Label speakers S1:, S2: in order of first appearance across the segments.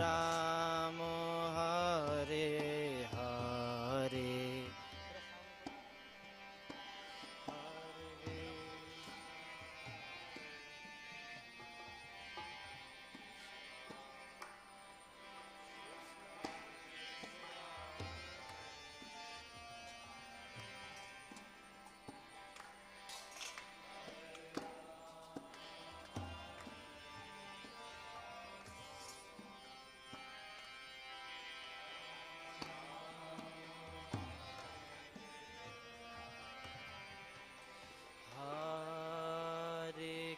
S1: Ram Hare Hare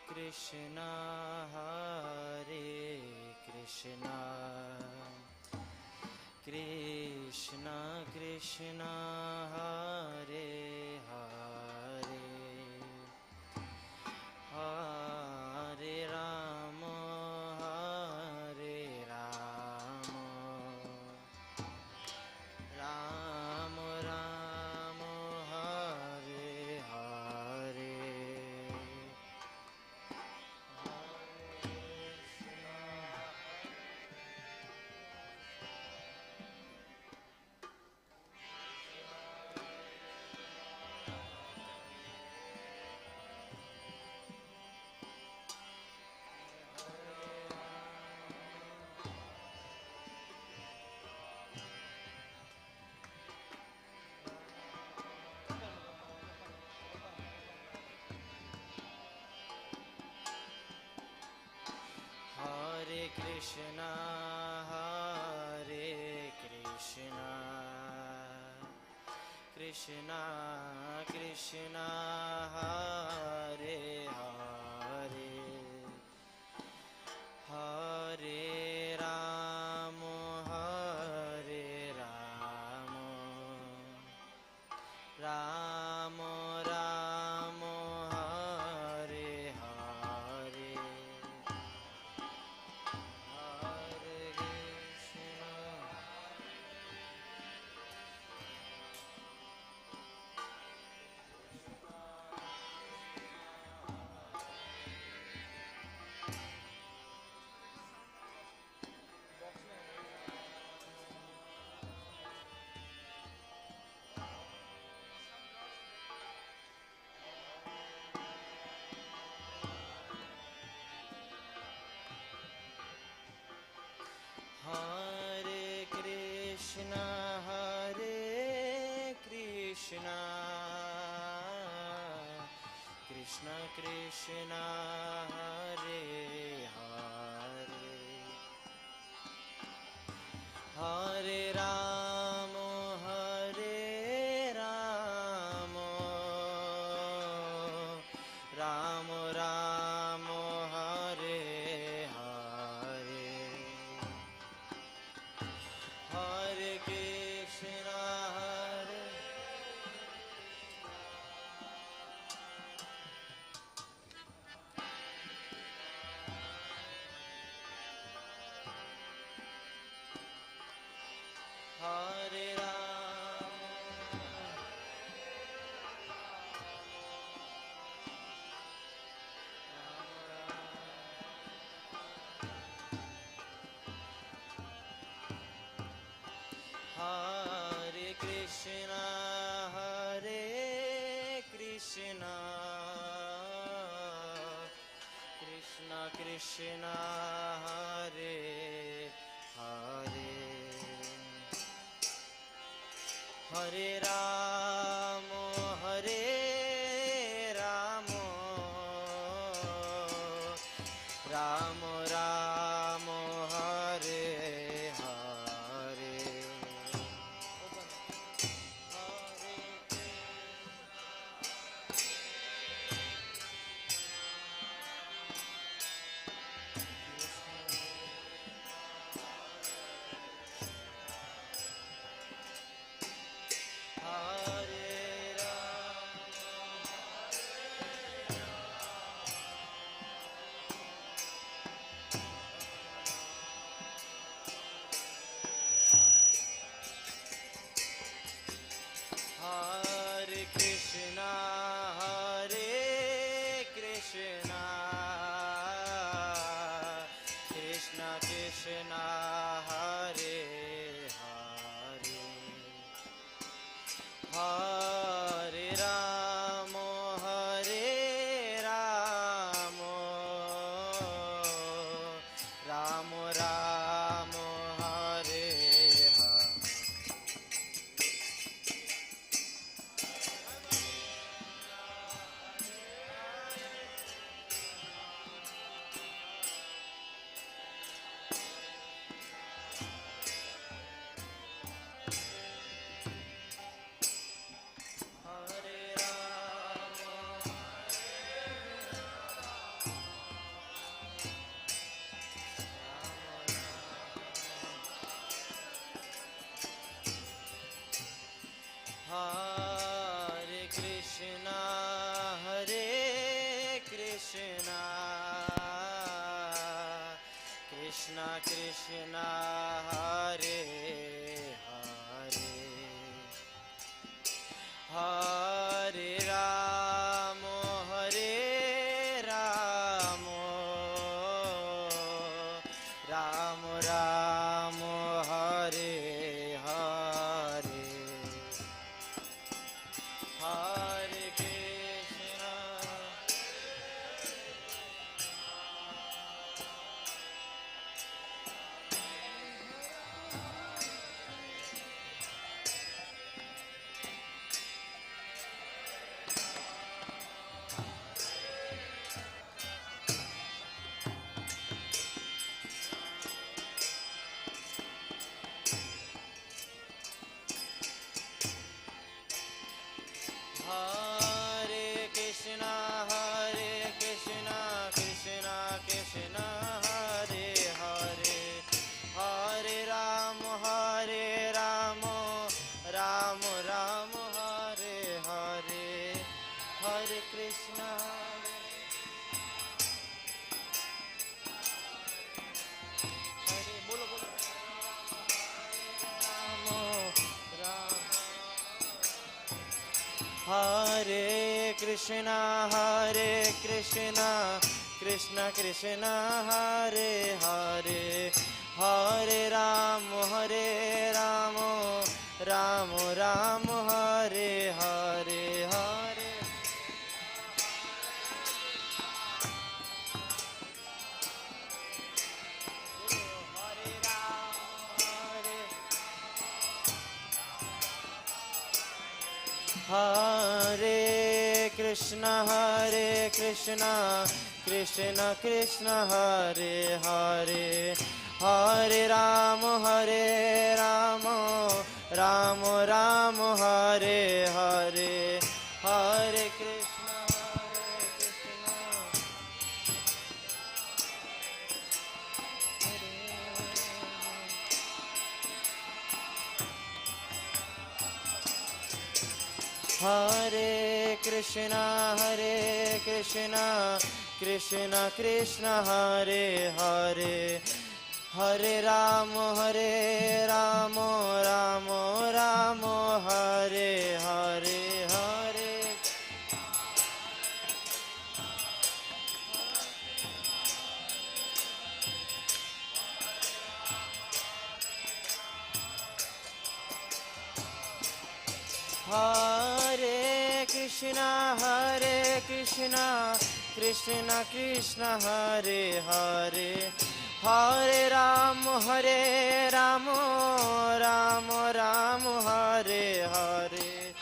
S1: Krishna Hare Krishna Krishna Krishna Hare Hare Hare Rama Hare Rama Rama Rama Hare Hare Hare Krishna Krishna Krishna Hare Hare Hare Rama Hare Rama Rama Rama Hare Hare Hare Krishna Krishna Krishna Hare Hare Hare Rama Hare Rama Rama Rama Hare Hare Hare Krishna Hare Hare Rama Hare Krishna Krishna Krishna Hare Hare Hare Rama Hare Rama Rama Rama Hare Hare Hare Krishna, Hare Hare, Hare Rama, Hare Rama, Rama Rama, Hare Hare. Hare Krishna, Hare Krishna, Krishna Krishna, Hare Hare, Hare Rama, Hare Rama, Rama Rama, Hare Hare, Hare Krishna. Hare Krishna, Krishna Krishna, Hare Hare, Hare Rama, Rama Rama, Hare Hare, Hare Krishna. Hare bolo bolo. Rama Rama. Hare Krishna, Krishna Krishna, Hare Hare, Hare Rama, Rama Rama, Hare Hare, Hare. Hare Krishna, Krishna Krishna, Hare Hare, Hare Rama, Rama Rama, Hare Hare, Hare Krishna, Krishna. Hare Krishna, Krishna Krishna, Hare Hare, Hare Rama, Rama Rama, Hare Hare, Hare. Hare Krishna, Krishna Krishna, Hare Hare, Hare Rama, Rama Rama, Hare Hare.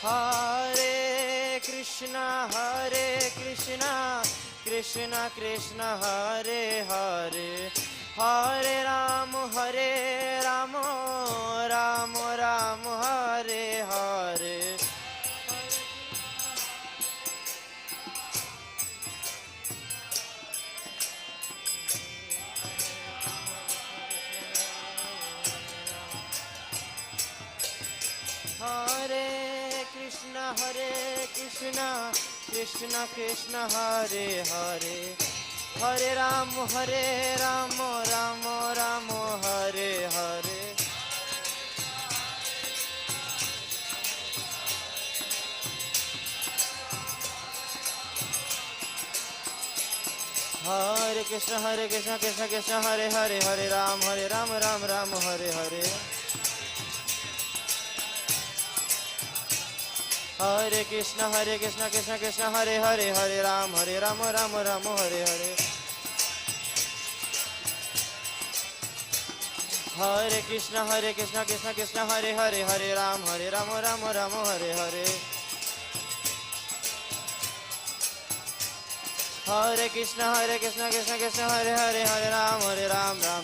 S1: Hare Krishna, Krishna Krishna, Hare Hare, Hare Rama, Rama Rama, Hare Hare. Hare Krishna, Krishna Krishna, Hare Hare, Hare Rama, Rama Rama, Hare Hare. Hare Krishna Krishna Krishna Hare Hare Hare Ram Ram Ram Hare Hare Hare Krishna Krishna Krishna Hare Hare Hare Ram Ram Hare Hare Hare Krishna Krishna Krishna Hare Hare Hare Ram Ram Hare Hare Hare Krishna Krishna Krishna Hare Hare Hare Ram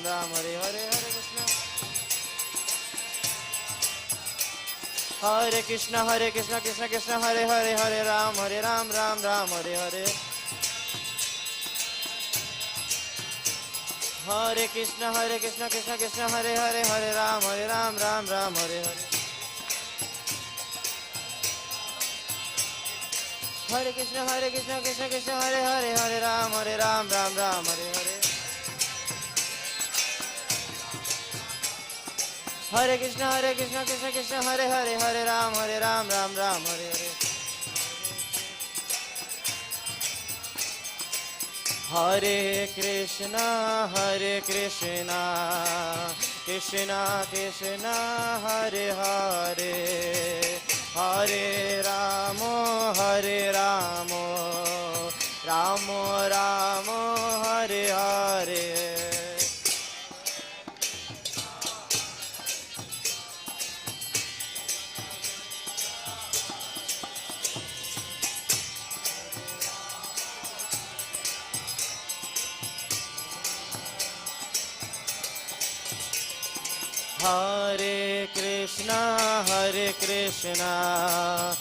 S1: Ram Hare Hare Hare Krishna Hare Krishna Krishna Hare Hare Hare Ram Ram Hare Hare Hare Krishna Krishna Hare Hare Hare Ram Ram Hare Hare Hare Krishna Krishna Hare Hare Hare Ram Ram Hare Hare Hare Krishna Krishna Hare Hare Hare Ram Ram Hare Hare Hare Krishna Krishna Krishna Hare Hare Hare Ramo Ramo Ramo Hare Hare Hare Krishna Krishna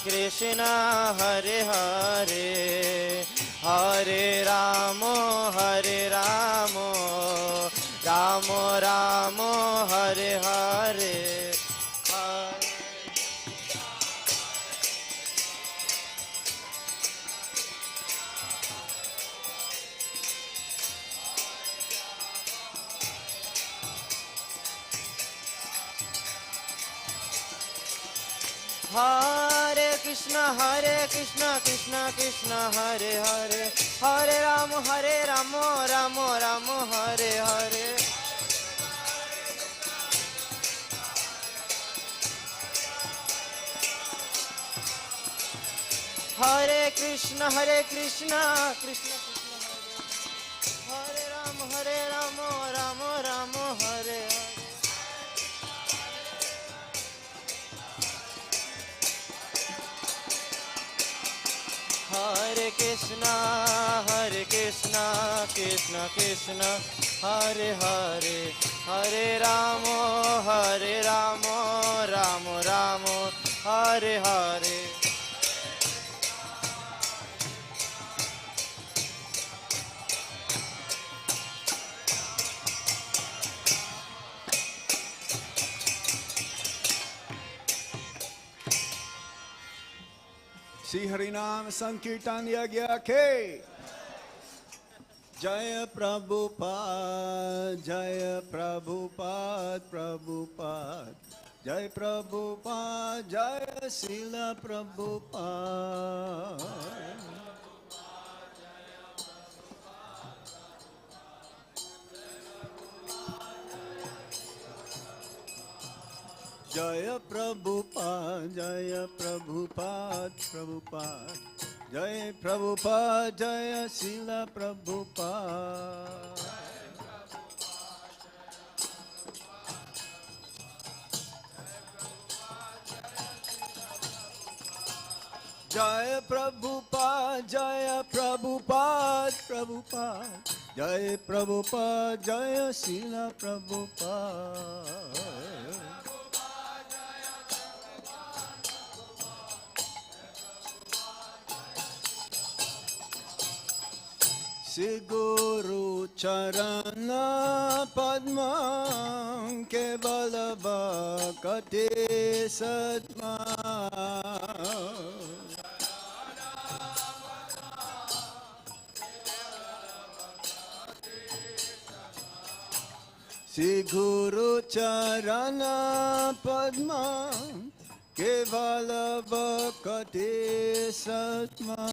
S1: Krishna Hare Hare Hare Ramo Ramo Ramo Hare Hare Hare Krishna Krishna Krishna Hare Hare Hare Ramo Ramo Ramo Hare Hare Hare Krishna Krishna Krishna Hare Ramo Ramo Ramo Hare Hare Hare Krishna Krishna Krishna Hare Hare Hare Ramo Ramo Ramo Hare Hare
S2: Shri हरिनाम संकीर्तन यज्ञ के जय प्रभुपाद प्रभुपाद जय प्रभुपाद जय श्रील प्रभुपाद जय प्रभुपाद प्रभुपाद जय प्रभुपाद जय श्रील प्रभुपाद जय प्रभुपाद प्रभुपाद जय प्रभुपाद जय श्रील प्रभुपाद श्री गुरु चरण पद्म केवल भक्ति सद्मा श्री गुरु चरण पद्म केवल भक्ति Sadma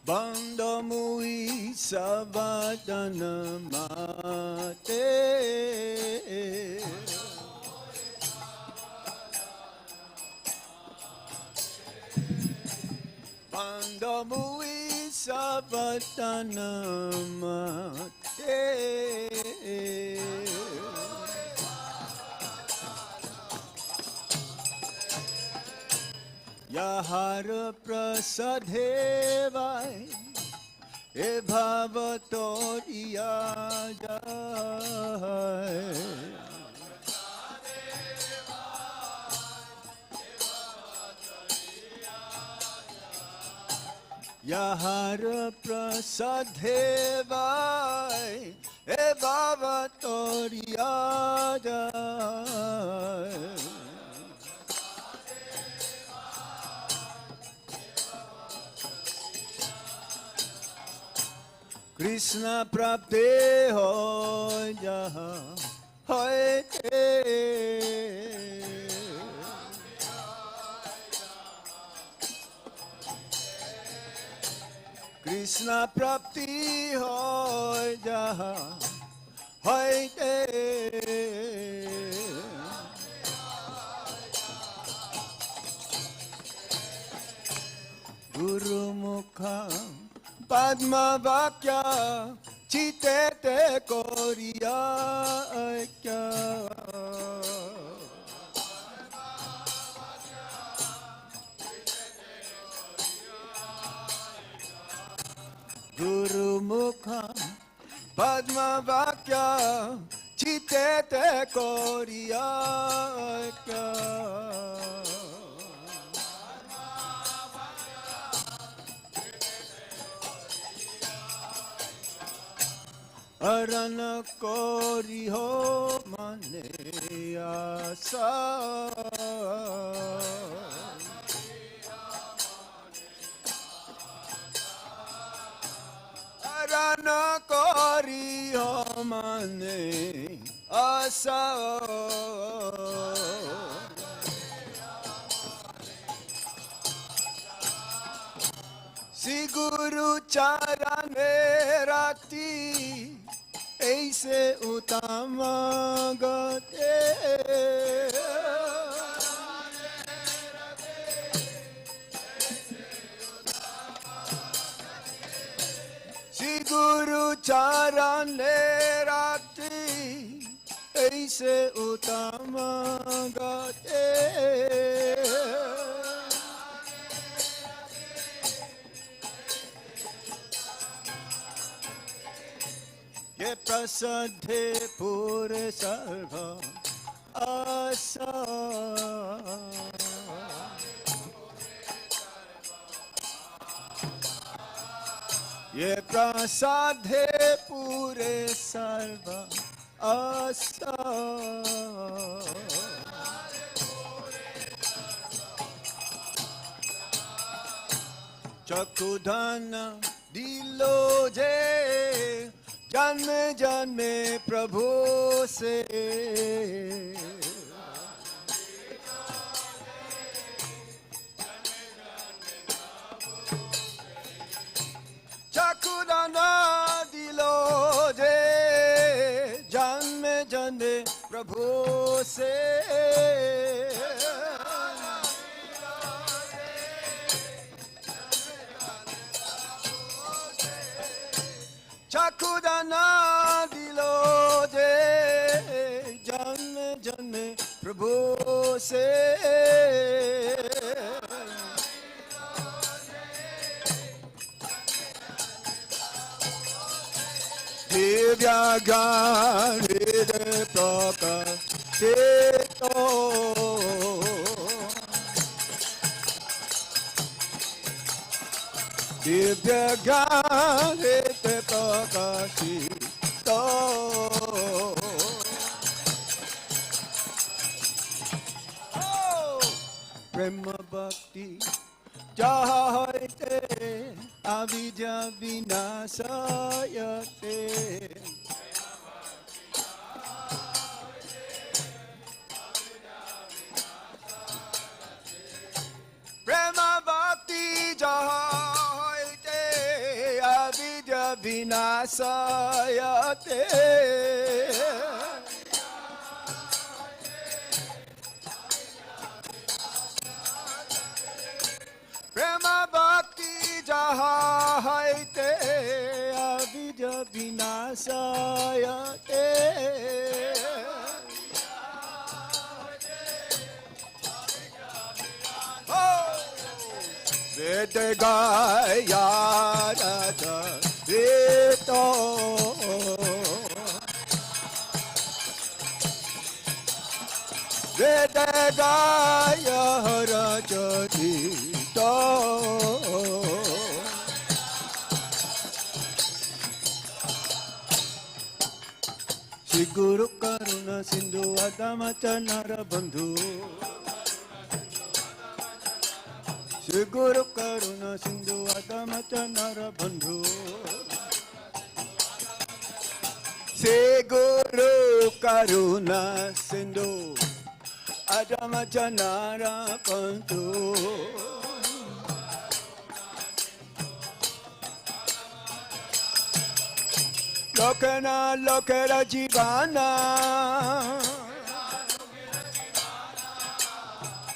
S2: Bandamui Savadana Mate Bandamui Savadana Mate Yahara prasadhevai e bhavatoriyajai Yahara prasadhevai e bhavatoriyajai Krishna prapte hoy jaha hoy te Krishna prapti hoy jaha hoy te Guru mukha Padma Vakya Chitete Koriya Aikya Guru Mukha Padma Vakya Chitete Koriya Aikya Arana kori ho mane asa Arana kori ho mane asa Si Guru charane rati Aise utama gate Si Guru charane rati Aise utama gate Ye prasadhe pure sarva asa Ye prasadhe pure sarva asa Chakudana diloje जन्मे जन्मे प्रभु से चकुदाना दिलो जे जन्मे जन्मे प्रभु से Chakudana dilo de janme janme Prabhu se Divya gani de praka seto Divya gani te prakashito Prema bhakti jaha hoite avijja vinasayate Prema bhakti jaha hoite vinasaya te. Prema bhakti jaha hai te, avijja vinasaya te. Vede gaya Radha Vito Vede gaya Raja Vito Shri Guru Karuna Sindhu Adamachanara Bandhu Shri Guru Karuna Sindhu Adamachanara Bandhu Shri Guru Karuna Sindhu Adamachanara Bandhu Lokana Lokera Jivana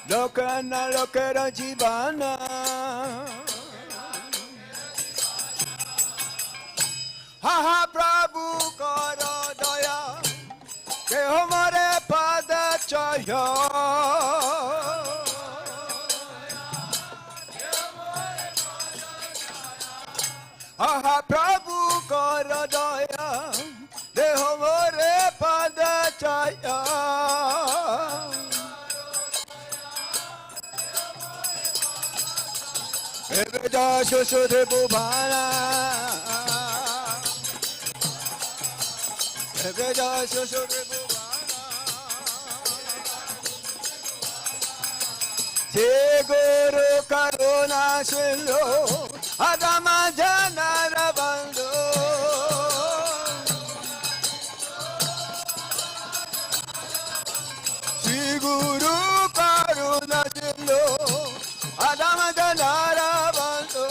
S2: Lokana Lokera Jivana Ha Prabhu Karo Daya Ke Hamare Pada Chaya Ha Prabhu Karo Daya Ke Hamare Pada Chaya Eveda Shoshodhe Bhuvana Eveda Shoshodhe Bhuvana Shri Guru Karuna Sindhu Adama Janara Bandhu Shri Guru Karuna Sindhu Adama Janara Bandhu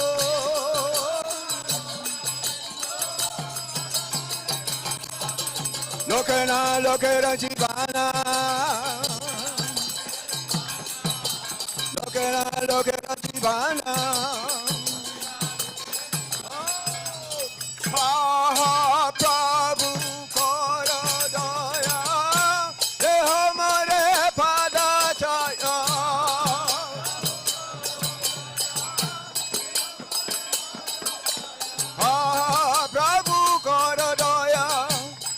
S2: Lokana Lokera Jivana Lokana Lokera Jivana Ha Prabhu Kara Daya De Hamare Pada Chaya Prabhu Kara Daya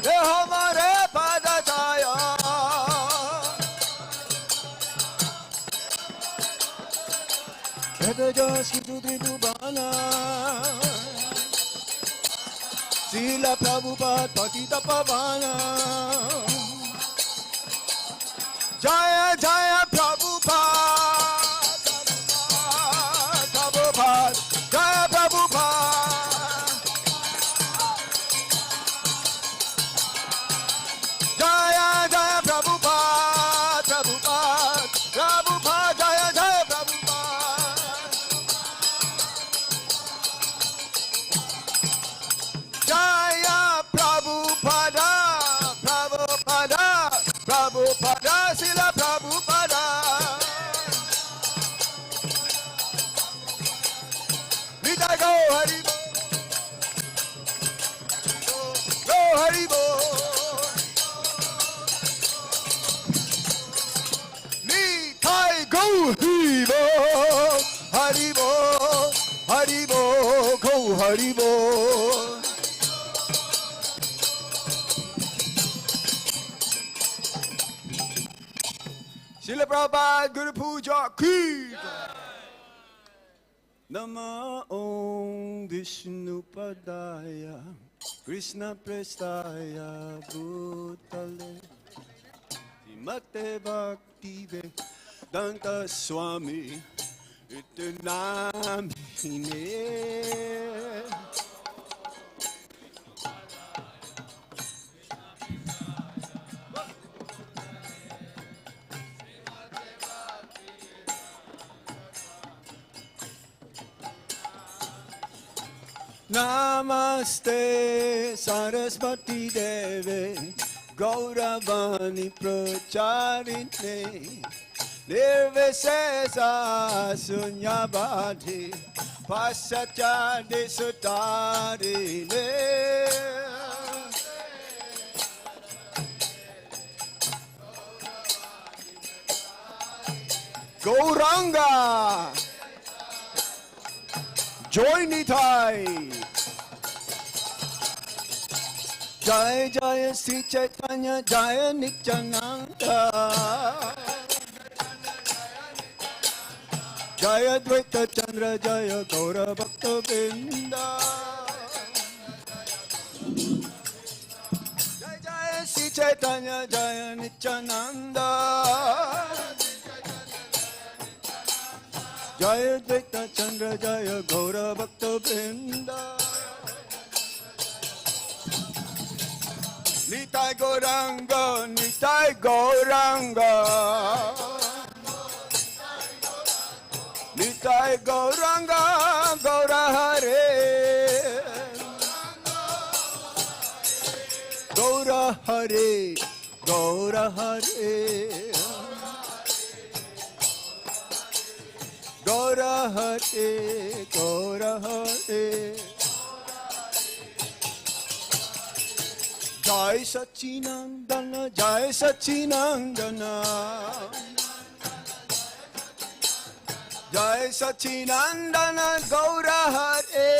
S2: De Hamare Pada Chaya Eveja Shri Dubana Srila Prabhupada Patita Pavana Jaya Jaya Prabhupada Prabhupada Jaya Prabhupada Jaya Jaya Prabhupada Prabhupada Prabhupada Jaya Jaya Prabhupada Jaya Prabhupada Prabhupada Prabhupada Srila Prabhupada Nita go Hari Go Hari Bo Nitai go Hari Bo Hari Bo Go Hari Bo Srila Prabhupada Guru Puja Ki Nama Om Vishnu Padaya Krishna Prestaya Bhutale Mate Bhakti Vedanta Swami Itinamine Namaste Saraswati Deve Gauravani Pracharine Nirvisesa Sunyabhati Pasachadi Sutarine Gauranga Joy Nitai Jai Jai Sri Chaitanya Jai Nityananda Jaya Dvaita Chandra Jaya Gaura Bhakta Vrinda Jai Jai Sri Chaitanya Jaya Nityananda Jaya Dvaita Chandra Jaya Gaura Bhakta Vrinda Nitai Gauranga Nitai Gauranga Nitai Gauranga Gaura Hare Gaura Hare Gaura Hare Gaura Hare Gaura Hare Jai Sachinandana Jai Sachinandana Jai Sachinandana Gaura Hare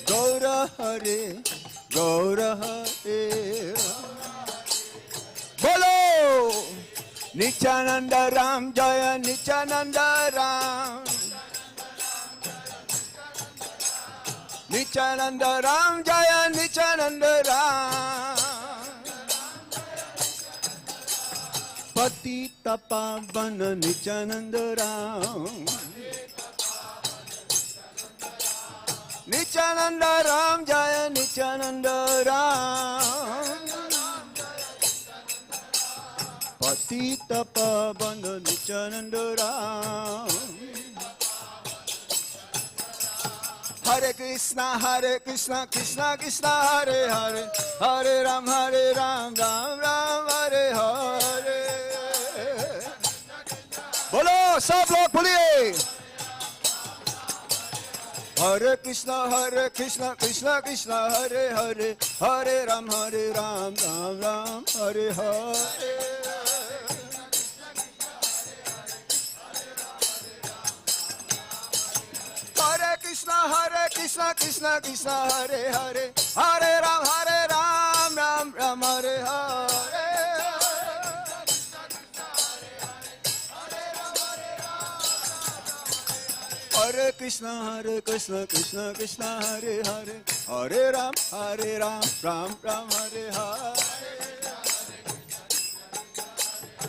S2: Gaura Hare Gaura Hare Bolo Nityananda Ram Jaya Nityananda Ram Nityananda Ram Jaya Nityananda Ram Patita Pavana Nityananda Ram Nityananda Ram Jaya Nityananda Ram Patita Pavana Nityananda Ram Hare Krishna Krishna Krishna Hare Hare Hare Ram Ram Ram Hare Hare बोलो सब लोग बोलिए Hare Krishna Krishna Krishna Hare Hare Hare Ram Ram Ram Hare Hare Hare Krishna Krishna Hare Hare Hare Ram Ram Hare Hare Hare Krishna Krishna Hare Hare Hare Ram Ram Hare Hare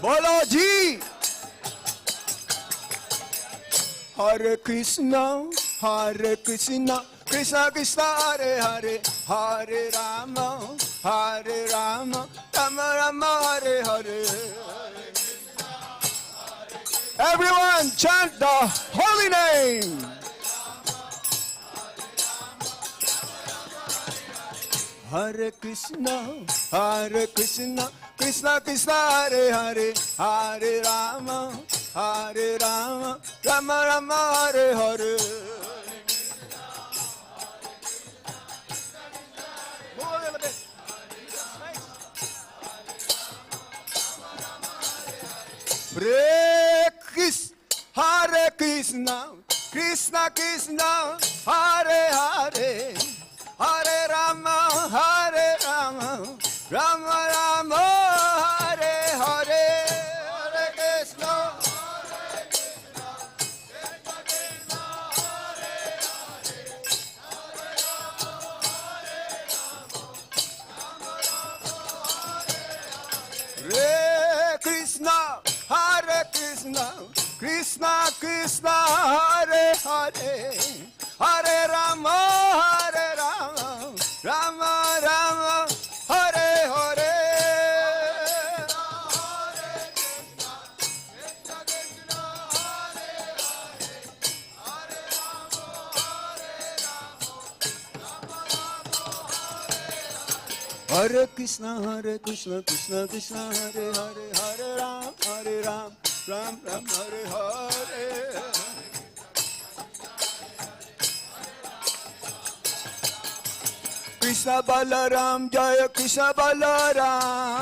S2: Bolo ji Hare Krishna Krishna Hare Hare Hare Rama Rama Hare Hare Everyone chant the holy name. Hare Krishna Krishna Hare Hare Hare Rama Rama Hare Hare Hare Krishna Krishna Hare Hare Hare Rama Rama Hare Hare Hare Krishna Hare Krishna Krishna Hare Hare Hare Rama Rama Hare Hare Hare Hare Krishna, Krishna Krishna, Hare Hare, Hare Ram, Ram Ram, Hare Hare. Krishna Balaram, Jaya Krishna Balaram.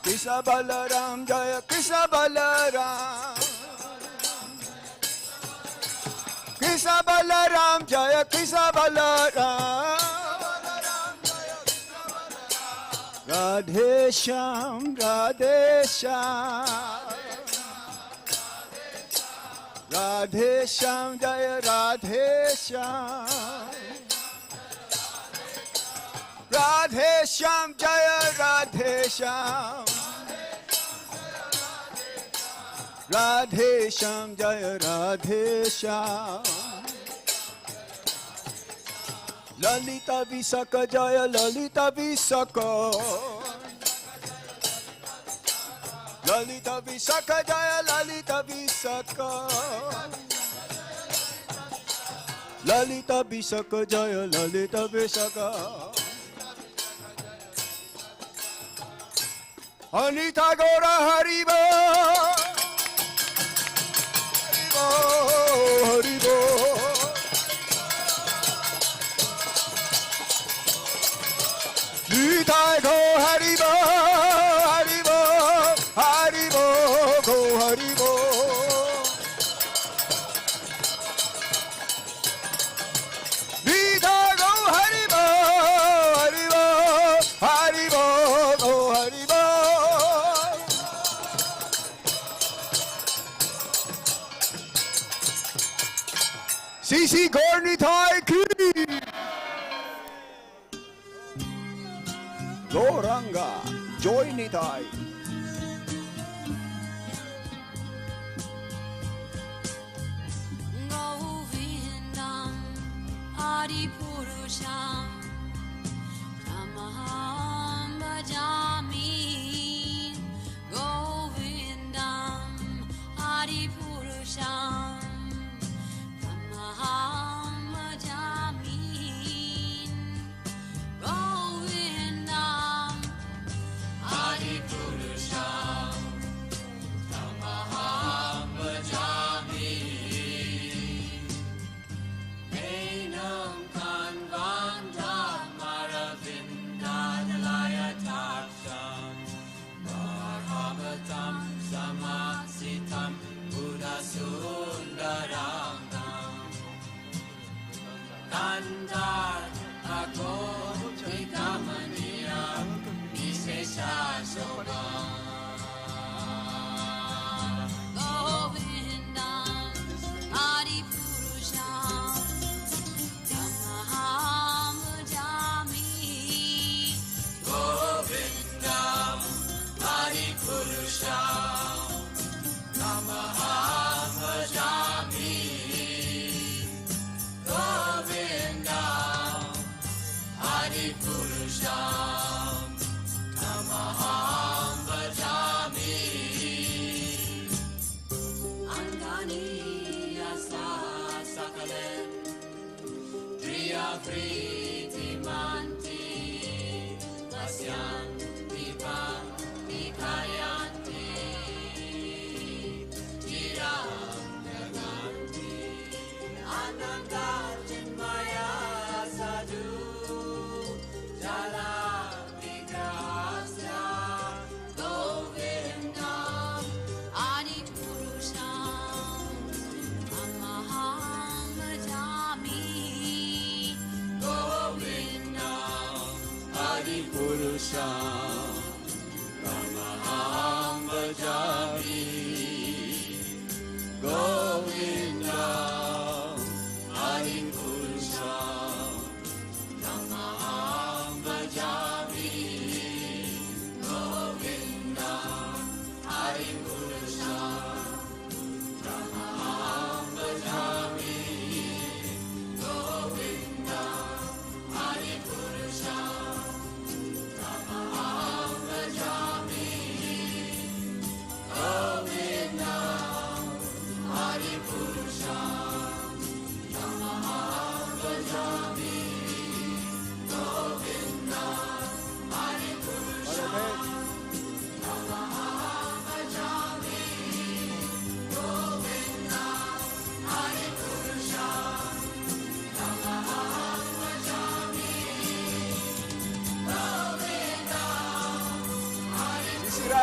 S2: Krishna Balaram, Jaya Krishna Balaram. Krishna Balaram, Jaya Krishna Balaram. Radhe Shyam, Radhe Shyam. Radhe Shyam, Jaya Radhe Shyam. Radhe Shyam, Jaya Radhe Shyam. Radhe Shyam, Jaya Radhe Shyam. Lalita Visakha, Jaya Lalita Visakha. Lalita Visakha, Jaya Lalita Visakha. Lalita Visakha, Jaya Lalita Visakha. Anita Gora Haribo. Haribo. Nitai go Haribo, Haribo, Haribo, go Haribo. Nitai go Haribo, Haribo, Haribo, go Haribo. Sisi Gornitai Ki. Goranga, Joy Nitai.
S3: Govindam Adipurusham Tamaham Bhajami. Govindam Adipurusham Tamaham Bhajami. Govindam Adipurusham Tamaham Bhajami. Enam Kanvandam Maravindadalaya Taksham Bhagavatam Samasitam Buddha Sundaram Nandar Agopikamaniya Visesha Shobham. Govindam Adipurusham Tamaham Bhajami. Govindam Adipurusham Tamaham Bhajami. Govindam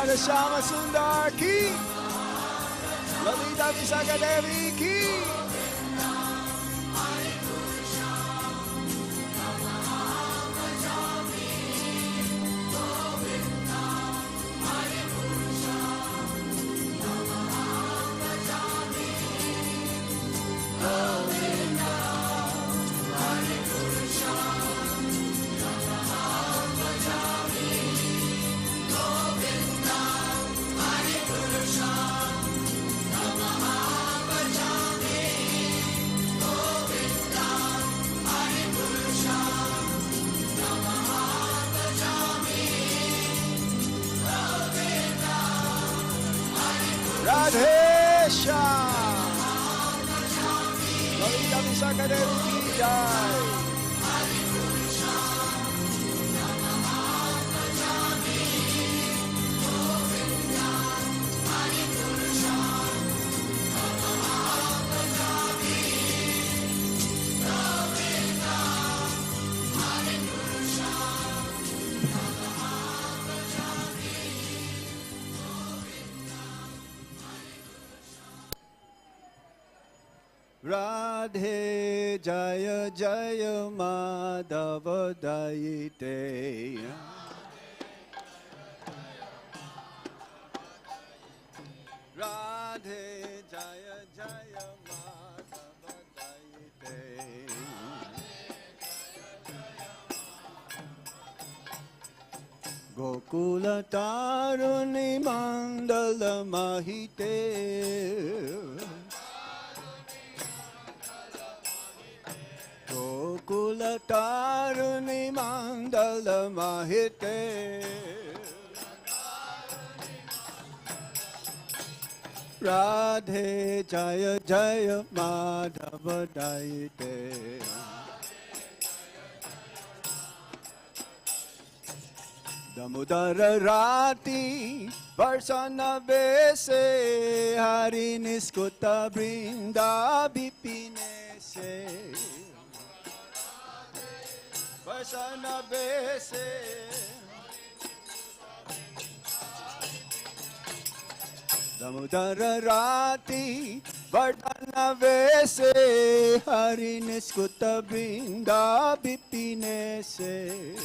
S2: Radha Shama Sundar ki, Lalita Visakha Devi ki. Radhe Shyam, Lalita Visakha Devi ki jai. Radhe Jaya Jaya Madhava Daite. Radhe Jaya Jaya Madhava Daite. Gokula Taruni Mandala Mahite. Gokula Taruni Mandala Mahite. Radhe Jaya Jaya Madhava Daite. Damodara Rati Varsana Bese Hari Niskuta Brinda Bipine Se Varsana Bese Damodara Rati Vardhana Vese Hari Niskuta Brinda Bipine Se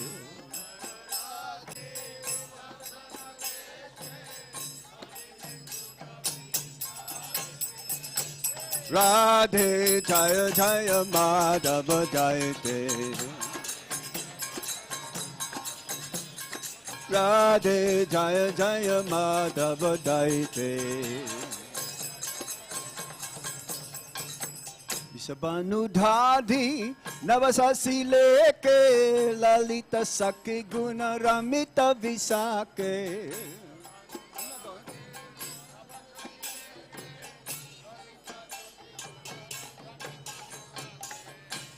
S2: Radhe Jaya Jaya Madhava Jayate. Radhe Jaya Jaya Madhava Jayate. Vishabhanudhadhi Navasasi leke Lalita Sakhi Guna Ramita Visake.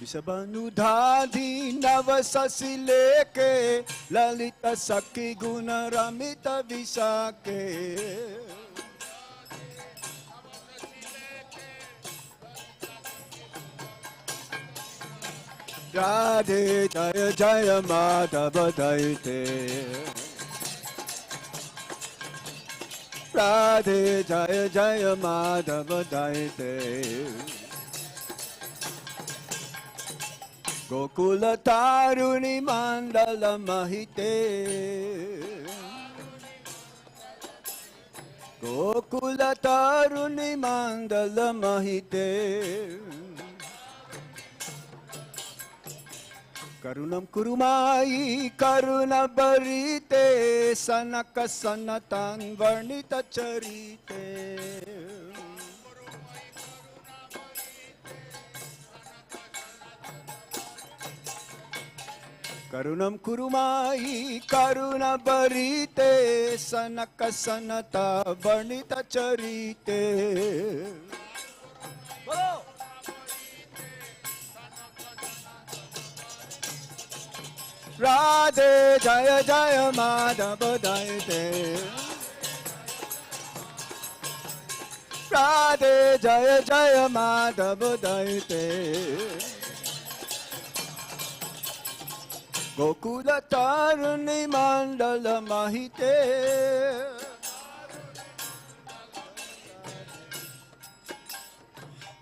S2: Vishabhanudhadhi Navasasi leke Lalita Sakhi Guna Ramita Visake. Radhe Jaya Jaya Madhava Daite. Radhe Jaya Jaya Madhava Daite. Gokula Taruni Mandala Mahite. Gokula Taruni Mandala Mahite. Karunam Kurumai Karuna Barite Sanaka Sanatan Varnita Charite. Karunam Kurumai Karuna Barite Sanaka Sanata Varnita Charite. Radhe Jaya Jaya Madhava Daite. Radhe Jaya Jaya Madhava Daite. Gokula Taruni Mandala Mahite.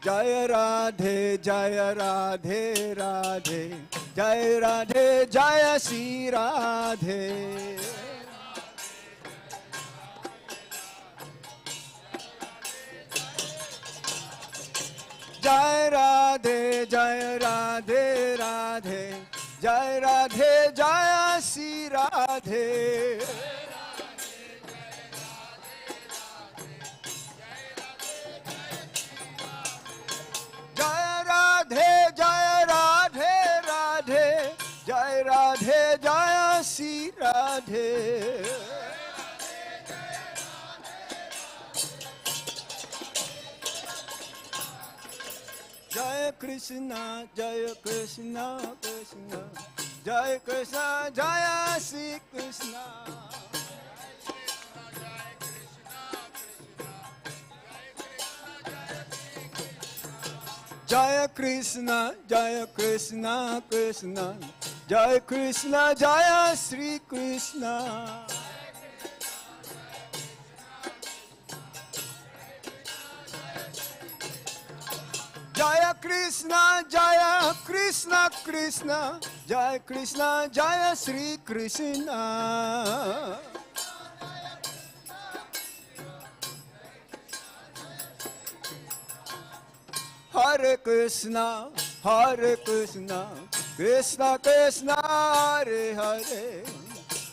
S2: Jaya Radhe, Jaya Radhe, Radhe, Jaya Radhe, Jaya Sri Radhe. Jai Radhe, Jai Radhe, Radhe, Jai Radhe, Jaya Sri Radhe. Jai Radhe, Jai Radhe, Radhe, Jai Radhe, Jaya Sri Radhe. Jaya Krishna, Jaya Krishna, Krishna, Jaya Krishna, Jaya Sri Krishna. Jaya Krishna, Jaya Krishna, Krishna, Jaya Krishna, Jaya Sri Krishna. Jaya Krishna, Jaya Krishna, Krishna, Jaya Krishna, Jaya Sri Krishna. Hare Krishna, Hare Krishna, Krishna Krishna, Hare Hare,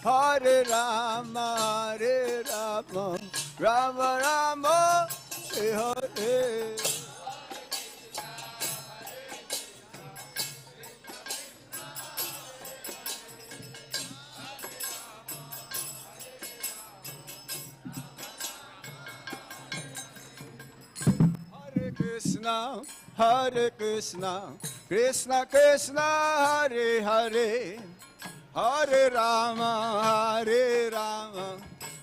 S2: Hare Rama, Hare Rama, Rama Rama, Hare Hare. Krishna, Hare Krishna, Krishna Krishna, Hare Hare, Hare Rama, Hare Rama,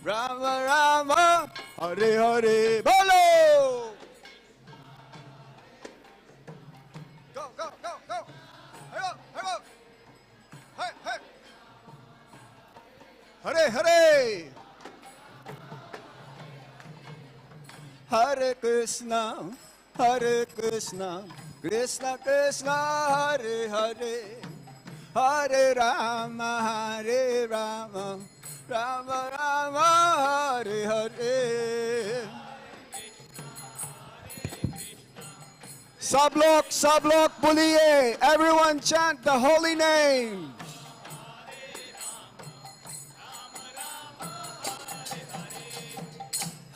S2: Rama Rama, Hare Hare. Bolo! Go, go, go, go! Hurry, hurry! Hey, hey! Hare Hare! Hare Krishna, Hare Krishna, Krishna Krishna, Hare Hare, Hare Rama, Hare Rama, Rama Rama, Hare Hare. Sab log boलिए, everyone chant the holy name.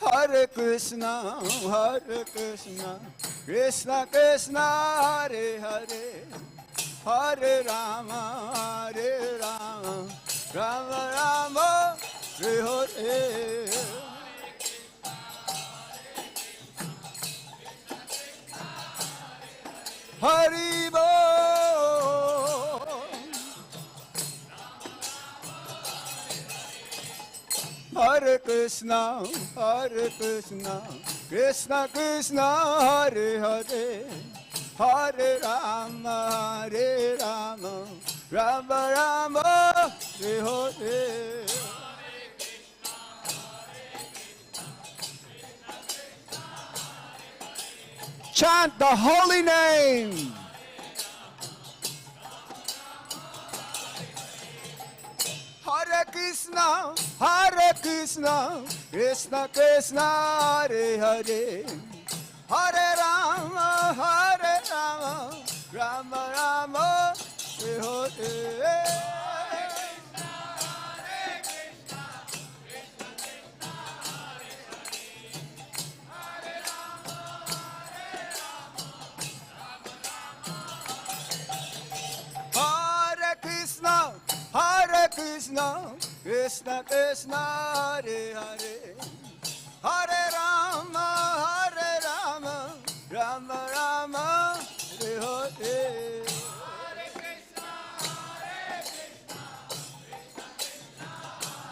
S2: Hare Krishna, Hare Krishna, Krishna Krishna, Hare Hare, Hare Rama, Hare Rama, Rama Rama, Hare Hare. Hari Bol. Hare Krishna, Hare Krishna, Krishna Krishna, Hare Hare, Hare Rama, Hare Rama, Rama Rama, Hare Hare. Chant the holy name. Hare Krishna, Hare Krishna, Krishna Krishna, Hare Hare, Hare Rama, Hare Rama, Rama Rama, Hare Hare. Hare Krishna, Krishna Krishna, Hare Hare, Hare Rama, Hare Rama, Rama Rama, Hare Hare.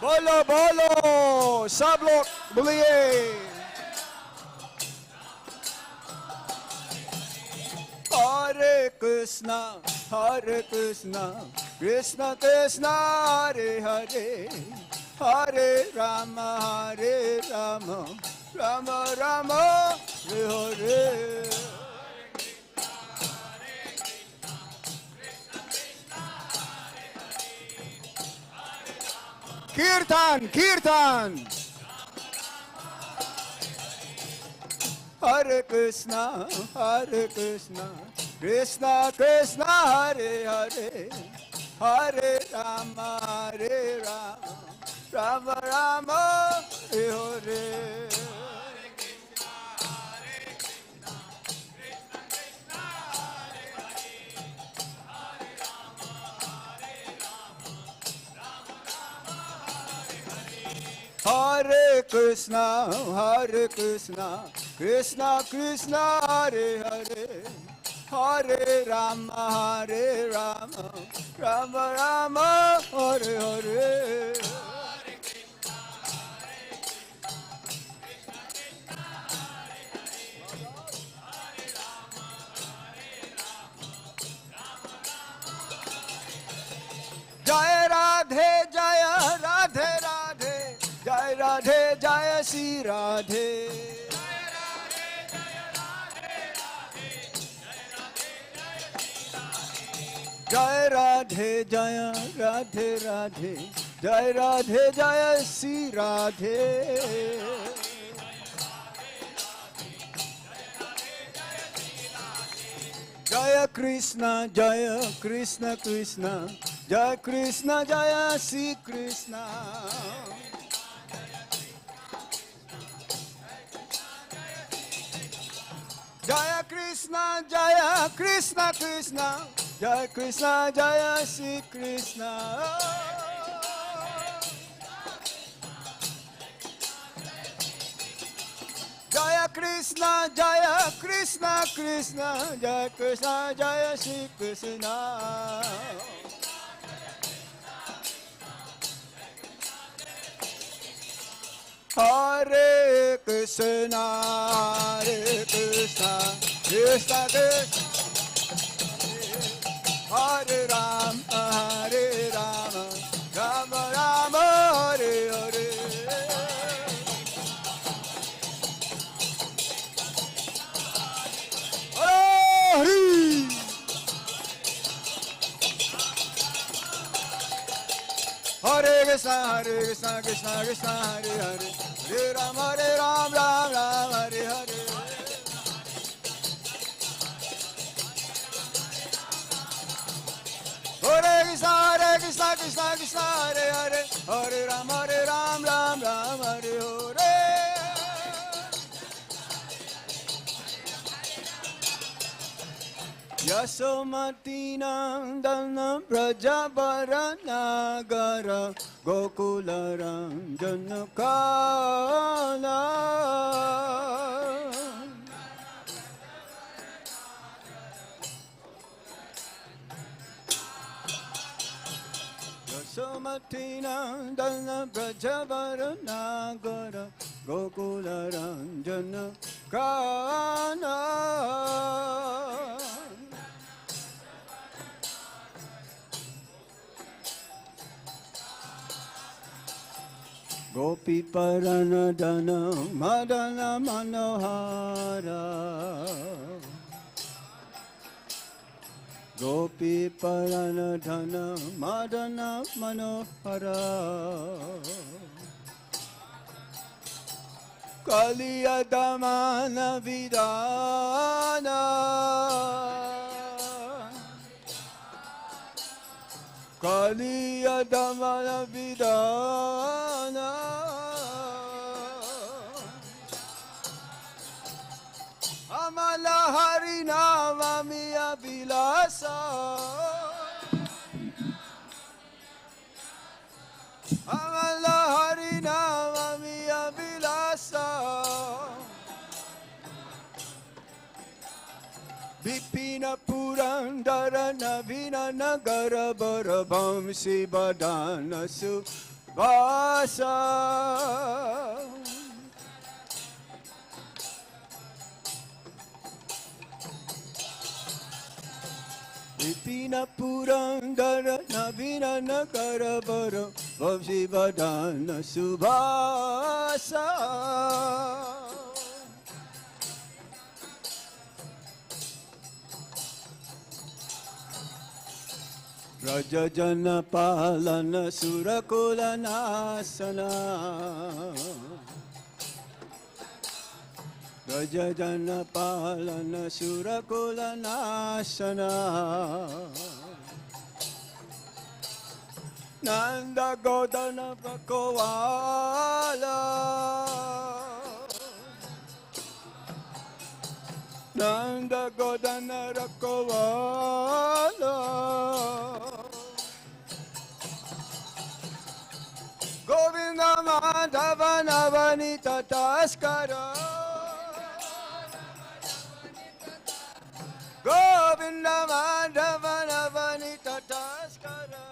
S2: बोलो बोलो सब लोग बोलिए. Hare Krishna, Hare Krishna, Krishna Krishna, Hare Hare, Hare Rama, Hare Rama, Rama Rama, Hare Hare. Kirtan, Kirtan. Hare Krishna, Krishna Krishna, Hare Hare, Hare Rama, Rama Rama, Hare Hare. Hare Krishna, Krishna Krishna, Hare Hare, Hare Rama, Rama Rama, Hare Hare. Jai Radhe, Jai Radhe Radhe, Jai Radhe, Jai Shri Radhe. Jai Radhe, Jai Radhe Radhe, Jai Radhe, Jai Shri Radhe. Jaya Krishna, Jaya Krishna Krishna, Jaya Krishna, Jaya Shri Krishna. Jaya Krishna, Jaya Krishna Krishna, Jaya Krishna, Jaya Shri Krishna. Jaya Krishna, Jaya Krishna Krishna, Jaya Krishna, Jaya Shri Krishna. Hare Krishna, Hare Krishna, Krishna Krishna, Hare Rama, Hare Rama, Rama Rama, Hare Hare. Hare Krishna, Krishna Krishna, Hare Hare, Hare Rama, Ram Ram, Hare Hare. Hare Krishna, Krishna Krishna, Hare Hare, Hare Rama, Ram Ram, Hare Hare. Yasomati Nandana Brajabara Nagara Gokularam Janakala. Yasomati Nandana Brajabara Nagara Gokularam Janakala. Gopi Parana Dana Madana Manohara. Gopi Parana Dana Madana Manohara. Kaliya Damana Vidana. Kaliya Damana Vidana. Amala Harina Mamiya Vilasa. Amala Harina Mamiya Vilasa. Vipina Purandara Navina Nagara Barabam Sibadana Subhasa. Vipina Purandara Navina Nagara Barabam Sibadana Subhasa. Raja Jana Palana Surakula Nasana Raja Jana Palana Surakula Nasana Nanda Godana Bhakawala Nanda Godana Rakavala Govinda Madhava Navanita Taskara Govinda Madhava Navanita Taskara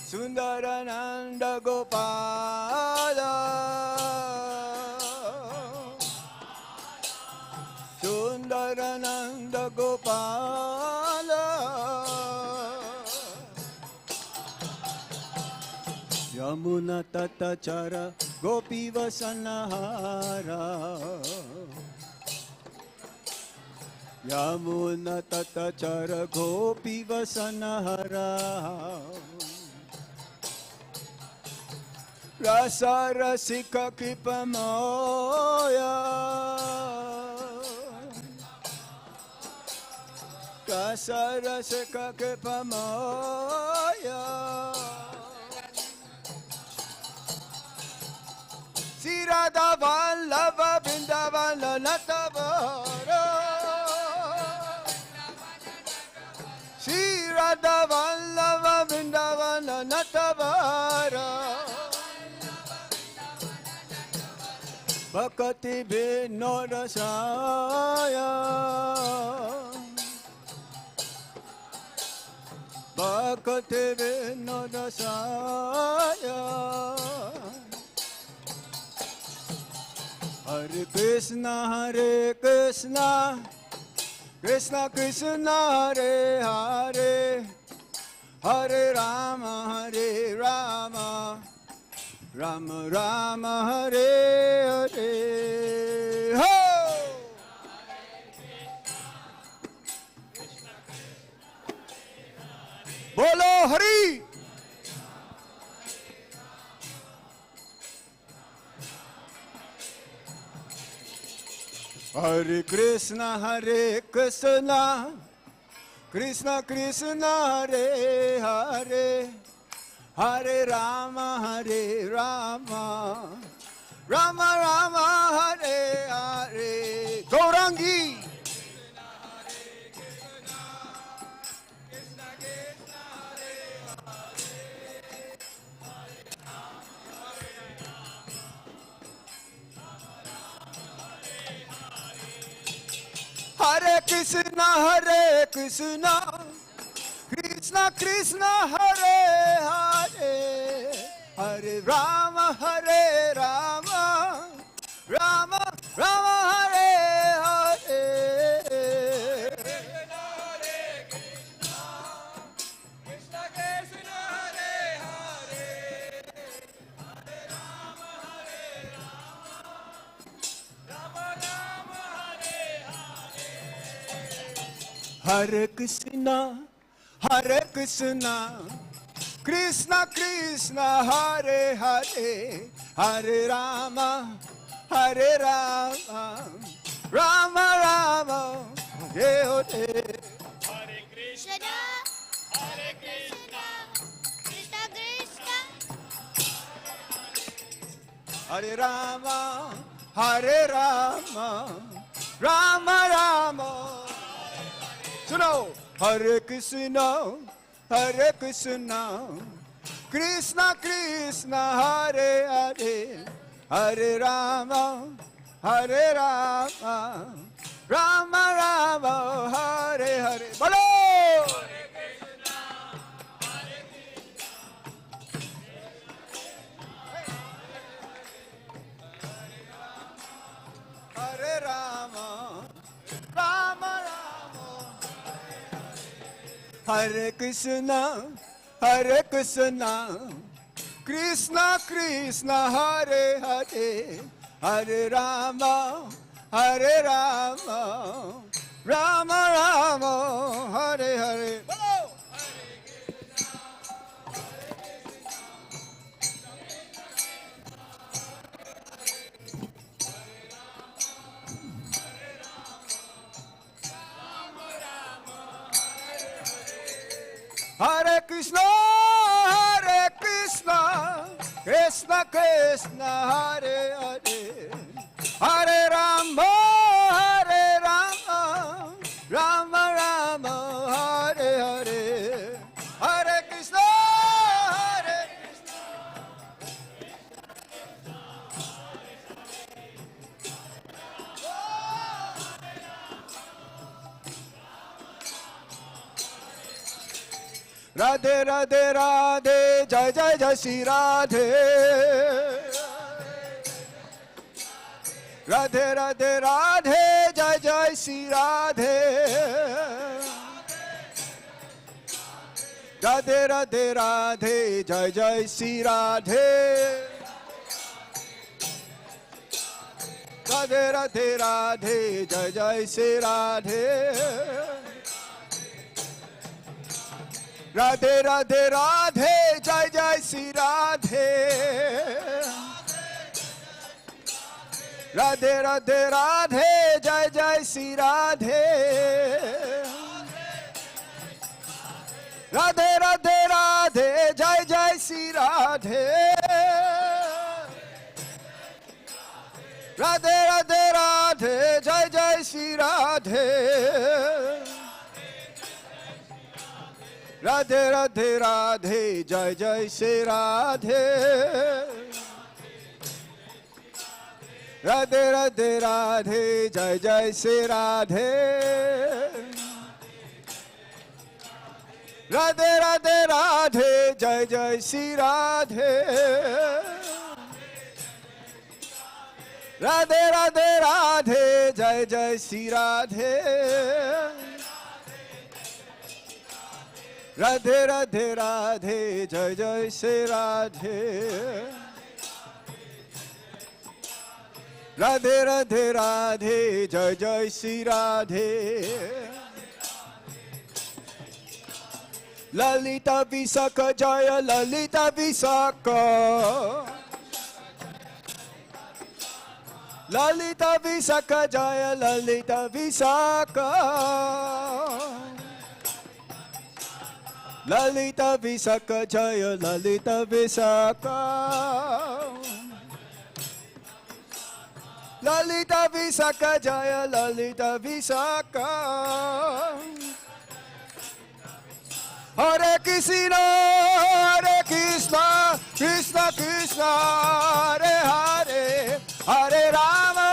S2: Sundarananda Gopala Sundarananda Gopala Yamuna Tatachara Gopi Vasanahara Yamuna Tatachara Gopi Vasanahara Rasa Rasika Kripamoya Rasa Rasika Kripamoya Sri Radha Vallabha Vrindavan Natavara Sri Radha Vallabha Vrindavan Natavara Bhakti Vinodasaya Bhakti Vinodasaya Hare Krishna Krishna Krishna Hare Hare Hare Rama Rama Rama Hare Hare Ho! Bolo Hari Hare Krishna Krishna Krishna Hare Hare Hare Rama Rama Rama Hare Hare Gaurangi Hare Krishna Krishna Krishna Hare Hare Hare Rama Rama Rama Hare Hare Krishna Krishna Hare Hare Hare Rama Rama Rama Hare Hare Krishna Krishna Krishna Hare Hare Hare Rama Rama Rama Hare Hare
S4: Hare Krishna Krishna Krishna
S2: Hare Rama Rama Rama Suno Hare Krishna Krishna Krishna Hare Hare Hare Rama Rama Rama Hare Hare Bolo Hare Rama Rama Rama Hare Krishna Krishna Krishna Hare Hare Hare Rama Rama Rama, Hare Hare. Hare Krishna, Krishna Krishna, Hare Hare, Hare Rama, Rama Rama, Hare Hare, Hare Krishna, Radhe Radhe Radhe, Jai Jai Jai Shri Radhe. Radhe Radhe Radhe, Jai Jai Shri Radhe. Radhe Radhe Radhe, Jai Jai Shri Radhe. Radhe Radhe Radhe, Jai Jai Shri Radhe. Radhe Radhe Radhe, Jai Jai Shri Radhe. Radhe Radhe Radhe, Jai Jai Shri Radhe. Radhe Radhe Radhe, Jai Jai Shri Radhe. Radhe Radhe Radhe, Jai Jai Shri Radhe. Radhe Radhe Radhe, Jai Jai Shri Radhe. Radhe Radhe Radhe, Jai Jai Shri Radhe. Radhe Radhe Radhe, Jai Jai Shri Radhe. Radhe Radhe Radhe, Jai Jai Shri Radhe. Radhe Radhe Radhe, Jai Jai Shri Radhe. Radhe Radhe Radhe, Jai Jai Shri Radhe. Lalita Visakha Jaya, Lalita Visakha. Lalita Visakha Jaya, Lalita Visakha. Lalita Visakha Jaya, Lalita Visakha. Lalita Visakha Jaya, Lalita Visakha. Hare Krishna, Krishna Krishna, Hare Hare, Hare Rama,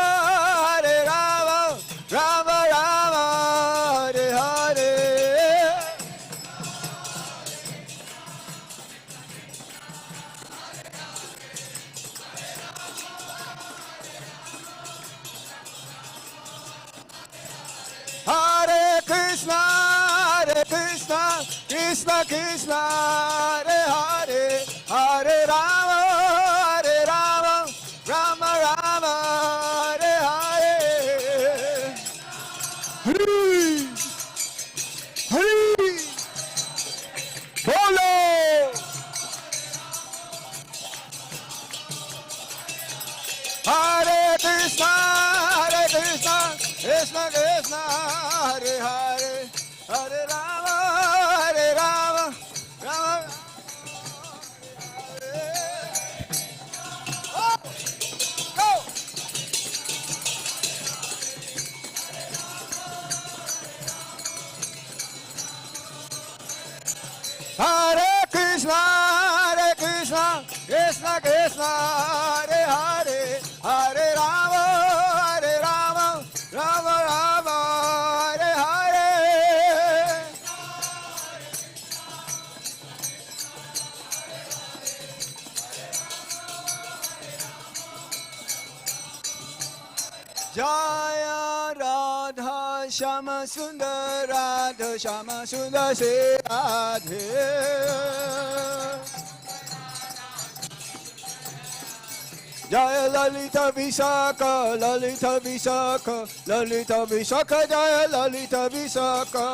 S2: Rama Rama, Hare Hare. Hare Krishna, Krishna Krishna, Hare Hare, Hare Rama, Rama Rama, Hare Hare. Hari, Hari, Bolo. Hare Krishna, Krishna Krishna, Hare Hare, Hare Rama, Rama Rama. Oh, go. Hare Krishna, Krishna Krishna, Hare Hare, Hare Rama, Rama Rama, Hare Hare. Jaya Radha Shama Sundar, Radha Shama Sundar Se Radhe. Jaya Lalita Visakha, Lalita Visakha, Lalita Visakha, Jaya Lalita Visakha.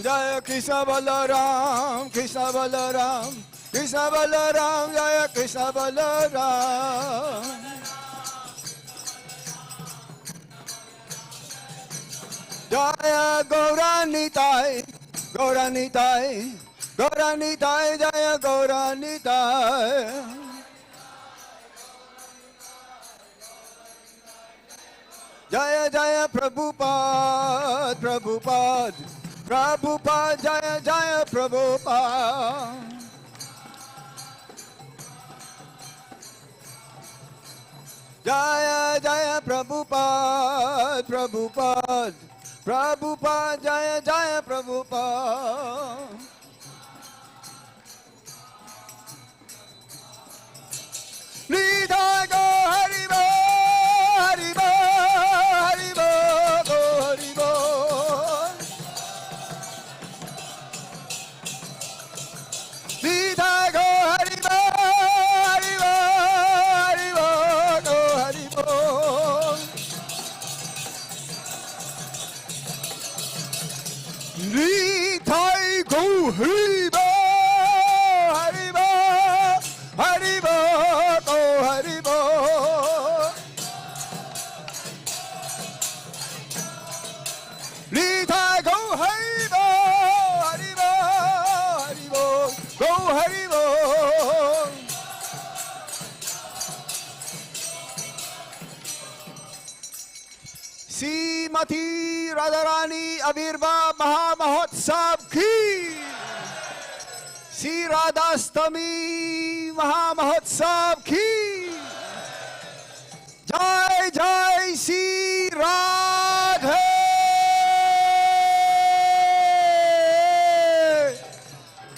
S2: Jaya Krishna Balaram, Krishna Balaram, Krishna Balaram, Jaya Krishna Balaram. Jaya Gauranitai, Gauranitai, Gauranitai, Jaya Gauranitai. Jaya Jaya Prabhupada, Prabhupada, Prabhupada, Jaya Jaya Prabhupada. Jaya Jaya Prabhupada, Prabhupada, Prabhupada, Jaya Jaya Prabhupada. Nidai go Haribo, Haribo, Haribo, go Haribo. Nidai go Haribo, Haribo, Haribo, go Haribo. Nidai go Haribo, Haribo, Haribo, go Haribo. Nidai go Haribo, Haribo, Haribo, go Haribo. Srimati Radharani Avirbhav Maha Mahotsav ki. Sri Radha Astami Maha Mahotsav ki. Jai Jai Sri Radha.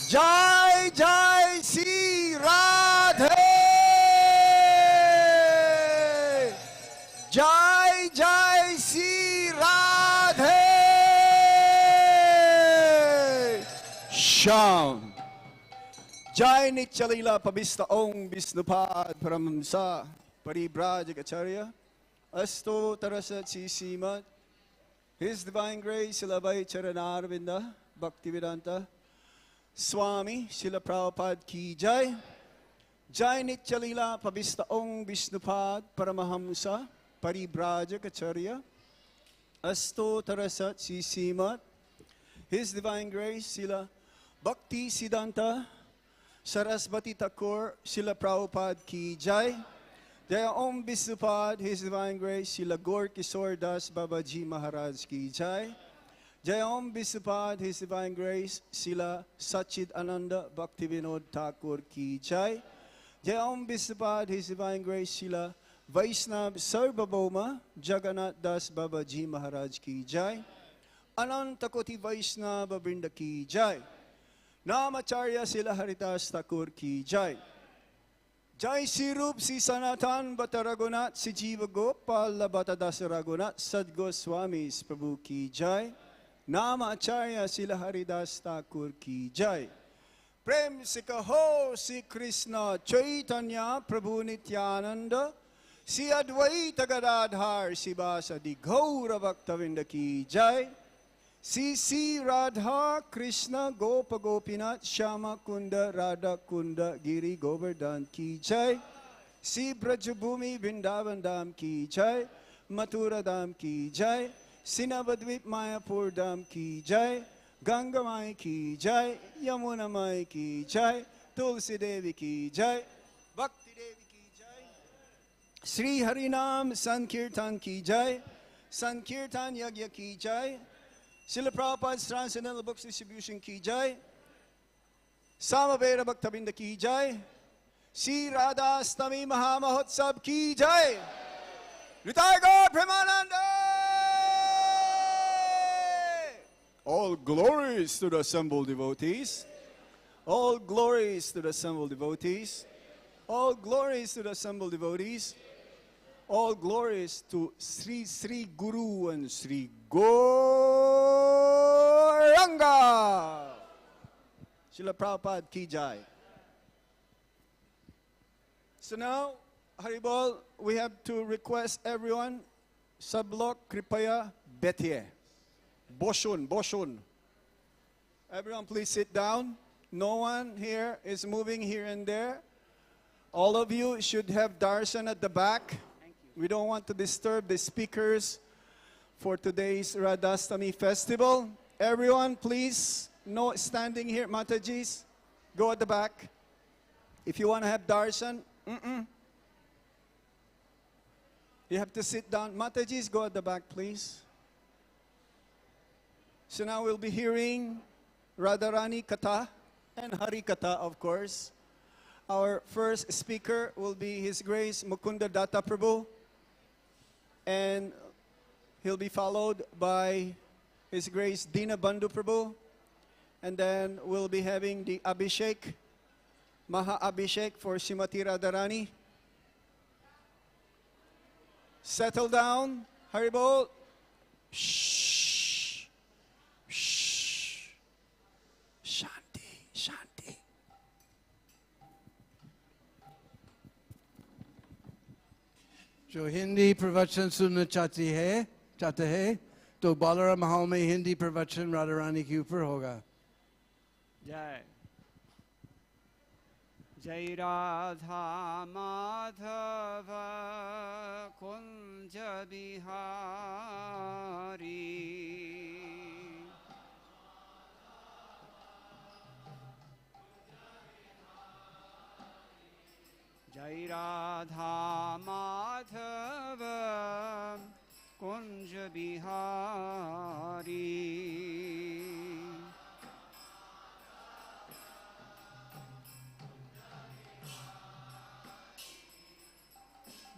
S2: Jai Jai Sri Radha. Jai Jai Sri Radha. Sham. Jai Nityalila Pabista Om Visnupad Paramamsa Paribrajagacharya Asto Tarasat Sisimat. His Divine Grace Silabhai Charanarvinda Bhaktivedanta Swami Srila Prabhupada Ki Jai. Jai Nityalila Pabista Om Visnupad Paramahamsa Paribrajagacharya Asto Tarasat Sisimat. His Divine Grace Srila Bhakti Siddhanta Sarasvati Thakur Srila Prabhupada Ki Jai. Jaya Om Visnupad, His Divine Grace Srila Gaur Kishore Das Babaji Maharaj Ki Jai. Jaya Om Visnupad, His Divine Grace Srila Sachid Ananda Bhaktivinod Thakur Ki Jai. Jaya Om Visnupad, His Divine Grace Srila Vaishnav Sarvabhauma Jagannath Das Babaji Maharaj Ki Jai. Ananta Koti Vaishnava Vrinda Ki Jai. Namacharya Srila Haridas Thakur Ki Jai. Jai Sri Rup Sri Sanatan Bata Raghunath Sri Jiva Gopal Bata Dasa Raghunath Sad Goswamis Prabhu Ki Jai. Namacharya Srila Haridas Thakur Ki Jai. Prem Se Kaho Sri Krishna Chaitanya Prabhu Nityananda Sri Advaita Gadadhar Sivasadi Gaura Bhaktavinda Ki Jai. Sri Radha Krishna Gopa Gopinath Shama Kunda Radha Kunda Giri Govardhan Ki Jai. Sri Brajabhumi Vrindavan Dham Ki Jai. Mathura Dham Ki Jai. Sinavadvip Mayapur Dham Ki Jai. Ganga Mai Ki Jai. Yamuna Mai Ki Jai. Tulsi Devi Ki Jai. Bhakti Devi Ki Jai. Sri Harinam Sankirtan Ki Jai. Sankirtan Yagya Ki Jai. Srila Prabhupada's Transcendental Books Distribution Ki Jai. Samaveda Bhaktavinda Ki Jai. Sri Radha Astami Maha Mahotsav Ki Jai. Nitai Gaur Premanande! All glories to the assembled devotees. All glories to the assembled devotees. All glories to the assembled devotees. All glories to Sri Sri Guru and Sri Gauranga. Srila Prabhupada ki jai. So now, Haribol, we have to request everyone, Sablok Kripaya Betye. Boshun. Everyone please sit down. No one here is moving here and there. All of you should have darshan at the back. We don't want to disturb the speakers for today's Radha Astami festival. Everyone please, no standing here, Matajis, go at the back. If you want to have darshan, you have to sit down. Matajis, go at the back please. So now we'll be hearing Radharani Katha and Hari Katha, of course. Our first speaker will be His Grace Mukunda Datta Prabhu, and he'll be followed by His Grace Dina Bandhu Prabhu, and then we'll be having the Abhishek, Maha Abhishek for Srimati Radharani. Settle down, Haribol. Shh. Shanti.
S5: जो हिंदी प्रवचन सुनना चाहते हैं तो बालरा माहौल में हिंदी प्रवचन राधा रानी के ऊपर होगा।
S6: जय राधा माधव कुंज बिहारी जय राधा माधव कुंज बिहारी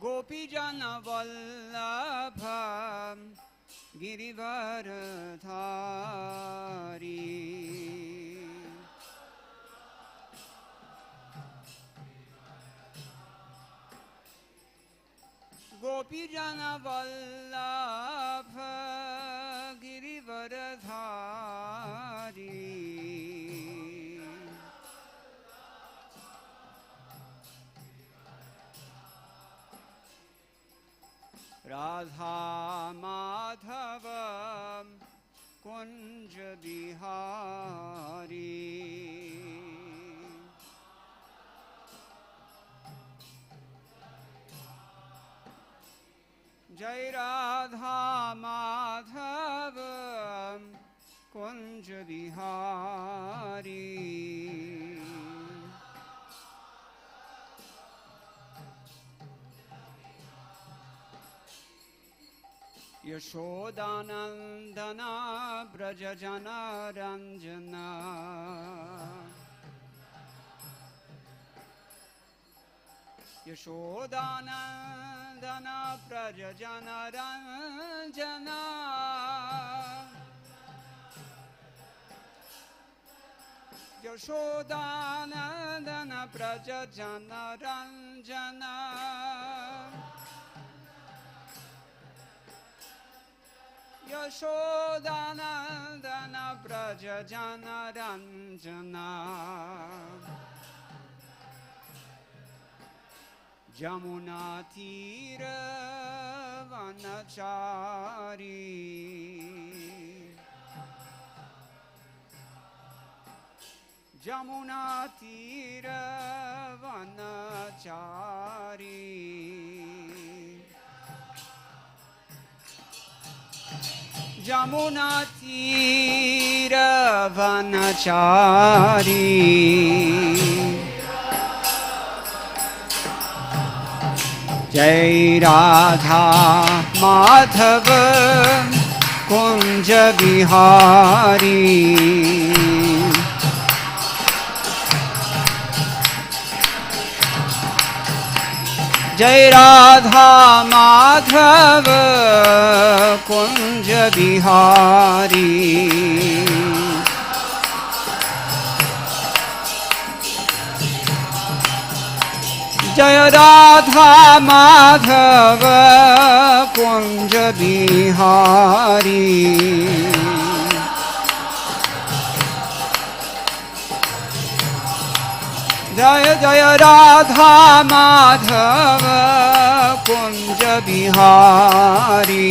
S6: गोपी जन वल्लभ गिरिवर धारी गोपी जन वल्लभ गिरिवर धारी राधा माधव कुंज बिहारी जय राधा माधव कुंज बिहारी यशोदानंदना ब्रज जना रंजना यशोदानंदना ब्रज जना रंजना यशोदानंदना ब्रज जना रंजना यशोदानंदना ब्रज जन रंजना जमुना तीर वनचारी जमुना तीर वनचारी जमुना तीर वनचारी जय राधा माधव कुंज बिहारी जय राधा माधव कुंज बिहारी जय राधा माधव कुंज बिहारी जय जय राधा माधव कुंज बिहारी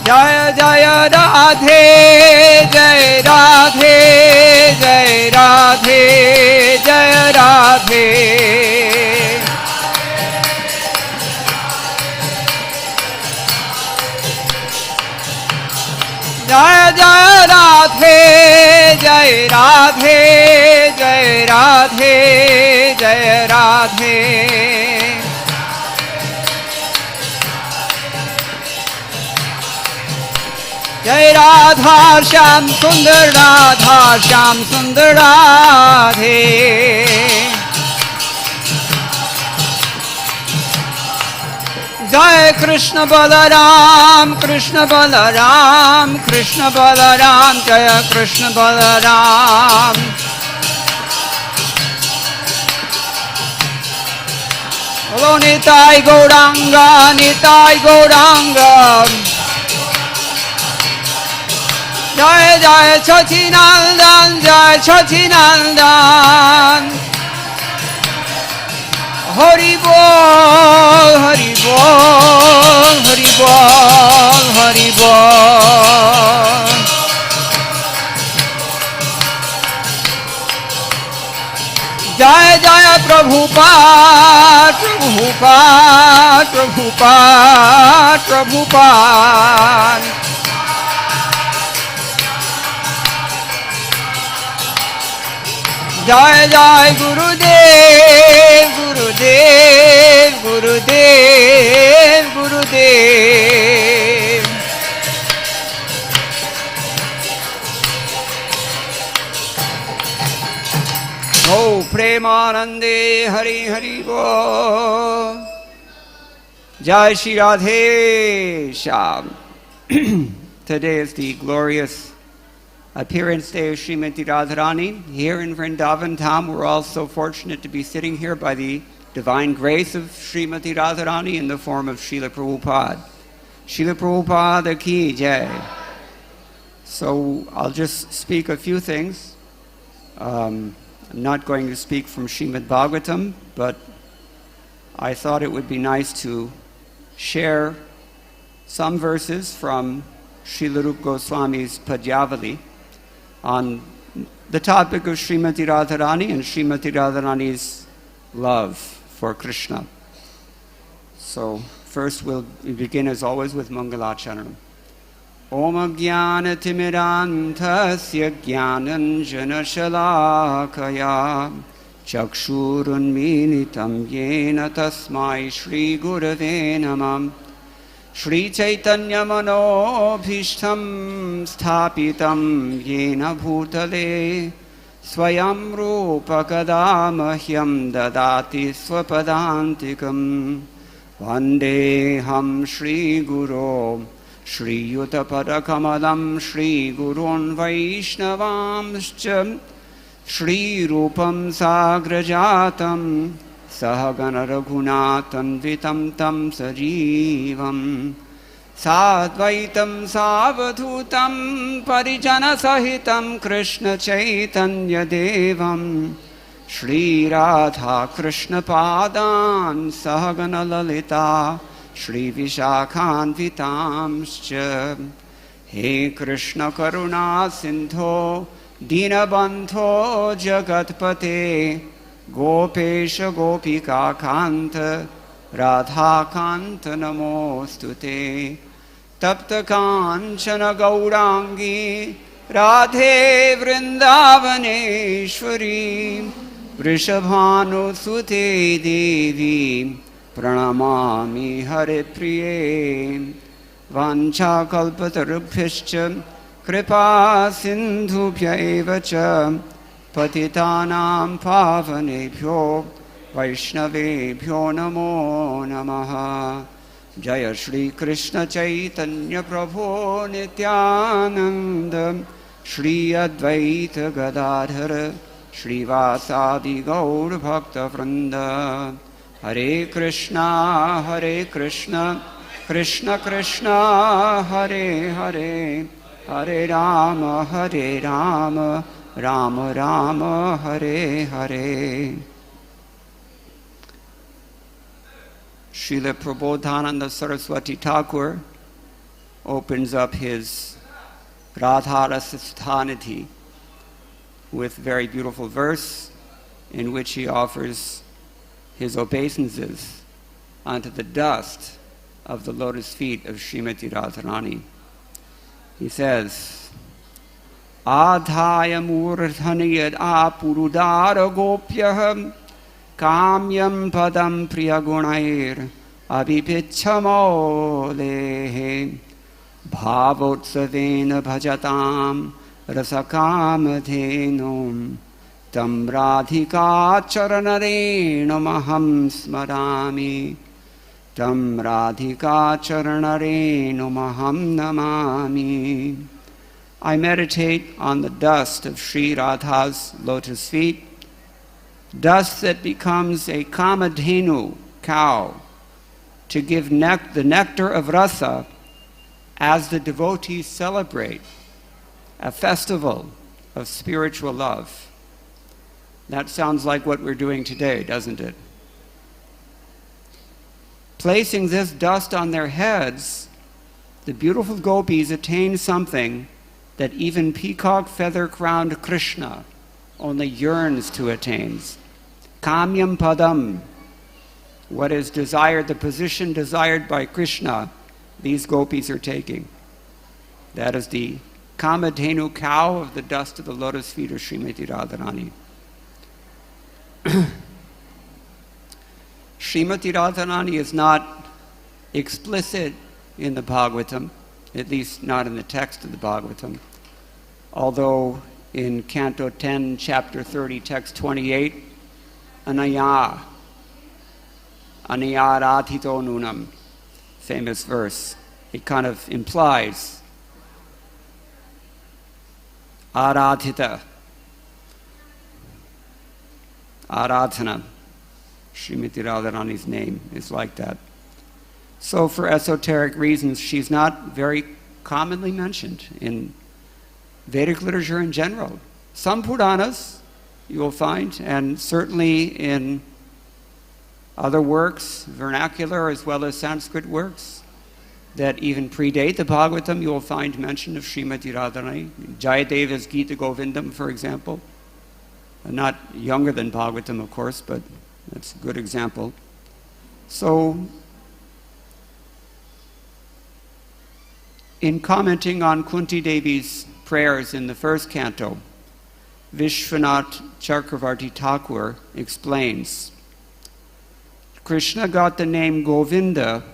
S6: जय जय राधे जय राधे जय राधे जय राधे जय जय राधे जय राधे जय राधे जय राधे जय राधा श्याम सुंदर राधा श्याम सुंदर राधे जय कृष्ण बलराम कृष्ण बलराम कृष्ण बलराम जय कृष्ण बलराम बोलो निताय गौरांगा निताय गौरांगा जय जय सचिनंदन जय सचिनंदन हरि बोल हरि बोल हरि बोल हरि बोल जय जय प्रभुपाद प्रभुपाद प्रभुपाद प्रभुपाद जय जय गुरुदेव गुरुदेव गुरुदेव गुरुदेव ओ प्रेमानंदे हरि हरि बोल जय Shri Radhe Shyam Today is the glorious appearance day of Srimati Radharani here in Vrindavan Dham. We're all so fortunate to be sitting here by the divine grace of Srimati Radharani in the form of Srila Prabhupada. Srila Prabhupada ki jai. So I'll just speak a few things. I'm not going to speak from Srimad Bhagavatam, but I thought it would be nice to share some verses from Srila Rupa Goswami's Padyavali on the topic of Srimati Radharani and Srimati Radharani's love for Krishna. So first we'll begin as always with Mangalacharanam. Om Jnana Timirantasya Jnananjana Shalakaya Chakshurunmilitam Yena Tasmai Shri Gurave Namah Shri Chaitanya Manobhishtam Sthapitam Yena Bhutale Swayam Rupa Kadamahyam Dadati Swapadantikam Vandeham Shri Guru Shri Yutapadakamalam Shri Gurun Vaishnavamscha Shri Rupam Sagrajatam Sahagana Raghunatam Vitam Tam Sajivam Sadvaitam Savadhutam Parijana Sahitam Krishna Chaitanya Devam Shri Radha Krishna Padan Sahagana Lalita Shri Vishakhan Vitamscha He Krishna Karuna Sindho Dinabandho Jagatpate Gopesha Gopika Kanta Radha Kanta Namostute Tapta Kanchana Gaurangi Radhe Vrindavaneshwari Vrishabhanu Sute Devi Pranamami Hare Priye Vancha Kalpatarubhyascha Kripa Sindhubhya Evacha Patitanam Pavanebhyo Vaishnavebhyo Namo Namaha Jaya Shri Krishna Chaitanya Prabhu Nityananda Shri Advaita Gadadhara Shri Vasadi Gaur Bhakta Vrinda Hare Krishna Krishna Krishna Hare Hare Hare Rama, Hare Rama, Rama Rama, Hare Hare. Srila Prabodhananda Saraswati Thakur opens up his Radha Rasasthanidhi with a very beautiful verse in which he offers his obeisances onto the dust of the lotus feet of Srimati Radharani. He says, Adhaya murdhaniyad apurudara gopyaham kamyam padam priyagunair abhipicchamolehe bhavotsavena bhajatam rasakamadhenum tam radhika charanarenamaham smarami tam radhika charanarenamaham namami. I meditate on the dust of Sri Radha's lotus feet, dust that becomes a kamadhenu cow to give the nectar of rasa as the devotees celebrate a festival of spiritual love. That sounds like what we're doing today, doesn't it? Placing this dust on their heads, the beautiful gopis attain something that even peacock feather-crowned Krishna only yearns to attain. Kamyam padam, what is desired, the position desired by Krishna, these gopis are taking. That is the kamadhenu cow of the dust of the lotus feet of Srimati Radharani. Srimati Radharani is not explicit in the Bhagavatam, at least not in the text of the Bhagavatam, although in Canto 10, Chapter 30, Text 28, Anaya Rathito Nunam, famous verse, it kind of implies Aradhita, Aradhana. Srimati Radharani's name is like that. So for esoteric reasons, she's not very commonly mentioned in Vedic literature in general. Some Puranas you will find, and certainly in other works, vernacular as well as Sanskrit works, that even predate the Bhagavatam, you will find mention of Srimati Radharani. Jayadeva's Gita Govindam, for example. Not younger than Bhagavatam, of course, but that's a good example. So, in commenting on Kunti Devi's prayers in the first canto, Vishwanath Chakravarti Thakur explains, Krishna got the name Govinda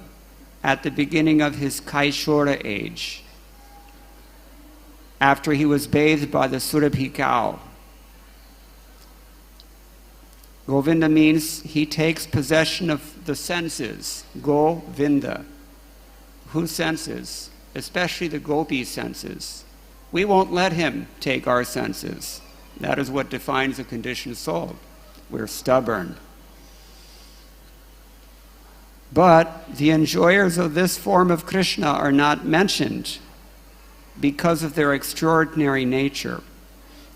S6: at the beginning of his Kaishora age, after he was bathed by the Surabhi cow. Govinda means he takes possession of the senses. Govinda. Whose senses? Especially the gopi senses. We won't let him take our senses. That is what defines a conditioned soul. We're stubborn. But the enjoyers of this form of Krishna are not mentioned because of their extraordinary nature.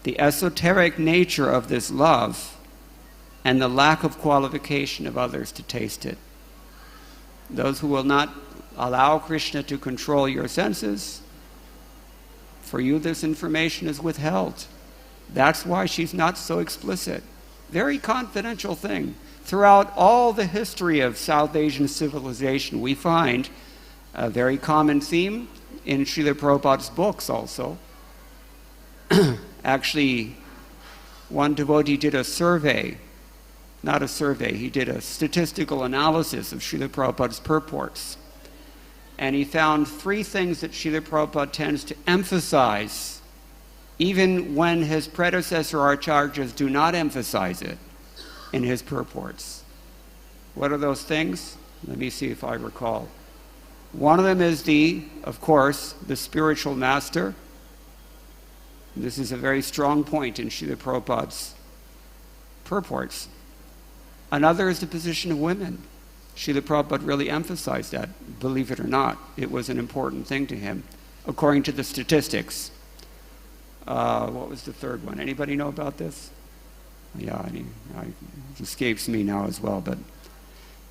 S6: The esoteric nature of this love and the lack of qualification of others to taste it. Those who will not allow Krishna to control your senses, for you this information is withheld. That's why she's not so explicit. Very confidential thing. Throughout all the history of South Asian civilization, we find a very common theme in Srila Prabhupada's books also. Actually, one devotee did a survey, not a survey, he did a statistical analysis of Srila Prabhupada's purports. And he found 3 things that Srila Prabhupada tends to emphasize, even when his predecessor acharyas do not emphasize it in his purports. What are those things? Let me see if I recall. One of them is of course, the spiritual master. This is a very strong point in Srila Prabhupada's purports. Another is the position of women. Srila Prabhupada really emphasized that, believe it or not. It was an important thing to him. according to the statistics. What was the third one? Anybody know about this? Yeah, it escapes me now as well. But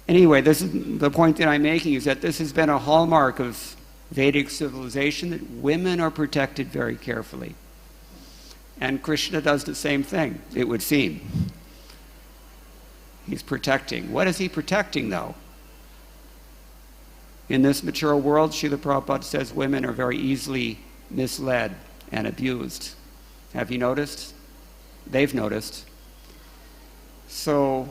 S6: anyway, this is the point that I'm making, is that this has been a hallmark of Vedic civilization, that women are protected very carefully. And Krishna does the same thing, it would seem. He's protecting. What is he protecting, though? In this mature world, Srila Prabhupada says women are very easily misled and abused. Have you noticed? They've noticed. So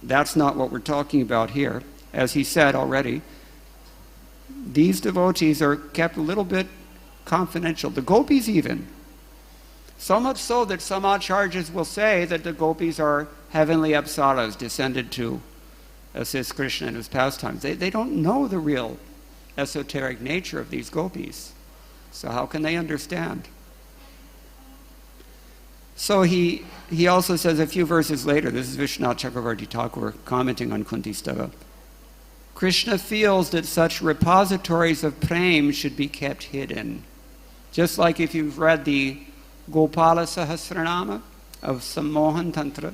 S6: that's not what we're talking about here. As he said already, these devotees are kept a little bit confidential. The gopis even. So much so that some acharyas will say that the gopis are heavenly apsaras descended to assist Krishna in his pastimes. They don't know the real esoteric nature of these gopis. So how can they understand? So he also says a few verses later, this is Vishwanath Chakravarti Thakur commenting on Kunti Stava, Krishna feels that such repositories of prem should be kept hidden. Just like if you've read the Gopala Sahasranama of Sammohan Tantra,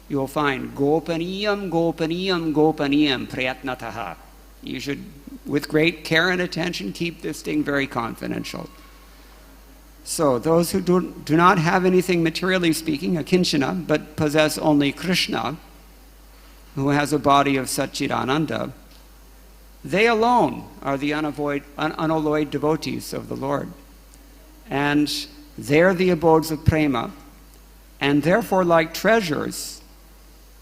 S6: you'll find Gopaniyam, Gopaniyam, Gopaniyam, Prayatnataha. You should, with great care and attention, keep this thing very confidential. So those who do not have anything materially speaking, akinchana, but possess only Krishna, who has a body of Satchidananda, they alone are the unalloyed devotees of the Lord. And they're the abodes of prema, and therefore, like treasures,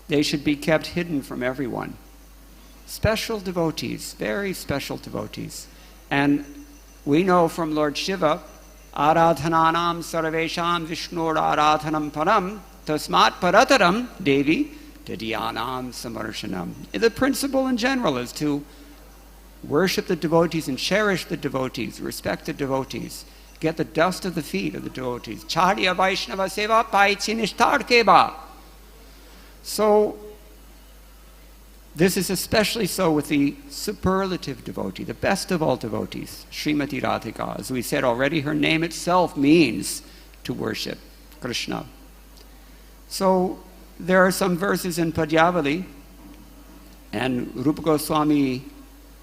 S6: they should be kept hidden from everyone. Special devotees, very special devotees. And we know from Lord Shiva, Aradhananam sarvesham Vishnur aradhanam param tasmat parataram devi tadyanam samarshanam. The principle in general is to worship the devotees and cherish the devotees, respect the devotees, get the dust of the feet of the devotees. Charya Vaishnava Seva Paichinishtar Keva. So, this is especially so with the superlative devotee, the best of all devotees, Srimati Radhika. As we said already, her name itself means to worship Krishna. So, there are some verses in Padyavali, and Rupa Goswami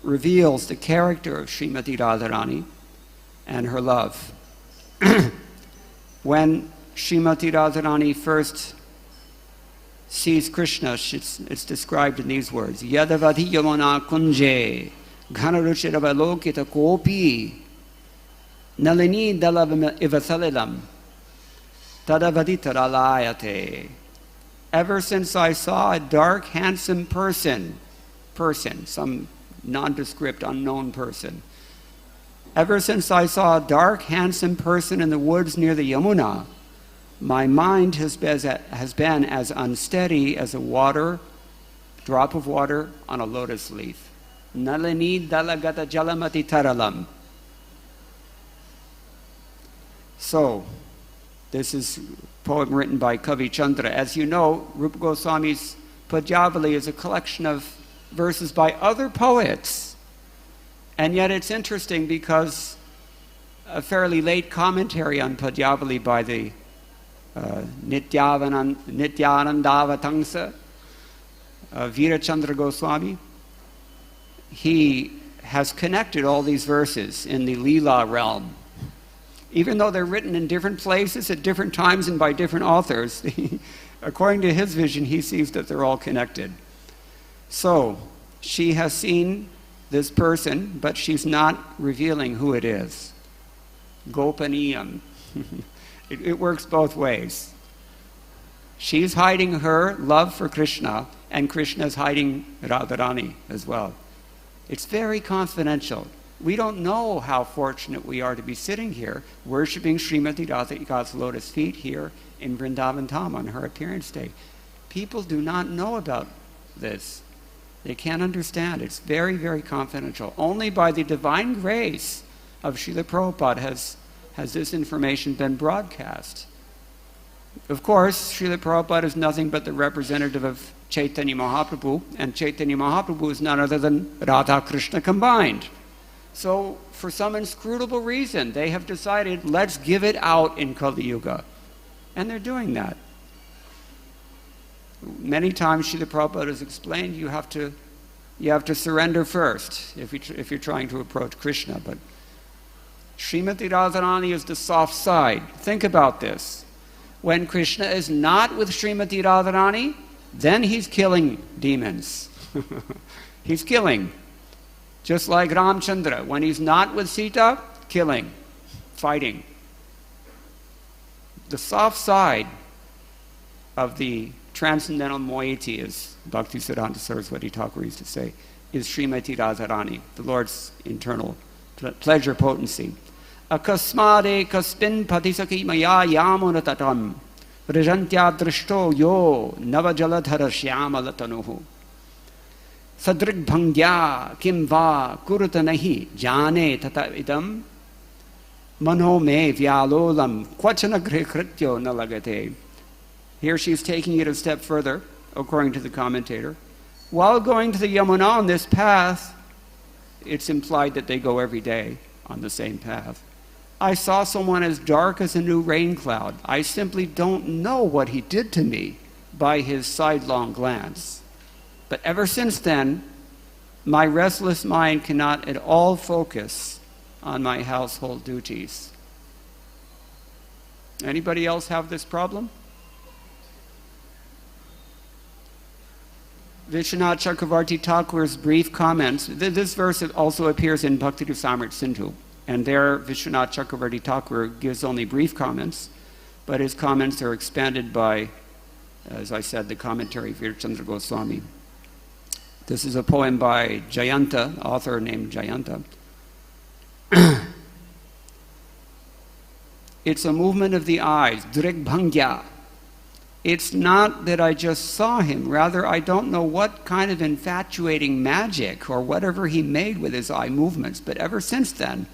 S6: reveals the character of Srimati Radharani and her love. When Srimati Radharani first sees Krishna, it's described in these words: Yadavadhi yamana kunje ghanaruchiravalokita kopi nalini dalavam ivasalilam tadavaditaralayate. Ever since I saw a dark, handsome person, some nondescript, unknown person, ever since I saw a dark, handsome person in the woods near the Yamuna, my mind has been as unsteady as a drop of water on a lotus leaf. Nalini dalagata jalamati taralam. So, this is a poem written by Kavi Chandra. As you know, Rupa Goswami's Padyavali is a collection of verses by other poets. And yet it's interesting because a fairly late commentary on Padyavali by the Nityanandavatangsa, Virachandra Goswami, he has connected all these verses in the Leela realm. Even though they're written in different places at different times and by different authors, according to his vision, he sees that they're all connected. So, she has seen this person, but she's not revealing who it is. Gopaniyam. It works both ways. She's hiding her love for Krishna, and Krishna's hiding Radharani as well. It's very confidential. We don't know how fortunate we are to be sitting here, worshipping Srimati Radhika's lotus feet here in Vrindavan Dham on her appearance day. People do not know about this. They can't understand. It's very, very confidential. Only by the divine grace of Srila Prabhupada has this information been broadcast. Of course, Srila Prabhupada is nothing but the representative of Chaitanya Mahaprabhu, and Chaitanya Mahaprabhu is none other than Radha Krishna combined. So for some inscrutable reason, they have decided, let's give it out in Kali Yuga. And they're doing that. Many times Srila Prabhupada has explained you have to surrender first if you're trying to approach Krishna. But Srimati Radharani is the soft side. Think about this. When Krishna is not with Srimati Radharani, then he's killing demons. He's killing. Just like Ramchandra. When he's not with Sita, killing, fighting. The soft side of the transcendental moiety, as Bhaktisiddhanta Saraswati Thakur used to say, is Srimati Radharani, the Lord's internal pleasure potency. Akasmade kaspin patisaki maya yamunatatam vrajantya drishto yo navajaladhara shyamalattanuhu sadrigbhangya kim va kurutanahi jane tata idam mano me vyalolam kvachana grihkrityo nalagate. Here she's taking it a step further, according to the commentator. While going to the Yamuna on this path, it's implied that they go every day on the same path. I saw someone as dark as a new rain cloud. I simply don't know what he did to me by his sidelong glance. But ever since then, my restless mind cannot at all focus on my household duties. Anybody else have this problem? Vishwanath Chakravarti Thakur's brief comments. This verse also appears in Bhakti Rasamrita Sindhu, and there Vishwanath Chakravarti Thakur gives only brief comments, but his comments are expanded by, as I said, the commentary of Virchandra Goswami. This is a poem by Jayanta, author named Jayanta. It's a movement of the eyes, drigbhangya. It's not that I just saw him. Rather, I don't know what kind of infatuating magic or whatever he made with his eye movements. But ever since then,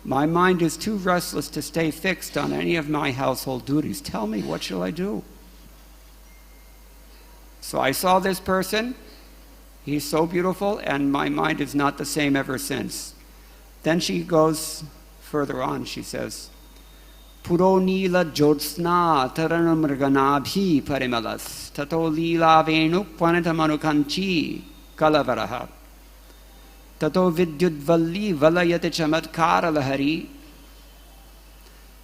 S6: my mind is too restless to stay fixed on any of my household duties. Tell me, what shall I do? So I saw this person. He's so beautiful, and my mind is not the same ever since. Then she goes further on. She says, Puro nila jyotsna taranamriganabhi parimalas tato lila venu panatamanukanchi kalavaraha tato vidyudvalli valayate chamatkara lahari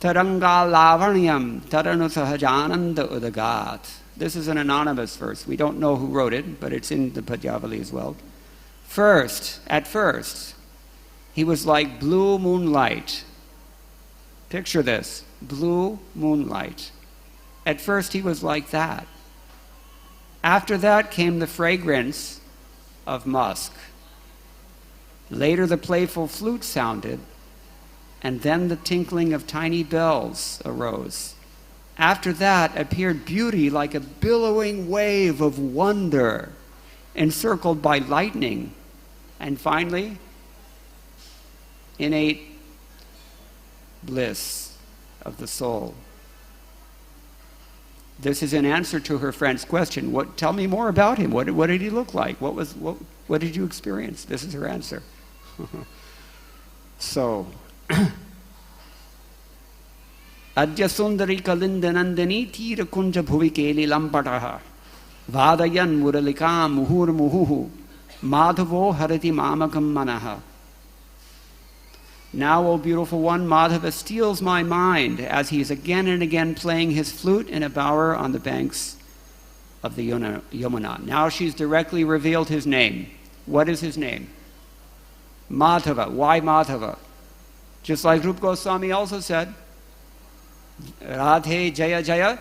S6: taranga lavanyam taranu sahajananda udagat. This is an anonymous verse. We don't know who wrote it, but it's in the Padyavali as well. At first, he was like blue moonlight. Picture this, blue moonlight. At first he was like that. After that came the fragrance of musk. Later the playful flute sounded, and then the tinkling of tiny bells arose. After that appeared beauty like a billowing wave of wonder, encircled by lightning. And finally, innate bliss of the soul. This is an answer to her friend's question. Tell me more about him. What did he look like? What did you experience? This is her answer. So, Adya Sundari Kalindanandani Tira Kunja Bhuvikeli Lampataha Vadayan Muralika Muhur Muhuhu Madhavo Harati Mamakam Manaha. Now, O beautiful one, Madhava steals my mind as he is again and again playing his flute in a bower on the banks of the Yamuna. Now she's directly revealed his name. What is his name? Madhava. Why Madhava? Just like Rupa Goswami also said, Radhe Jaya Jaya.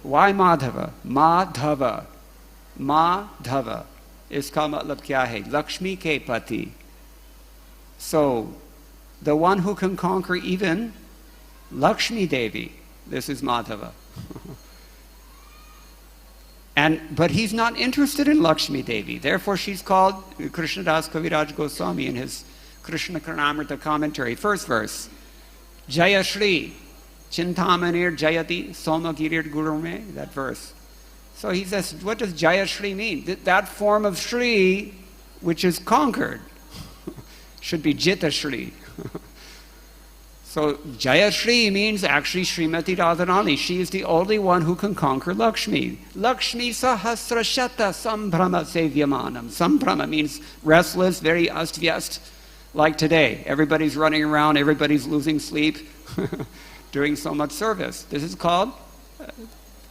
S6: Why Madhava? Madhava. Madhava. Iska matlab kya hai? Lakshmi ke pati. So, the one who can conquer even Lakshmi Devi, this is Madhava. But he's not interested in Lakshmi Devi. Therefore, she's called Krishnadas Kaviraj Goswami in his Krishna Karnamrita commentary. First verse, Jaya Shri, Chintamanir Jayati Somagirir Gurume, that verse. So he says, what does Jaya Shri mean? That form of Shri which is conquered. Should be Jitashri. So Jayashri means actually Srimati Radharani. She is the only one who can conquer Lakshmi. Lakshmi sahasrashata sambrama sevyamanam. Sambrama means restless, very astvyast, like today. Everybody's running around, everybody's losing sleep, doing so much service. This is called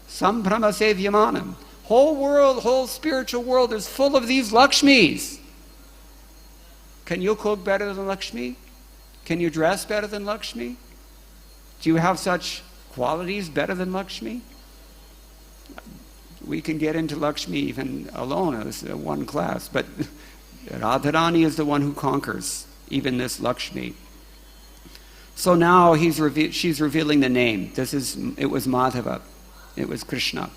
S6: sambrama sevyamanam. Whole world, whole spiritual world is full of these Lakshmis. Can you cook better than Lakshmi? Can you dress better than Lakshmi? Do you have such qualities better than Lakshmi? We can get into Lakshmi even alone as one class, but Radharani is the one who conquers even this Lakshmi. So now she's revealing the name. It was Madhava. It was Krishna.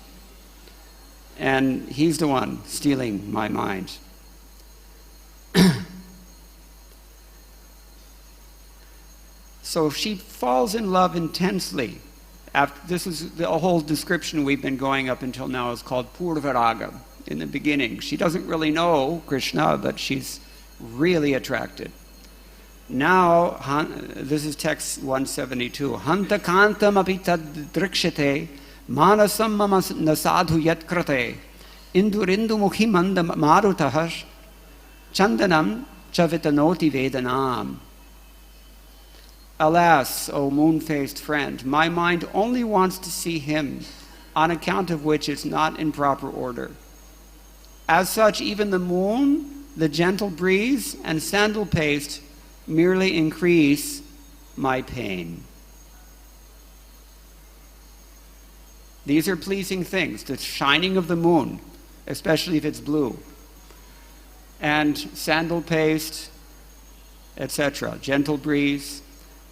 S6: And he's the one stealing my mind. So she falls in love intensely. This is the whole description we've been going up until now is called Purvaraga. In the beginning, she doesn't really know Krishna, but she's really attracted. Now, this is text 172. Hanta kantam api tad drikshate manasam mama nasadhu yatkrate indurindu mukhi manda marutah chandanam chavitanoti vedanam. Alas, O moon-faced friend, my mind only wants to see him, on account of which it's not in proper order. As such, even the moon, the gentle breeze, and sandal paste merely increase my pain. These are pleasing things, the shining of the moon, especially if it's blue, and sandal paste, etc., gentle breeze.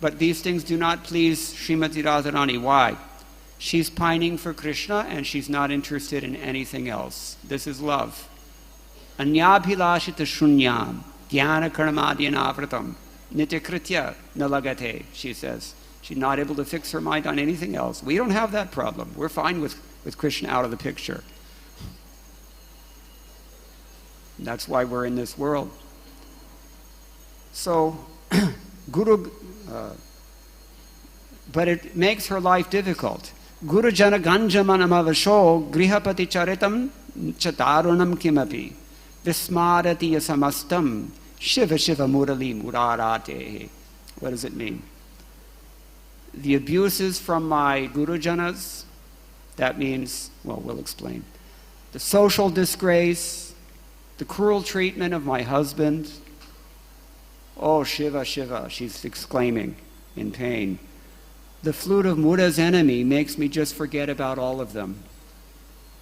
S6: But these things do not please Srimati Radharani. Why? She's pining for Krishna and she's not interested in anything else. This is love. Anyabhilashita shunyam jnana karmadyanavratam nityakritya nalagate, she says. She's not able to fix her mind on anything else. We don't have that problem. We're fine with Krishna out of the picture. That's why we're in this world. So, but it makes her life difficult. Guru jana ganjamanamavasho grihapati charitam chatarunam kimapi vismarati yasamastam shiva shiva murali murarate. What does it mean? The abuses from my Guru Janas, that means, well, we'll explain. The social disgrace, the cruel treatment of my husband. Oh, Shiva, Shiva, she's exclaiming in pain. The flute of Mura's enemy makes me just forget about all of them.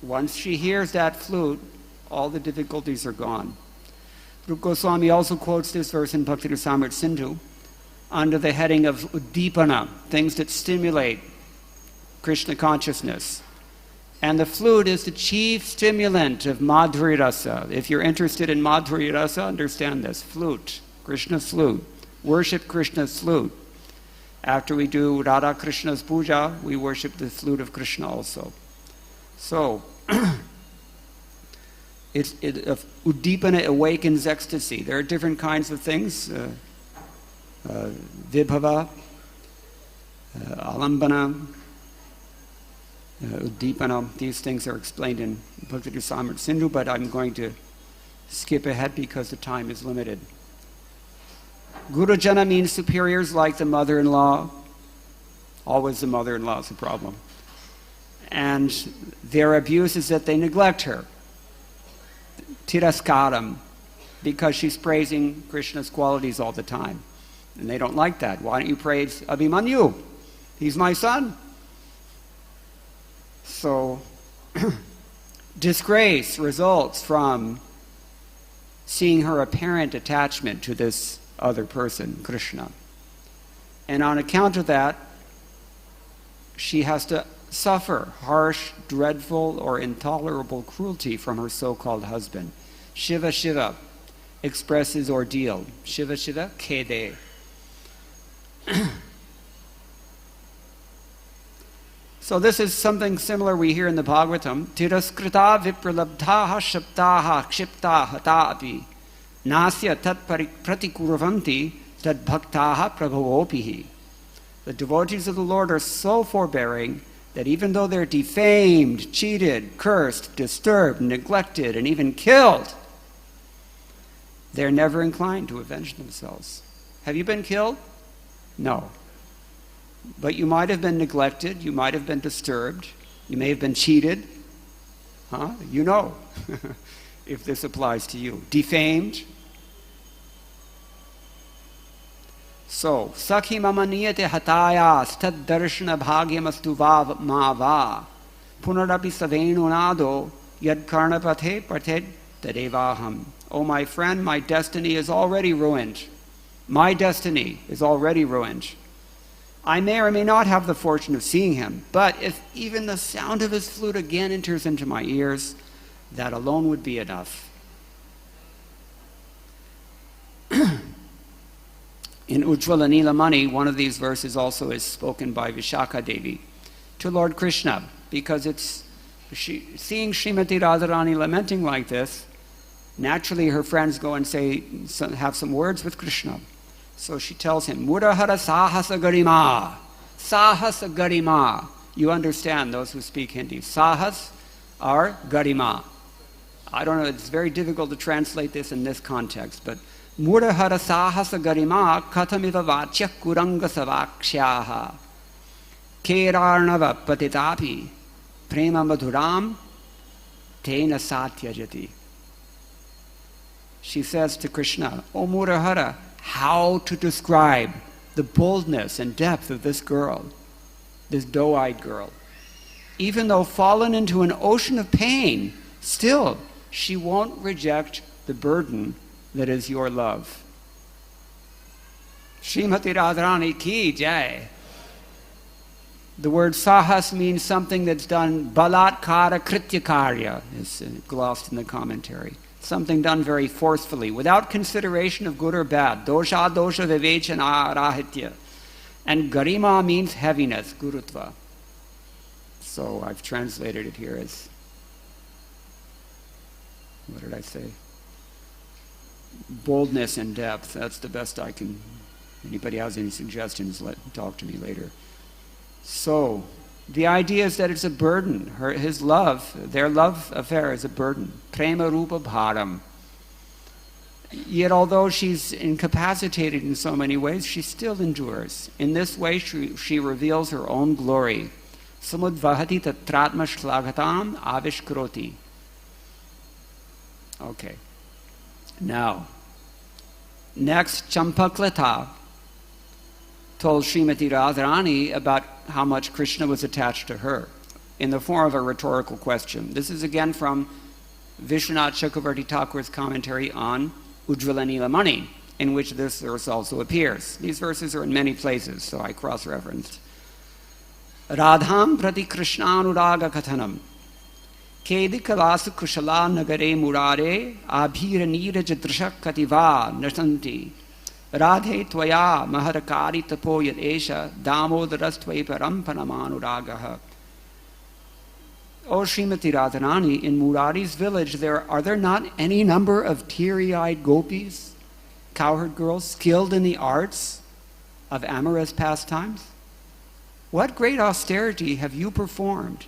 S6: Once she hears that flute, all the difficulties are gone. Rupa Goswami also quotes this verse in Bhakti Rasamrita Sindhu under the heading of Uddipana, things that stimulate Krishna consciousness. And the flute is the chief stimulant of Madhuri Rasa. If you're interested in Madhuri Rasa, understand this. Flute. Krishna's flute. Worship Krishna's flute. After we do Radha Krishna's puja, we worship the flute of Krishna also. So, Uddipana awakens ecstasy. There are different kinds of things. Vibhava, Alambana, Uddipana. These things are explained in Bhakti Rasamrita Sindhu, but I'm going to skip ahead because the time is limited. Guru Jana means superiors like the mother-in-law. Always the mother-in-law is a problem. And their abuse is that they neglect her. Tiraskaram, because she's praising Krishna's qualities all the time. And they don't like that. Why don't you praise Abhimanyu? He's my son. So, disgrace results from seeing her apparent attachment to this other person, Krishna. And on account of that, she has to suffer harsh, dreadful, or intolerable cruelty from her so-called husband. Shiva Shiva expresses ordeal. Shiva Shiva Kede. So this is something similar we hear in the Bhagavatam. Tiraskrita vipralabdhaha shabdaha kshipta hataapi Nasya tat pratikurvanti tad bhaktaha prabhavopihi. The devotees of the Lord are so forbearing that even though they're defamed, cheated, cursed, disturbed, neglected, and even killed, they're never inclined to avenge themselves. Have you been killed? No. But you might have been neglected, you might have been disturbed, you may have been cheated. Huh? You know, if this applies to you. Defamed. So, sakhi mama niyate hatayas tad darshana bhagyamastu va ma va punarapi savenu nado yad karnapathe parthed tadevaham. Oh, my friend, my destiny is already ruined. My destiny is already ruined. I may or may not have the fortune of seeing him, but if even the sound of his flute again enters into my ears, that alone would be enough. In Ujjvala Nilamani, one of these verses also is spoken by Vishakha Devi to Lord Krishna, because seeing Srimati Radharani lamenting like this, naturally her friends go and have some words with Krishna. So she tells him, Mudahara sahasa garima. Sahasa garima. You understand, those who speak Hindi. Sahas are garima. I don't know, it's very difficult to translate this in this context, but Mudahara sahasa garima katamiva vachya kuranga savakshaha. Kerarnava patitapi prema madhuram tena satyajati. She says to Krishna, O Mudahara, how to describe the boldness and depth of this girl, this doe-eyed girl. Even though fallen into an ocean of pain, still she won't reject the burden that is your love. Srimati Radharani ki jai. The word sahas means something that's done balatkara krityakarya, is glossed in the commentary. Something done very forcefully, without consideration of good or bad. Dosha dosha vivechana rahitya. And garima means heaviness, gurutva. So I've translated it here as, what did I say? Boldness and depth. That's the best I can. Anybody has any suggestions, talk to me later. So, the idea is that it's a burden. His love, their love affair is a burden. Prema rupa bharam. Yet although she's incapacitated in so many ways, she still endures. In this way, she reveals her own glory. Samudvahati tatratma shlagatam avishkroti. Okay. Now, next, Champaklata told Srimati Radharani about how much Krishna was attached to her in the form of a rhetorical question. This is again from Vishwanath Chakravarti Thakur's commentary on Ujjvala Nilamani, in which this verse also appears. These verses are in many places, so I cross-referenced. Radham prati Krishnanuraga kathanam kedikalasu kushala nagare murare abhira niraj drishak kativa nasanti Radhe tvaya maharakari tapo yad esha damodarastvai parampanamanuragaha. O Srimati Radharani, in Murari's village, are there not any number of teary-eyed gopis, cowherd girls, skilled in the arts of amorous pastimes? What great austerity have you performed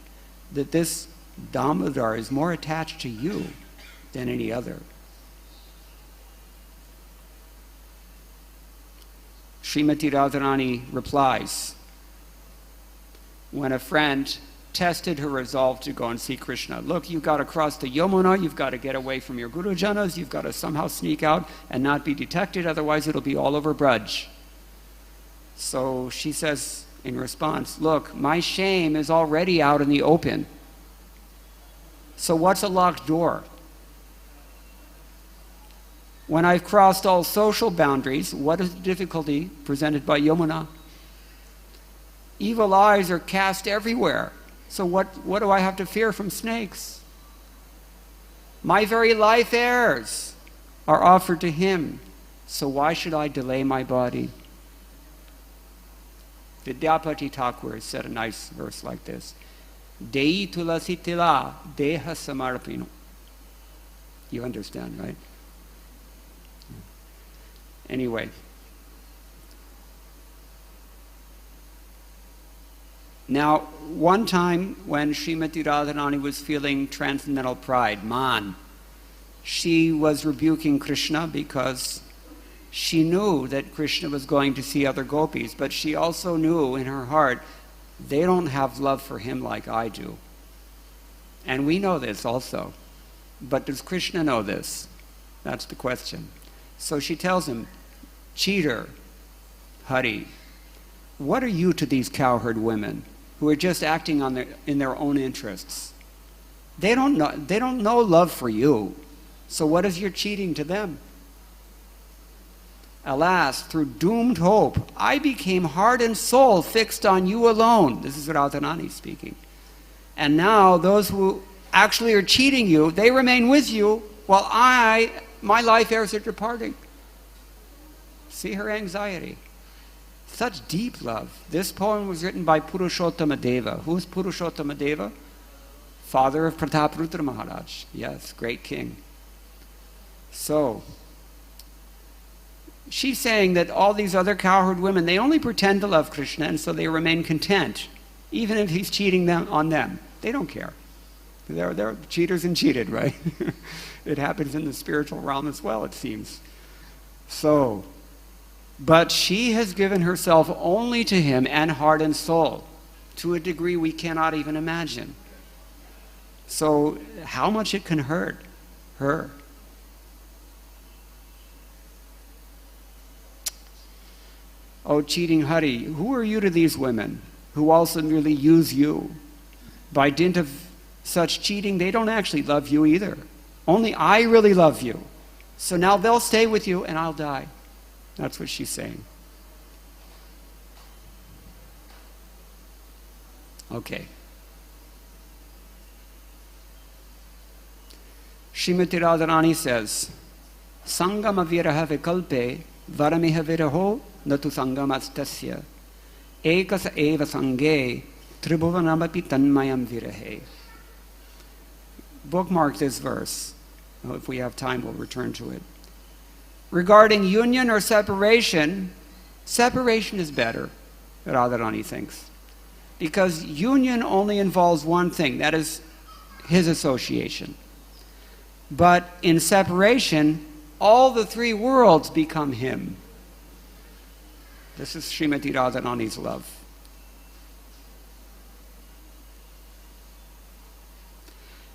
S6: that this Damodar is more attached to you than any other? Srimati Radharani replies, when a friend tested her resolve to go and see Krishna, look, you've got to cross the Yamuna, you've got to get away from your Gurujanas, you've got to somehow sneak out and not be detected, otherwise it'll be all over Braj. So she says in response, look, my shame is already out in the open. So what's a locked door? When I've crossed all social boundaries, what is the difficulty presented by Yamuna? Evil eyes are cast everywhere. So what do I have to fear from snakes? My very life heirs are offered to him. So why should I delay my body? Vidyapati Thakur said a nice verse like this. Dei tulasi tila deha samarapino. You understand, right? Anyway. Now, one time when Srimati Radharani was feeling transcendental pride, man, she was rebuking Krishna because she knew that Krishna was going to see other gopis, but she also knew in her heart, they don't have love for him like I do. And we know this also. But does Krishna know this? That's the question. So she tells him, cheater, Hari, what are you to these cowherd women who are just acting in their own interests? They don't know love for you. So what is your cheating to them? Alas, through doomed hope, I became heart and soul fixed on you alone. This is Radharani speaking. And now those who actually are cheating you, they remain with you while my life heirs are departing. See her anxiety. Such deep love. This poem was written by Purushottama Deva. Who's Purushottama Deva? Father of Prataparudra Maharaj. Yes, great king. So, she's saying that all these other cowherd women, they only pretend to love Krishna, and so they remain content, even if he's cheating on them. They don't care. They're cheaters and cheated, right? It happens in the spiritual realm as well, it seems. So, but she has given herself only to him and heart and soul, to a degree we cannot even imagine. So, how much it can hurt her. Oh, cheating Hari, who are you to these women who also merely use you? By dint of such cheating, they don't actually love you either. Only I really love you. So now they'll stay with you and I'll die. That's what she's saying. Okay. Srimati Radharani says, Sangama viraha vikalpe varamiha viraho natu sangamastasya ekasa eva sange tribhuvanamapi tanmayam virahe. Bookmark this verse. If we have time, we'll return to it. Regarding union or separation, separation is better, Radharani thinks. Because union only involves one thing, that is his association. But in separation, all the three worlds become him. This is Srimati Radharani's love.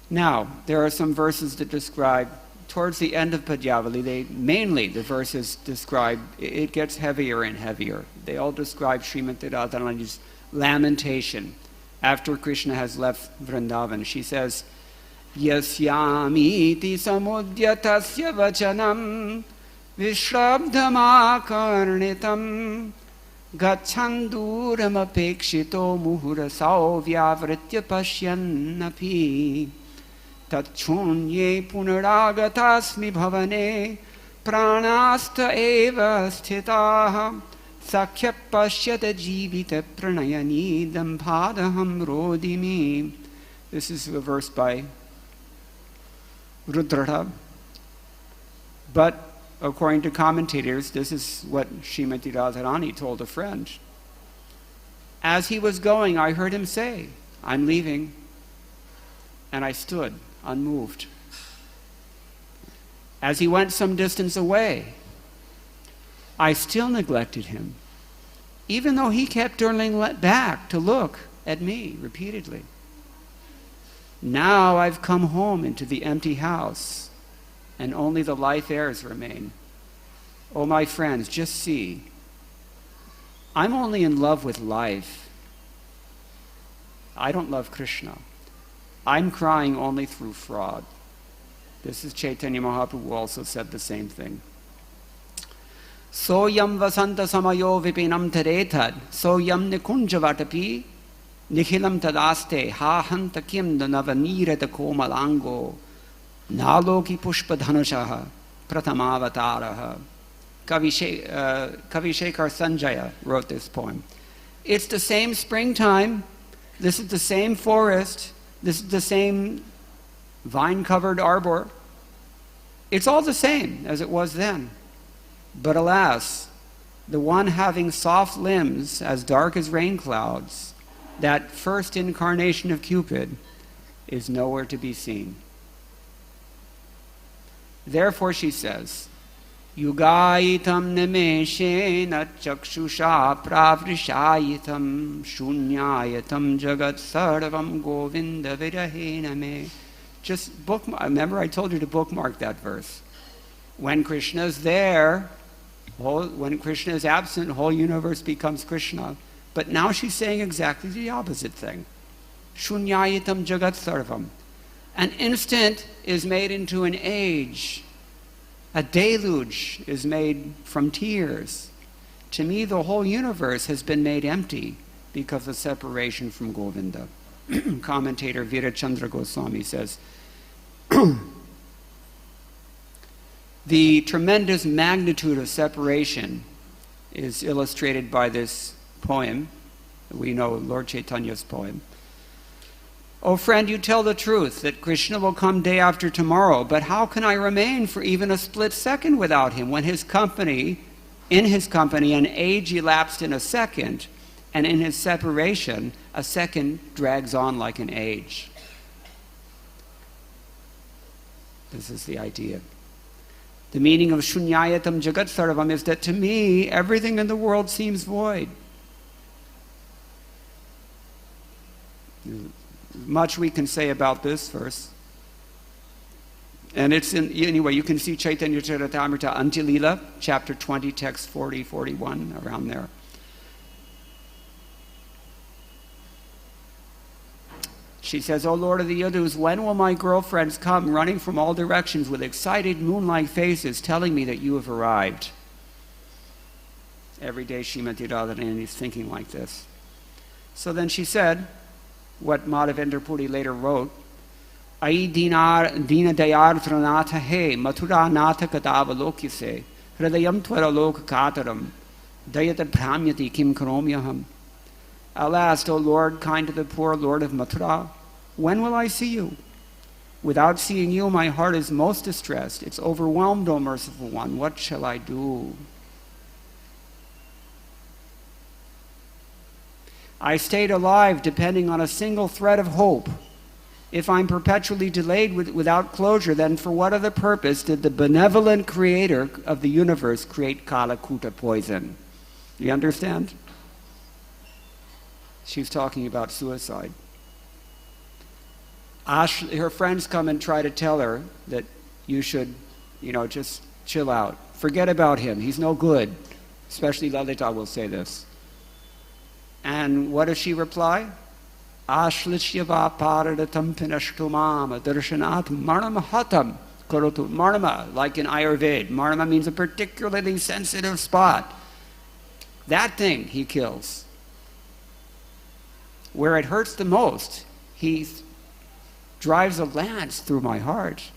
S6: Now, there are some verses that describe, towards the end of Padyavali, mainly the verses describe, it gets heavier and heavier. They all describe Srimati Radharani's lamentation after Krishna has left Vrindavan. She says, Yasyamiti samudyatasya vachanam vishrabdhamakarnitam gachanduram apekshito muhurasau vyavritya pashyannapi Tachunye punaragatasmi bhavane pranasta eva sthitaha sakhya pashyata jivita pranayani dambhadaham rodimi. This is a verse by Rudrata. But according to commentators, this is what Srimati Radharani told a friend. As he was going, I heard him say, I'm leaving. And I stood unmoved. As he went some distance away, I still neglected him, even though he kept turning back to look at me repeatedly. Now I've come home into the empty house, and only the life heirs remain. Oh, my friends, just see. I'm only in love with life. I don't love Krishna. I'm crying only through fraud. This is Chaitanya Mahaprabhu also said the same thing. Soyam vasanta samayo vipinam taretad, soyam nikunjavatapi, nikhilam tadaste, ha hantakim danavanirata komalango, naloki pushpadhanushaha, pratamavataraha. Kavishekar Sanjaya wrote this poem. It's the same springtime, this is the same forest, this is the same vine-covered arbor. It's all the same as it was then. But alas, the one having soft limbs as dark as rain clouds, that first incarnation of Cupid, is nowhere to be seen. Therefore, she says, Yugayitam nimeshena chakshusha pravrishayitam shunyayitam jagat sarvam govinda virahena me. Just bookmark. Remember, I told you to bookmark that verse. When Krishna is there, when Krishna is absent, the whole universe becomes Krishna. But now she's saying exactly the opposite thing. Shunyayitam jagat sarvam. An instant is made into an age. A deluge is made from tears. To me, the whole universe has been made empty because of separation from Govinda. Commentator Virachandra Goswami says, the tremendous magnitude of separation is illustrated by this poem. We know Lord Chaitanya's poem. Oh friend, you tell the truth that Krishna will come day after tomorrow, but how can I remain for even a split second without him when in his company an age elapsed in a second, and in his separation a second drags on like an age. This is the idea. The meaning of Shunyayatam Jagat Sarvam is that to me everything in the world seems void. Much we can say about this verse. And it's anyway, you can see Chaitanya Charitamrita Antilila, chapter 20, text 40, 41, around there. She says, O Lord of the Yadus, when will my girlfriends come running from all directions with excited moon-like faces telling me that you have arrived? Every day Srimati Radharani is thinking like this. So then she said, what Madhavendra Puri later wrote, Ai dina dayar tranatha he mathura natha katavalokise hridayam tvaralok kataram dayata bhramyati kim karomyaham. Alas, O Lord, kind to the poor, Lord of Mathura, when will I see you? Without seeing you, my heart is most distressed. It's overwhelmed, O merciful one. What shall I do? I stayed alive depending on a single thread of hope. If I'm perpetually delayed without closure, then for what other purpose did the benevolent creator of the universe create Kalakuta poison? You understand? She's talking about suicide. Her friends come and try to tell her that you should, just chill out. Forget about him. He's no good. Especially Lalita will say this. And what does she reply? Ashlishyava paradatam pinashtumam darshanat marnamahatam karotu. Marnama, like in Ayurveda. Marnama means a particularly sensitive spot. That thing he kills. Where it hurts the most, he drives a lance through my heart.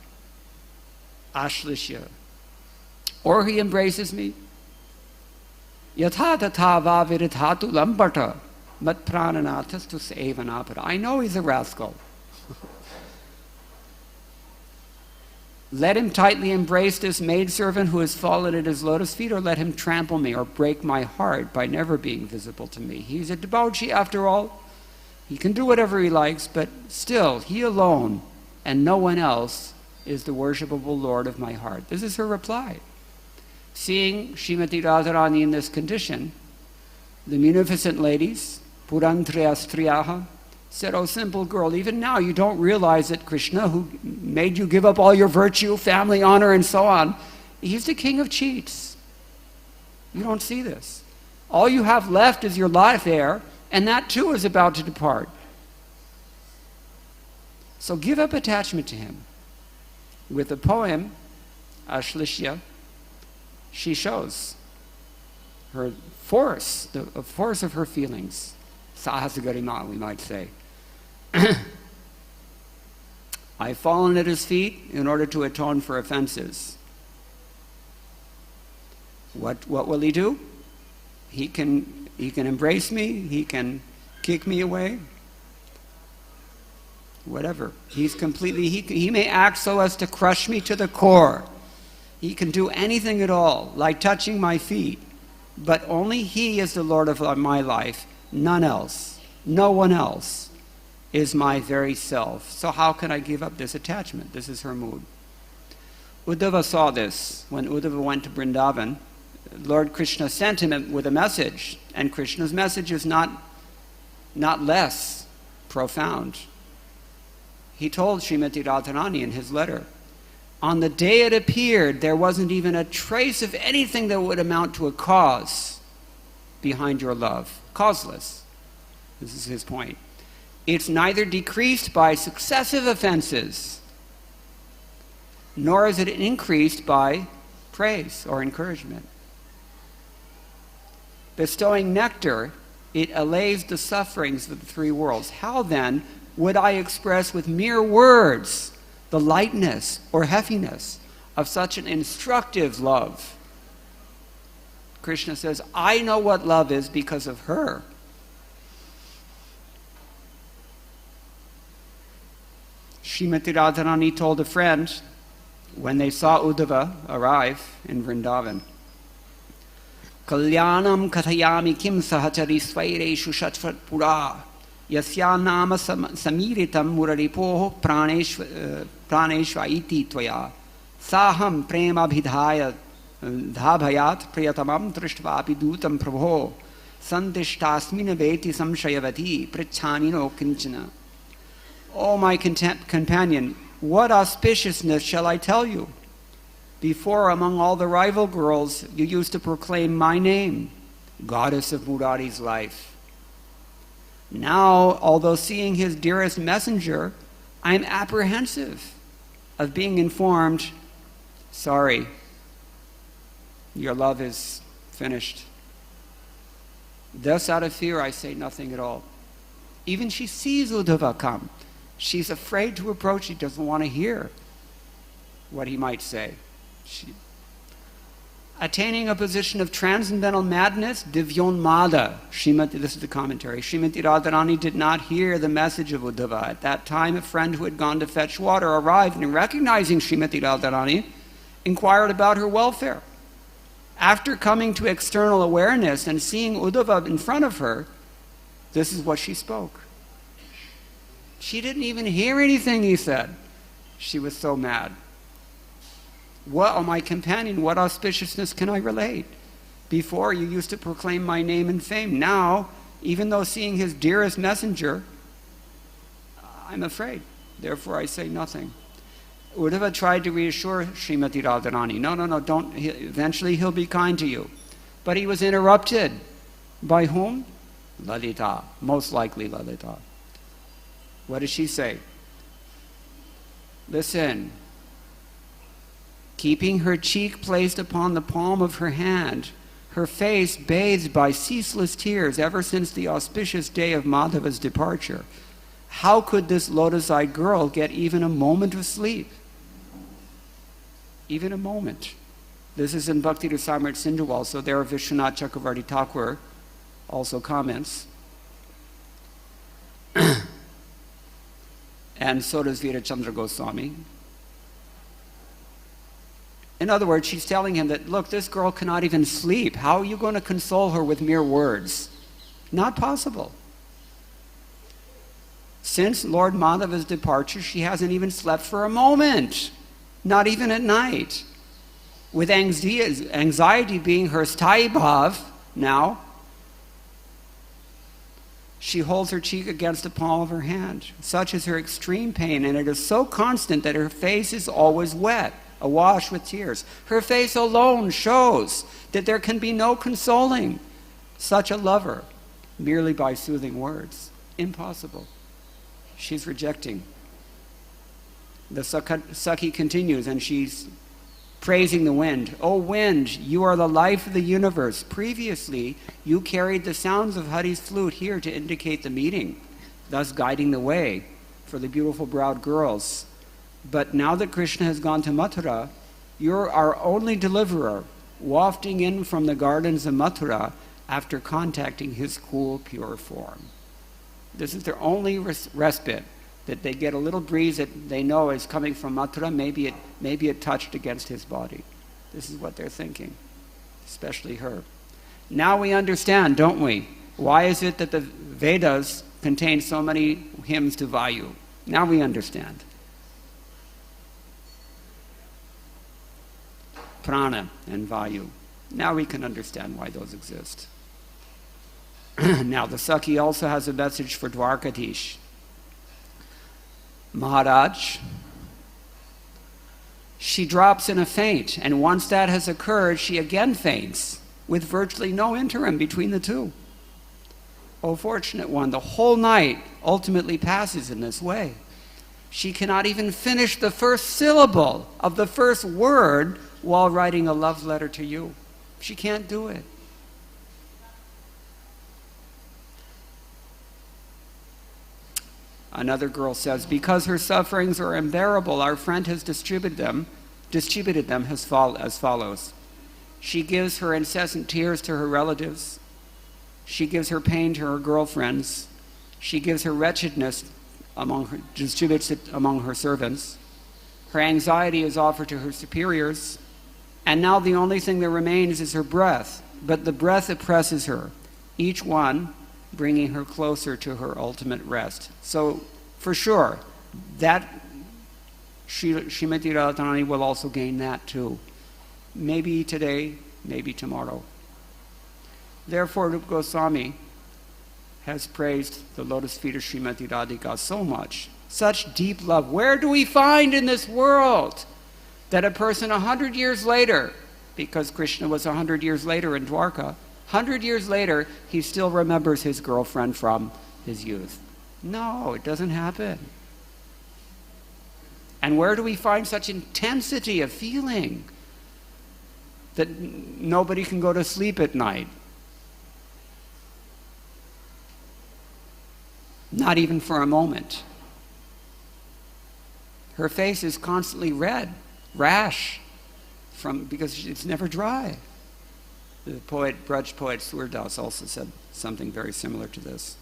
S6: Ashlishya. Or he embraces me. Yatha tatha va viridhatu lambata mat prananathas tu sevanapara. I know he's a rascal. Let him tightly embrace this maidservant who has fallen at his lotus feet, or let him trample me or break my heart by never being visible to me. He's a debauchee after all. He can do whatever he likes, but still, he alone and no one else is the worshipable Lord of my heart. This is her reply. Seeing Srimati Radharani in this condition, the munificent ladies, Purantriya Striyaha, said, "Oh, simple girl, even now you don't realize that Krishna, who made you give up all your virtue, family, honor, and so on, he's the king of cheats. You don't see this. All you have left is your life heir, and that too is about to depart. So give up attachment to him." With the poem, Ashlishya, she shows her force, the force of her feelings. Sahasagarima, we might say. I've fallen at his feet in order to atone for offenses. What will he do? He can embrace me, he can kick me away, whatever. He's completely, he may act so as to crush me to the core. He can do anything at all, like touching my feet. But only He is the Lord of my life, none else. No one else is my very self. So how can I give up this attachment? This is her mood. Uddhava saw this. When Uddhava went to Vrindavan, Lord Krishna sent him with a message. And Krishna's message is not less profound. He told Srimati Radharani in his letter, on the day it appeared, there wasn't even a trace of anything that would amount to a cause behind your love. Causeless. This is his point. It's neither decreased by successive offenses, nor is it increased by praise or encouragement. Bestowing nectar, it allays the sufferings of the three worlds. How then would I express with mere words the lightness or heaviness of such an instructive love? Krishna says, I know what love is because of her. Srimati Radharani told a friend when they saw Uddhava arrive in Vrindavan, Kalyanam kathayami kim sahachari svaireshu shatvat pura yasya nama samiritam muraripoho praneshva iti tvaya saham prema bhidhaya dhabhayat priyatamam drishtvapi dutam prabho santishtasmina veti samshayavati prichanino kinchana. O my companion, what auspiciousness shall I tell you? Before, among all the rival girls, you used to proclaim my name, goddess of Murari's life. Now, although seeing his dearest messenger, I am apprehensive of being informed, sorry, your love is finished. Thus, out of fear, I say nothing at all. Even she sees Uddhava come. She's afraid to approach. She doesn't want to hear what he might say. Attaining a position of transcendental madness, divyonmada. This is the commentary. Srimati Radharani did not hear the message of Uddhava. At that time, a friend who had gone to fetch water arrived, and recognizing Srimati Radharani, inquired about her welfare. After coming to external awareness and seeing Uddhava in front of her, this is what she spoke. She didn't even hear anything he said. She was so mad. What, oh my companion, what auspiciousness can I relate? Before, you used to proclaim my name and fame. Now, even though seeing his dearest messenger, I'm afraid. Therefore, I say nothing. Uddhava tried to reassure Srimati Radharani. No, don't. Eventually, he'll be kind to you. But he was interrupted. By whom? Lalita. Most likely Lalita. What does she say? Listen. Keeping her cheek placed upon the palm of her hand, her face bathed by ceaseless tears ever since the auspicious day of Madhava's departure, how could this lotus-eyed girl get even a moment of sleep? Even a moment. This is in Bhakti Rasamrita Sindhu also. There Vishwanath Chakravarti Thakur also comments. And so does Veerachandra Goswami. In other words, she's telling him that, look, this girl cannot even sleep. How are you going to console her with mere words? Not possible. Since Lord Madhava's departure, she hasn't even slept for a moment. Not even at night. With anxiety being her sthai bhav now, she holds her cheek against the palm of her hand. Such is her extreme pain, and it is so constant that her face is always wet, awash with tears. Her face alone shows that there can be no consoling such a lover merely by soothing words. Impossible. She's rejecting. The Sakhi continues, and she's praising the wind. O wind, you are the life of the universe. Previously, you carried the sounds of Hari's flute here to indicate the meeting, thus guiding the way for the beautiful browed girls. But now that Krishna has gone to Mathura, you're our only deliverer, wafting in from the gardens of Mathura after contacting his cool, pure form. This is their only respite, that they get a little breeze that they know is coming from Mathura. Maybe it touched against his body. This is what they're thinking, especially her. Now we understand, don't we? Why is it that the Vedas contain so many hymns to Vayu? Now we understand. Prana and Vayu. Now we can understand why those exist. Now the Sakhi also has a message for Dwarkadish. Maharaj, she drops in a faint, and once that has occurred, she again faints, with virtually no interim between the two. O fortunate one, the whole night ultimately passes in this way. She cannot even finish the first syllable of the first word while writing a love letter to you. She can't do it. Another girl says, because her sufferings are unbearable, our friend has distributed them as follows. She gives her incessant tears to her relatives. She gives her pain to her girlfriends. She gives her wretchedness distributes it among her servants. Her anxiety is offered to her superiors. And now the only thing that remains is her breath. But the breath oppresses her, each one bringing her closer to her ultimate rest. So, for sure, that Srimati Radharani will also gain that too. Maybe today, maybe tomorrow. Therefore, Rupa Goswami has praised the lotus feet of Srimati Radhika so much. Such deep love. Where do we find in this world that a person 100 years later, because Krishna was 100 years later in Dwarka, 100 years later, he still remembers his girlfriend from his youth? No, it doesn't happen. And where do we find such intensity of feeling that nobody can go to sleep at night? Not even for a moment. Her face is constantly red, rash, because it's never dry. The Braj poet Surdas also said something very similar to this.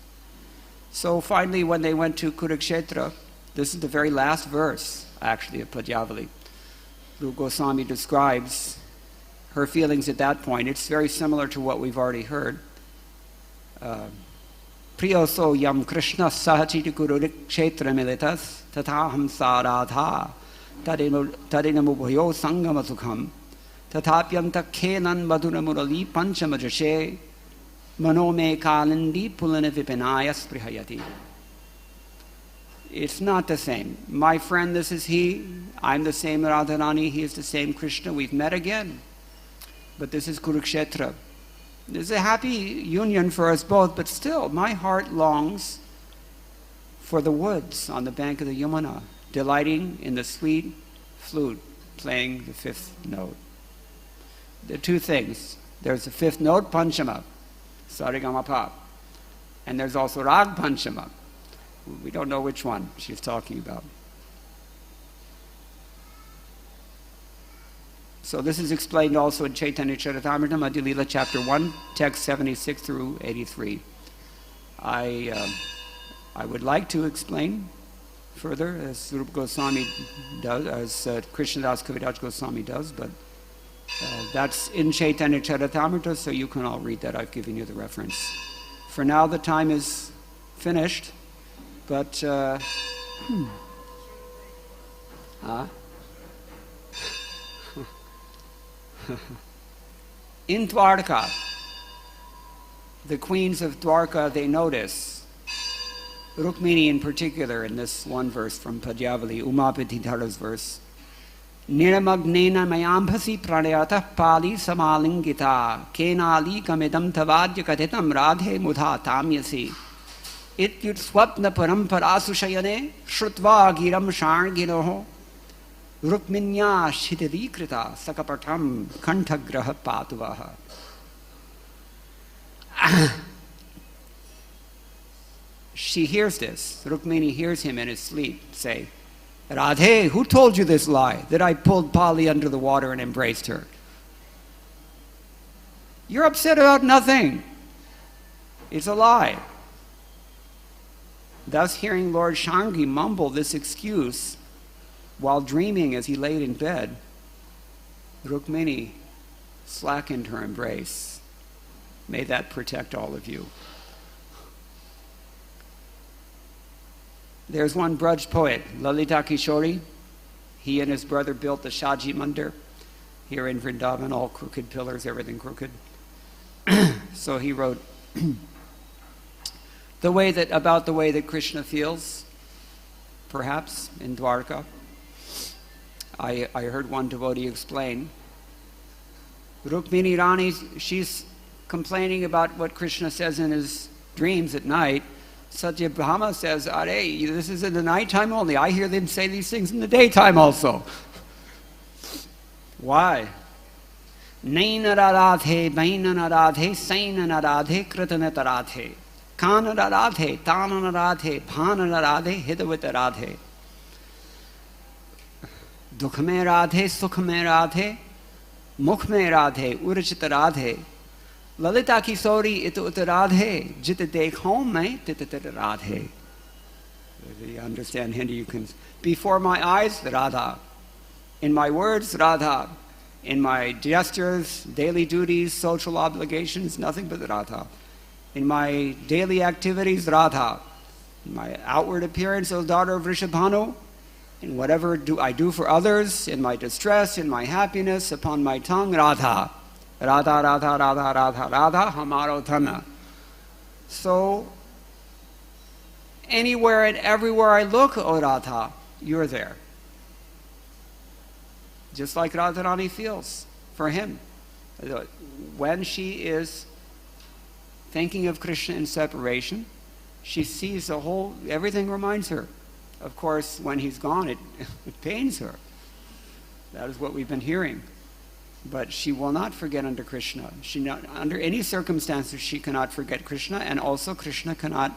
S6: So finally, when they went to Kurukshetra, this is the very last verse, actually, of Padyavali. Rupa Goswami describes her feelings at that point. It's very similar to what we've already heard. Priyoso yam Krishna sahachiti Kurukshetra militas tathaham sa Radha tadinamubhayo sangama sukham tatapyanta khenan madhuramurali panchamajashe manome kalindi pulana vipinaya sprihayati. It's not the same. My friend, this is he. I'm the same Radharani. He is the same Krishna. We've met again. But this is Kurukshetra. There's a happy union for us both, but still, my heart longs for the woods on the bank of the Yamuna, delighting in the sweet flute playing the fifth note. There are two things. There's the fifth note, Panchama, Sarigamapa, and there's also Rag Panchama. We don't know which one she's talking about. So this is explained also in Chaitanya Charitamrita, Madhya Lila, chapter 1, text 76 through 83. I would like to explain further, as Rupa Goswami does, as Krishnadas Kaviraj Goswami does, but that's in Chaitanya Charitamrita, so you can all read that. I've given you the reference. For now, the time is finished, but in Dwarka, the queens of Dwarka, they notice, Rukmini in particular, in this one verse from Padyavali, Umapati Dhara's verse, Niramagnena mayambhasi pranayatah pali samalingita kenali kamidam tavadya kathitam radhe mudha tamyasi ityut swapna paramparasu shayane shrutva giram sharginoho Rukminya shidirikrita sakapatam kantagraha patuvaha. She hears this. Rukmini hears him in his sleep say, Radhe, who told you this lie, that I pulled Pali under the water and embraced her? You're upset about nothing. It's a lie. Thus hearing Lord Shangi mumble this excuse while dreaming as he laid in bed, Rukmini slackened her embrace. May that protect all of you. There's one Braj poet, Lalita Kishori. He and his brother built the Shaji Mandir here in Vrindavan, all crooked pillars, everything crooked. So he wrote about the way that Krishna feels, perhaps, in Dwarka. I heard one devotee explain. Rukmini Rani, she's complaining about what Krishna says in his dreams at night. Satyabhama says, "Are, this is in the nighttime only. I hear them say these things in the daytime also." Why? Naina radhe, baina radhe, saina radhe, kritana radhe. Kana radhe, tana radhe, bhana radhe, hidavita radhe. Dukh mein radhe, sukh mein radhe, mukh mein radhe, urachita radhe. Lalita Kisori it radhe, jit dekhon mein tit radhe. If you understand Hindi, you can. Before my eyes, Radha. In my words, Radha. In my gestures, daily duties, social obligations, nothing but Radha. In my daily activities, Radha. In my outward appearance, O daughter of Rishabhanu. In whatever I do for others, in my distress, in my happiness, upon my tongue, Radha. Radha, Radha, Radha, Radha, Radha, Hamaro Dhana. So, anywhere and everywhere I look, O Radha, you're there. Just like Radharani feels for him. When she is thinking of Krishna in separation, she sees the whole, everything reminds her. Of course, when he's gone, it pains her. That is what we've been hearing. But she will not forget under Krishna. Under any circumstances, she cannot forget Krishna, and also Krishna cannot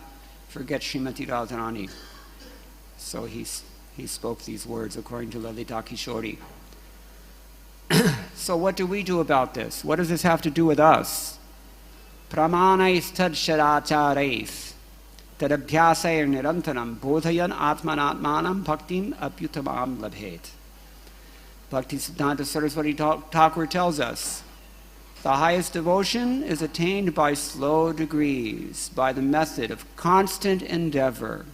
S6: forget Srimati Radharani. So he spoke these words according to Lalita Kishori. So what do we do about this? What does this have to do with us? Pramanais tad sharacharais tadabhyasayar nirantaram bodhayan atmanatmanam bhaktim apyutamam labhet. Bhaktisiddhanta Saraswati Thakur tells us, the highest devotion is attained by slow degrees, by the method of constant endeavor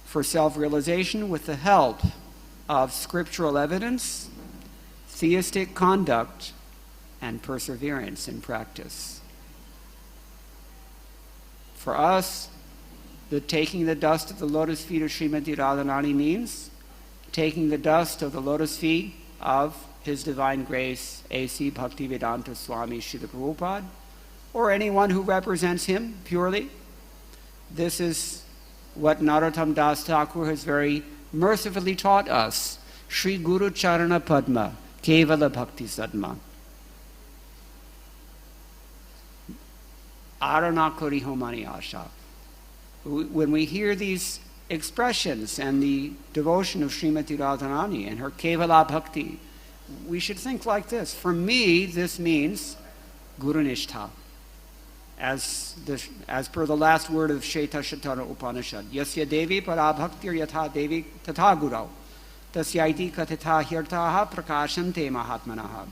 S6: for self-realization with the help of scriptural evidence, theistic conduct, and perseverance in practice. For us, taking the dust of the lotus feet of Srimati Radharani means taking the dust of the lotus feet of His Divine Grace, A.C. Bhaktivedanta Swami Srila Prabhupada, or anyone who represents him purely. This is what Narottam Das Thakur has very mercifully taught us. Shri Guru Charana Padma, Kevala Bhakti Sadma. Aranakari Homani Asha. When we hear these expressions and the devotion of Srimati Radharani and her Kevala Bhakti, we should think like this. For me, this means Guru Nishtha. As per the last word of Sheta Shatara Upanishad. Yasya Devi Parabhaktir Yatha Devi Tatha Gurau. Tasyaiti Katitha Hirtaha Prakashante Mahatmanaha.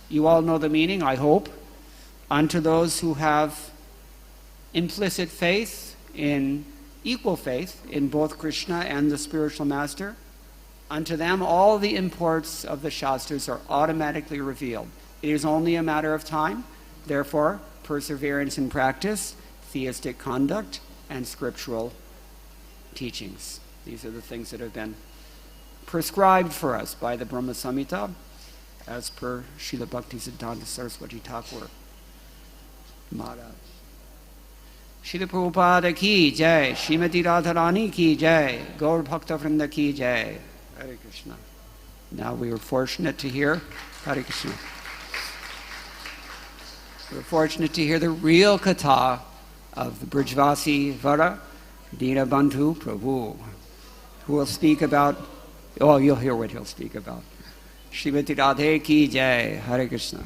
S6: You all know the meaning, I hope. Unto those who have implicit faith, equal faith in both Krishna and the spiritual master, unto them all the imports of the Shastras are automatically revealed. It is only a matter of time. Therefore, perseverance in practice, theistic conduct, and scriptural teachings. These are the things that have been prescribed for us by the Brahma Samhita, as per Srila Bhaktisiddhanta Saraswati Thakur Maharaj. Srila Prabhupada ki jai, Srimati Radharani ki jai, Gaur Bhakta Vrinda ki jai. Hare Krishna. Now we were fortunate to hear, Hare Krishna. We were fortunate to hear the real katha of the Brijvasi Vara, Dina Bandhu Prabhu, who will speak about, you'll hear what he'll speak about. Srimati Radhe ki jai, Hare Krishna.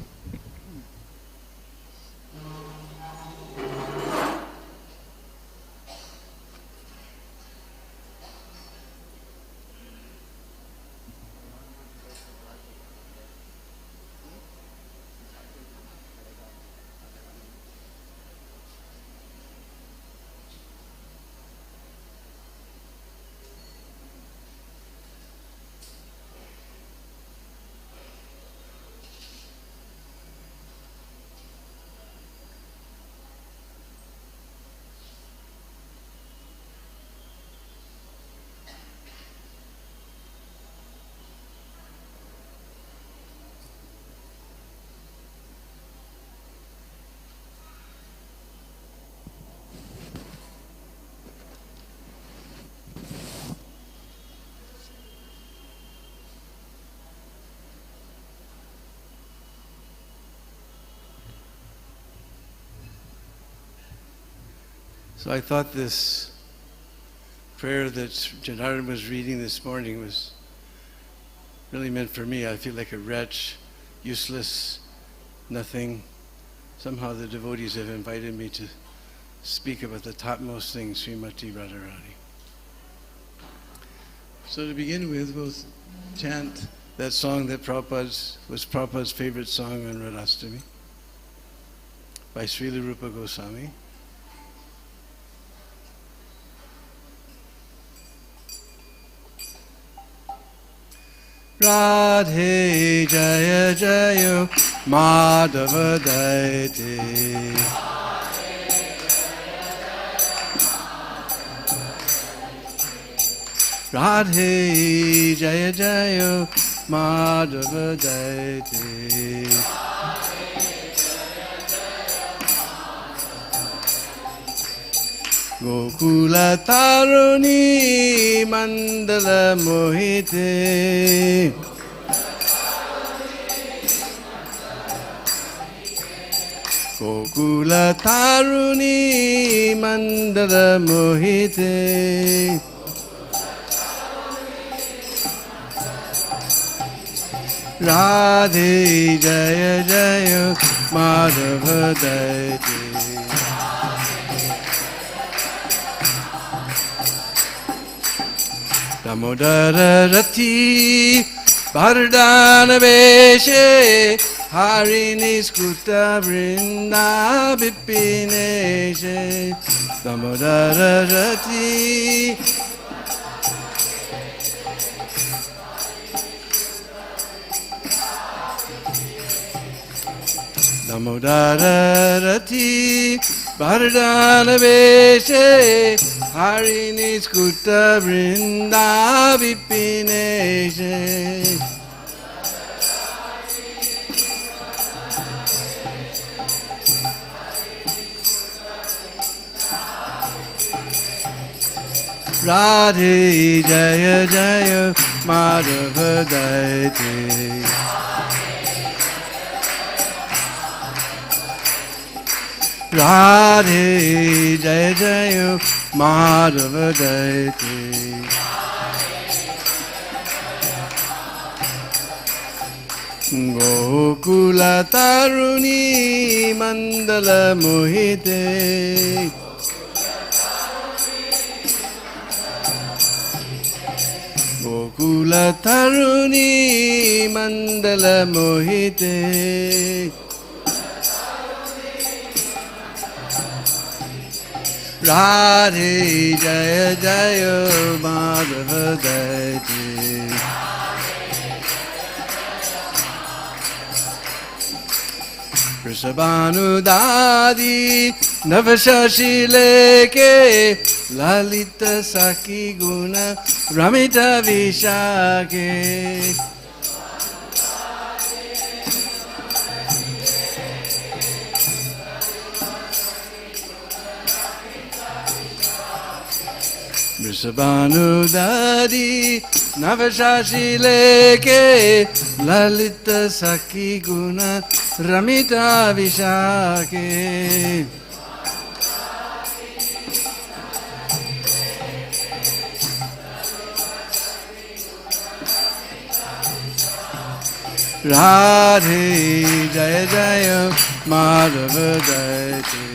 S5: So I thought this prayer that Janardhan was reading this morning was really meant for me. I feel like a wretch, useless, nothing. Somehow the devotees have invited me to speak about the topmost thing, Srimati Radharani. So to begin with, we'll chant that song that was Prabhupada's favorite song on Radhastami by Srila Rupa Goswami. Radhe Jaya Jaya Madhava Daite Radhe Jaya Jaya Madhava Daite Gokula Taruni Mandala Mohite Gokula Taruni Mandala Mohite Radhe Jaya Jaya Madhava Daite Damodara Rati Bardana Veshe Harini Skuta Vrinda Bipineshe Damodara Rati Damodara Rati Bardana Veshe Harini Skuta Vrinda Vipineshe Radhe Jaya Jaya Madhava Daite Radhe Jaya Jaya Madhava Daite Gokula Taruni Mandala Mohite Gokula Taruni Mandala Mohite Radhe Jaya Jaya Madhava Daite Vrishabhanu Dadi Navashashi Leke Lalita Saki Guna Ramita Vishake Vrishabhanu Dadi Navashashi Leke Lalita Saki Guna Ramita Vishake Radhe Jaya Jaya Madhava Daite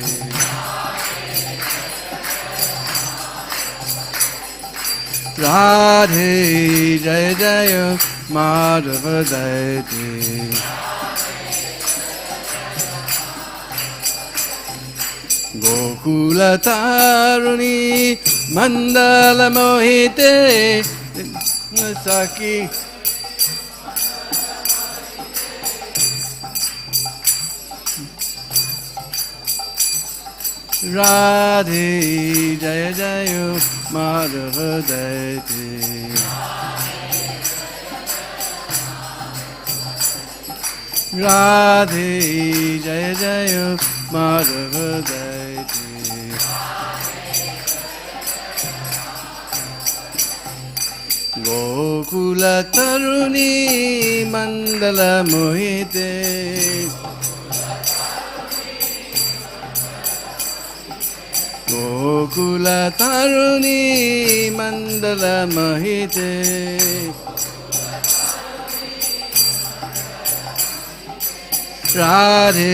S5: Radhe Jaya Jaya Madhava Daite Gokula Taruni Mandala Mohite Saki Radhe Jaya Jaya Madhava Daite Radhe Jaya Jaya Madhava Daite Gokula Taruni Mandala Mohite Gokula Taruni Mandala Mohite Radhe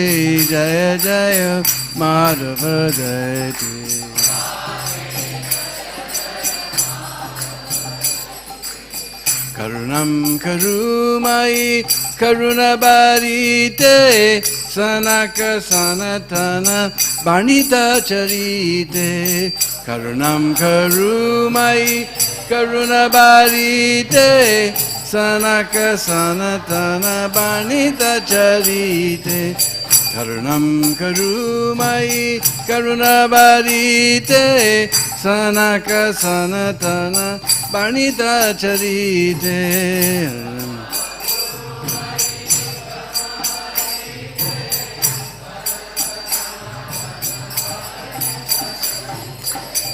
S5: Jaya Jaya Madhava Jayate Karunam Karumai Karunabarite Sanaka Sanatana Banita Charite Karunam Karumai Karunabarite Sanaka Sanatana Banita Charite Karunam Karumai Karunabarite Sanaka Sanatana Banita Charite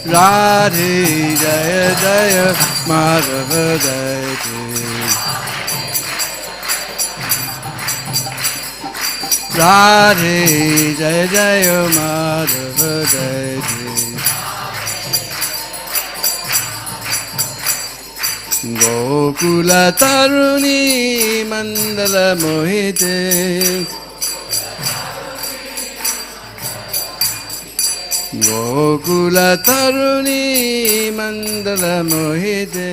S5: Radhe Jaya Jaya Madhava Jayate Radhe Jaya Jaya Madhava Jayate Gokula Taruni Mandala Mohite Gokula Taruni Mandala Mohite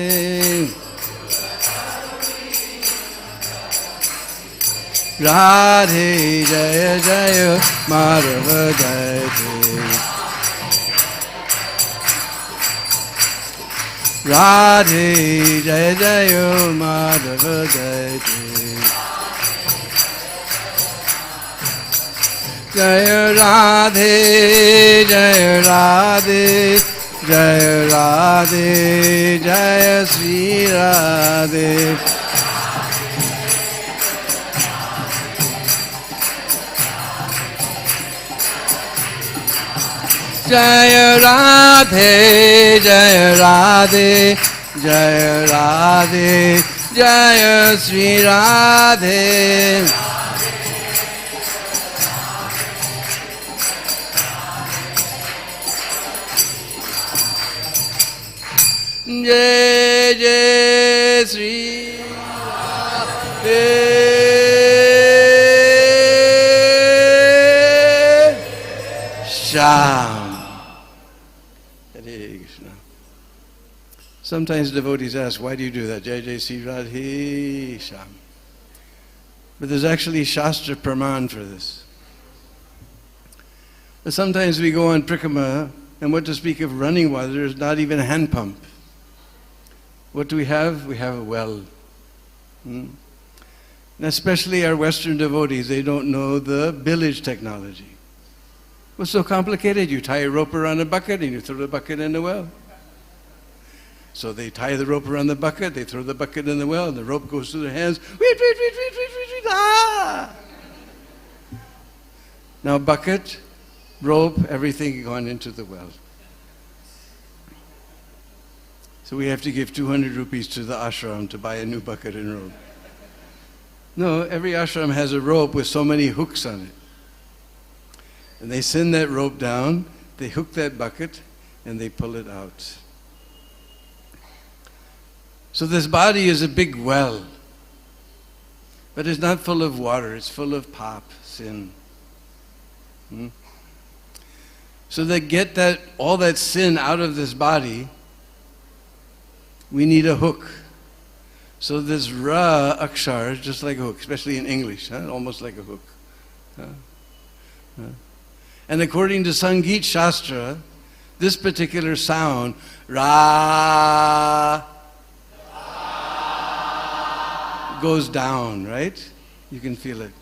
S5: Radhe Jaya Jaya Madhava Jayate Radhe Jaya Jaya Madhava Jayate Jaya Radhe Jaya Radhe Jaya Radhe Jaya Sri Radhe Jaya Radhe Jaya Radhe Jaya Radhe Jaya Sri Radhe Jai Jai Sri Radhe Sham. Hare Krishna. Sometimes devotees ask, why do you do that? Jai Jai Sri Radhe Sham. But there's actually Shastra Praman for this. But sometimes we go on Prikrama, and what to speak of running water, there's not even a hand pump. What do we have? We have a well. And especially our Western devotees, they don't know the village technology. What's so complicated? You tie a rope around a bucket and you throw the bucket in the well. So they tie the rope around the bucket, they throw the bucket in the well, and the rope goes through their hands. Ah! Now bucket, rope, everything gone into the well. So we have to give 200 rupees to the ashram to buy a new bucket and rope. No, every ashram has a rope with so many hooks on it. And they send that rope down, they hook that bucket, and they pull it out. So this body is a big well. But it's not full of water, it's full of pap, sin. So to get all that sin out of this body, we need a hook. So this Ra Akshar is just like a hook, especially in English, almost like a hook. And according to Sangeet Shastra, this particular sound, Ra, goes down, right? You can feel it.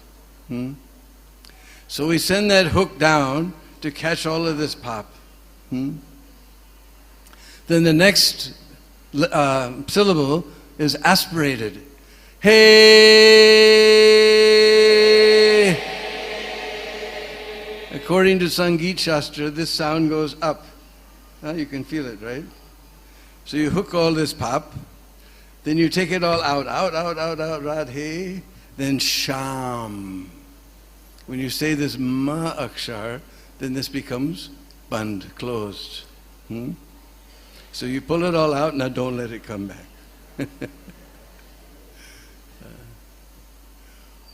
S5: So we send that hook down to catch all of this pop. Then the next syllable is aspirated. Hey! According to Sangeet Shastra, this sound goes up. You can feel it, right? So you hook all this pop, then you take it all out, Radhe, then Sham. When you say this Ma Akshar, then this becomes bund, closed. So you pull it all out, now don't let it come back.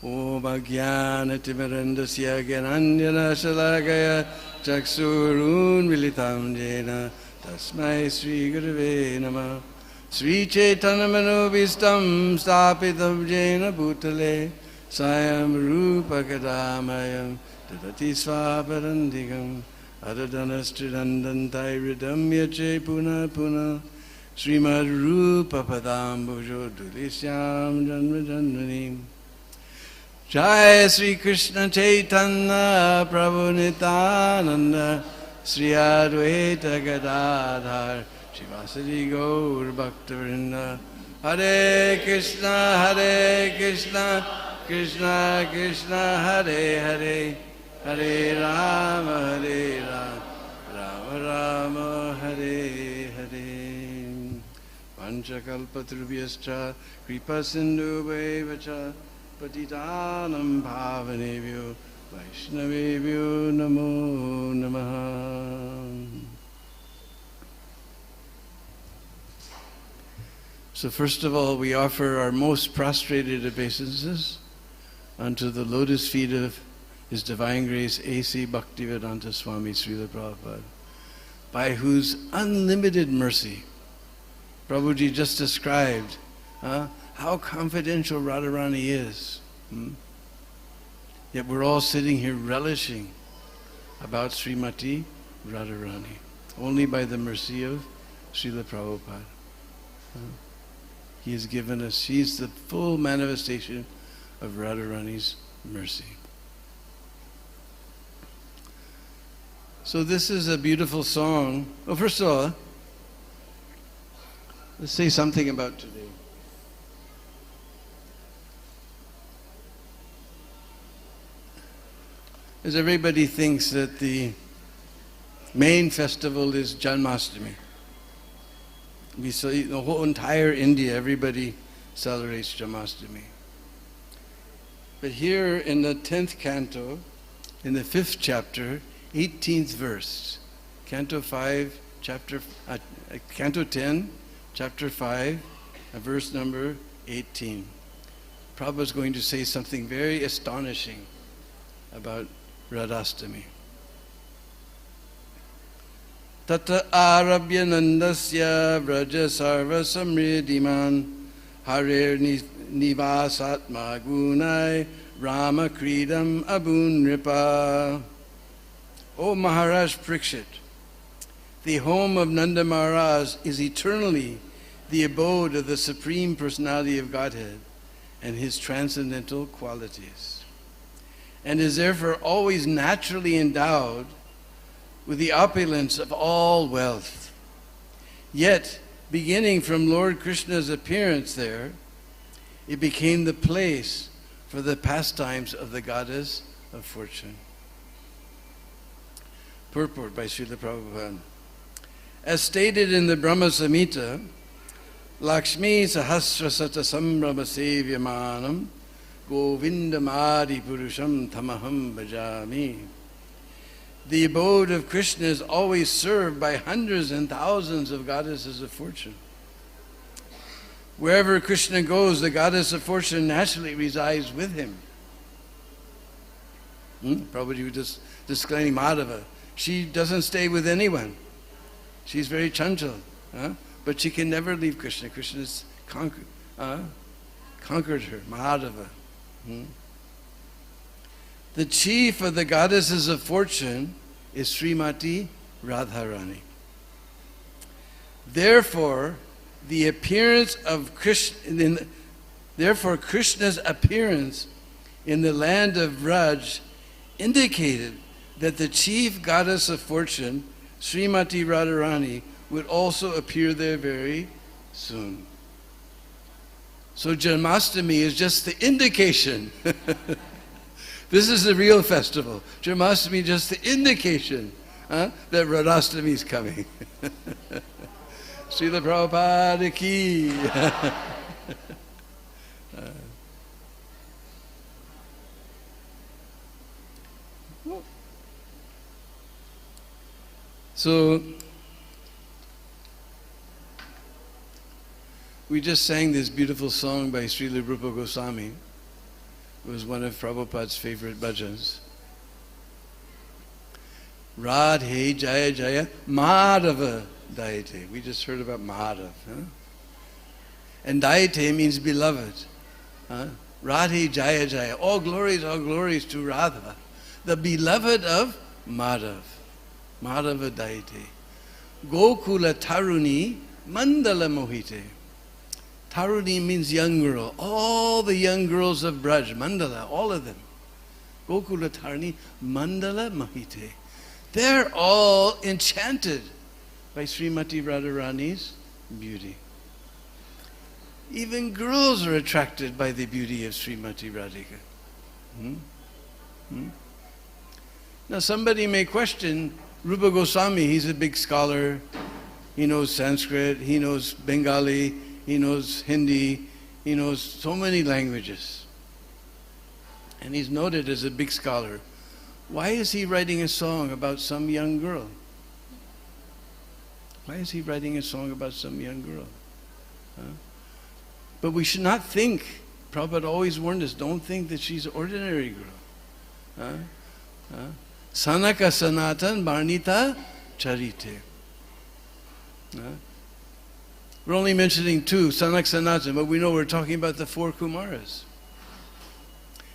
S5: Om Ajnana Timirandasya Gyananjana Shalakaya Chaksurun Militam Jena Tasmai Sri Gurave Namah Sri Chaitanya Manobhistam Stapitam Jena Bhutale Sayam Rupa Kadamayam Tadati Svaparandigam Adadanastridandantai Ridamya Che Puna Puna Srimad Rupa Padambujo Dulisyam Janma Janmanim Jai Sri Krishna Chaitanya Prabhu Nityananda Sri Advaita Gadadhar Shivasadi Gaur Bhakta-vrinda Hare Krishna Krishna Krishna Hare Hare Hare Rama Rama Rama Hare Hare Panchakalpatrubhyascha Kripa Sindhu Vacha Patitanam Bhavanebhyo Vaishnavebhyo Namo Namaha. So first of all, we offer our most prostrated obeisances unto the lotus feet of His Divine Grace A.C. Bhaktivedanta Swami Srila Prabhupada, by whose unlimited mercy Prabhuji just described how confidential Radharani is. Yet we're all sitting here relishing about Srimati Radharani, only by the mercy of Srila Prabhupada. He has given us, she's the full manifestation of Radharani's mercy. So this is a beautiful song. Well, first of all, let's say something about today. As everybody thinks that the main festival is Janmashtami. We see the whole entire India, everybody celebrates Janmashtami. But here in the 10th canto, in the 5th chapter, 18th verse, Canto 10, chapter 5, verse number 18. Prabhupada is going to say something very astonishing about Radhastami. Tata arabhya nandasya vraja sarva samriddhiman harer nivasatma gunai rama kridam abunripa. O Maharaj Parikshit, the home of Nanda Maharaj is eternally the abode of the Supreme Personality of Godhead and His transcendental qualities, and is therefore always naturally endowed with the opulence of all wealth. Yet, beginning from Lord Krishna's appearance there, it became the place for the pastimes of the goddess of fortune. Purport by Srila Prabhupada. As stated in the Brahma Samhita, Lakshmi Sahasra Sata Sambrahma Sevyamanam Govindamadi Purusham Tamaham Bhajami. The abode of Krishna is always served by hundreds and thousands of goddesses of fortune. Wherever Krishna goes, the goddess of fortune naturally resides with him. Prabhuji was just explaining Madhava. She doesn't stay with anyone. She's very chanchal, but she can never leave Krishna. Krishna has conquered her, Mahadeva. The chief of the goddesses of fortune is Srimati Radharani. Therefore, the appearance of Krishna, Krishna's appearance in the land of Raj indicated that the chief goddess of fortune, Srimati Radharani, would also appear there very soon. So Janmashtami is just the indication. This is the real festival. Janmashtami is just the indication that Radhastami is coming. Srila Prabhupada ki. So, we just sang this beautiful song by Srila Rupa Goswami. It was one of Prabhupada's favorite bhajans. Radhe Jaya Jaya Madhava Dayate. We just heard about Madhav. Huh? And Dayate means beloved. Huh? Radhe Jaya Jaya. All glories to Radha, the beloved of Madhav. Madhava Dayate. Gokula Taruni Mandala Mohite. Taruni means young girl. All the young girls of Braj, Mandala, all of them. Gokula Taruni Mandala Mohite. They're all enchanted by Srimati Radharani's beauty. Even girls are attracted by the beauty of Srimati Radhika. Now somebody may question Rupa Goswami. He's a big scholar. He knows Sanskrit, he knows Bengali, he knows Hindi, he knows so many languages. And he's noted as a big scholar. Why is he writing a song about some young girl? Why is he writing a song about some young girl? Huh? But we should not think, Prabhupada always warned us, don't think that she's an ordinary girl. Sanaka Sanatan Barnita Charite. We're only mentioning two, Sanak Sanatan, but we know we're talking about the four Kumaras.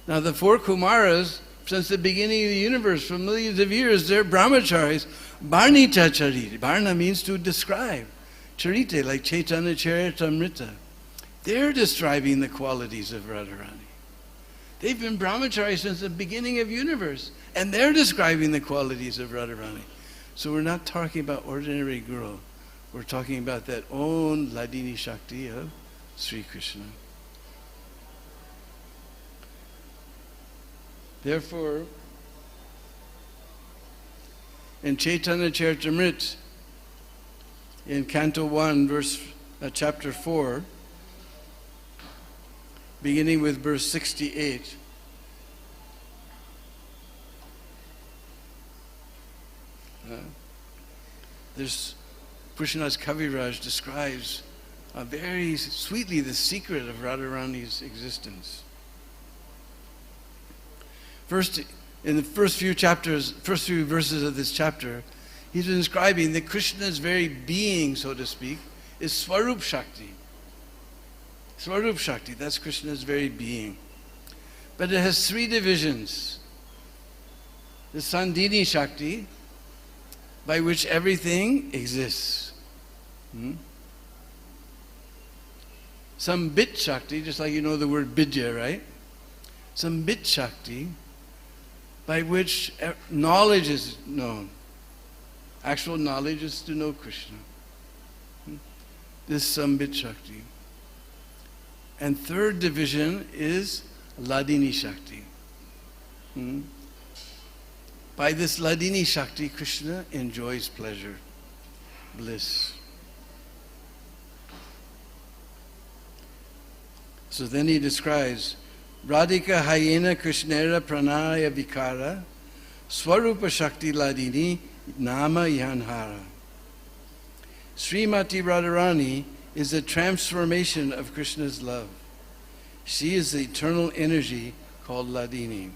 S5: Now the four Kumaras, since the beginning of the universe, for millions of years, they're brahmacharis. Barnita Charite. Barna means to describe. Charite, like Chaitanya Charitamrita. They're describing the qualities of Radharani. They've been brahmacharis since the beginning of universe, and they're describing the qualities of Radharani. So we're not talking about ordinary girl. We're talking about that own Ladini Shakti of Sri Krishna. Therefore, in Chaitanya Charitamrita, in Canto 1, chapter 4, beginning with verse 68, there's Krishna's Kaviraj describes very sweetly the secret of Radharani's existence. First, in the first few verses of this chapter, he's describing that Krishna's very being, so to speak, is Swarup Shakti. Swarup Shakti, that's Krishna's very being. But it has three divisions. The Sandhini Shakti, by which everything exists. Some Bit Shakti, just like you know the word Bidya, right? Some Bit Shakti, by which knowledge is known. Actual knowledge is to know Krishna. This Sambit Shakti. And third division is Ladini Shakti. By this Ladini Shakti, Krishna enjoys pleasure, bliss. So then he describes Radhika Hayena Krishnera Pranaya Vikara Swarupa Shakti Ladini Nama Yanhara. Srimati Radharani is a transformation of Krishna's love. She is the eternal energy called Ladini.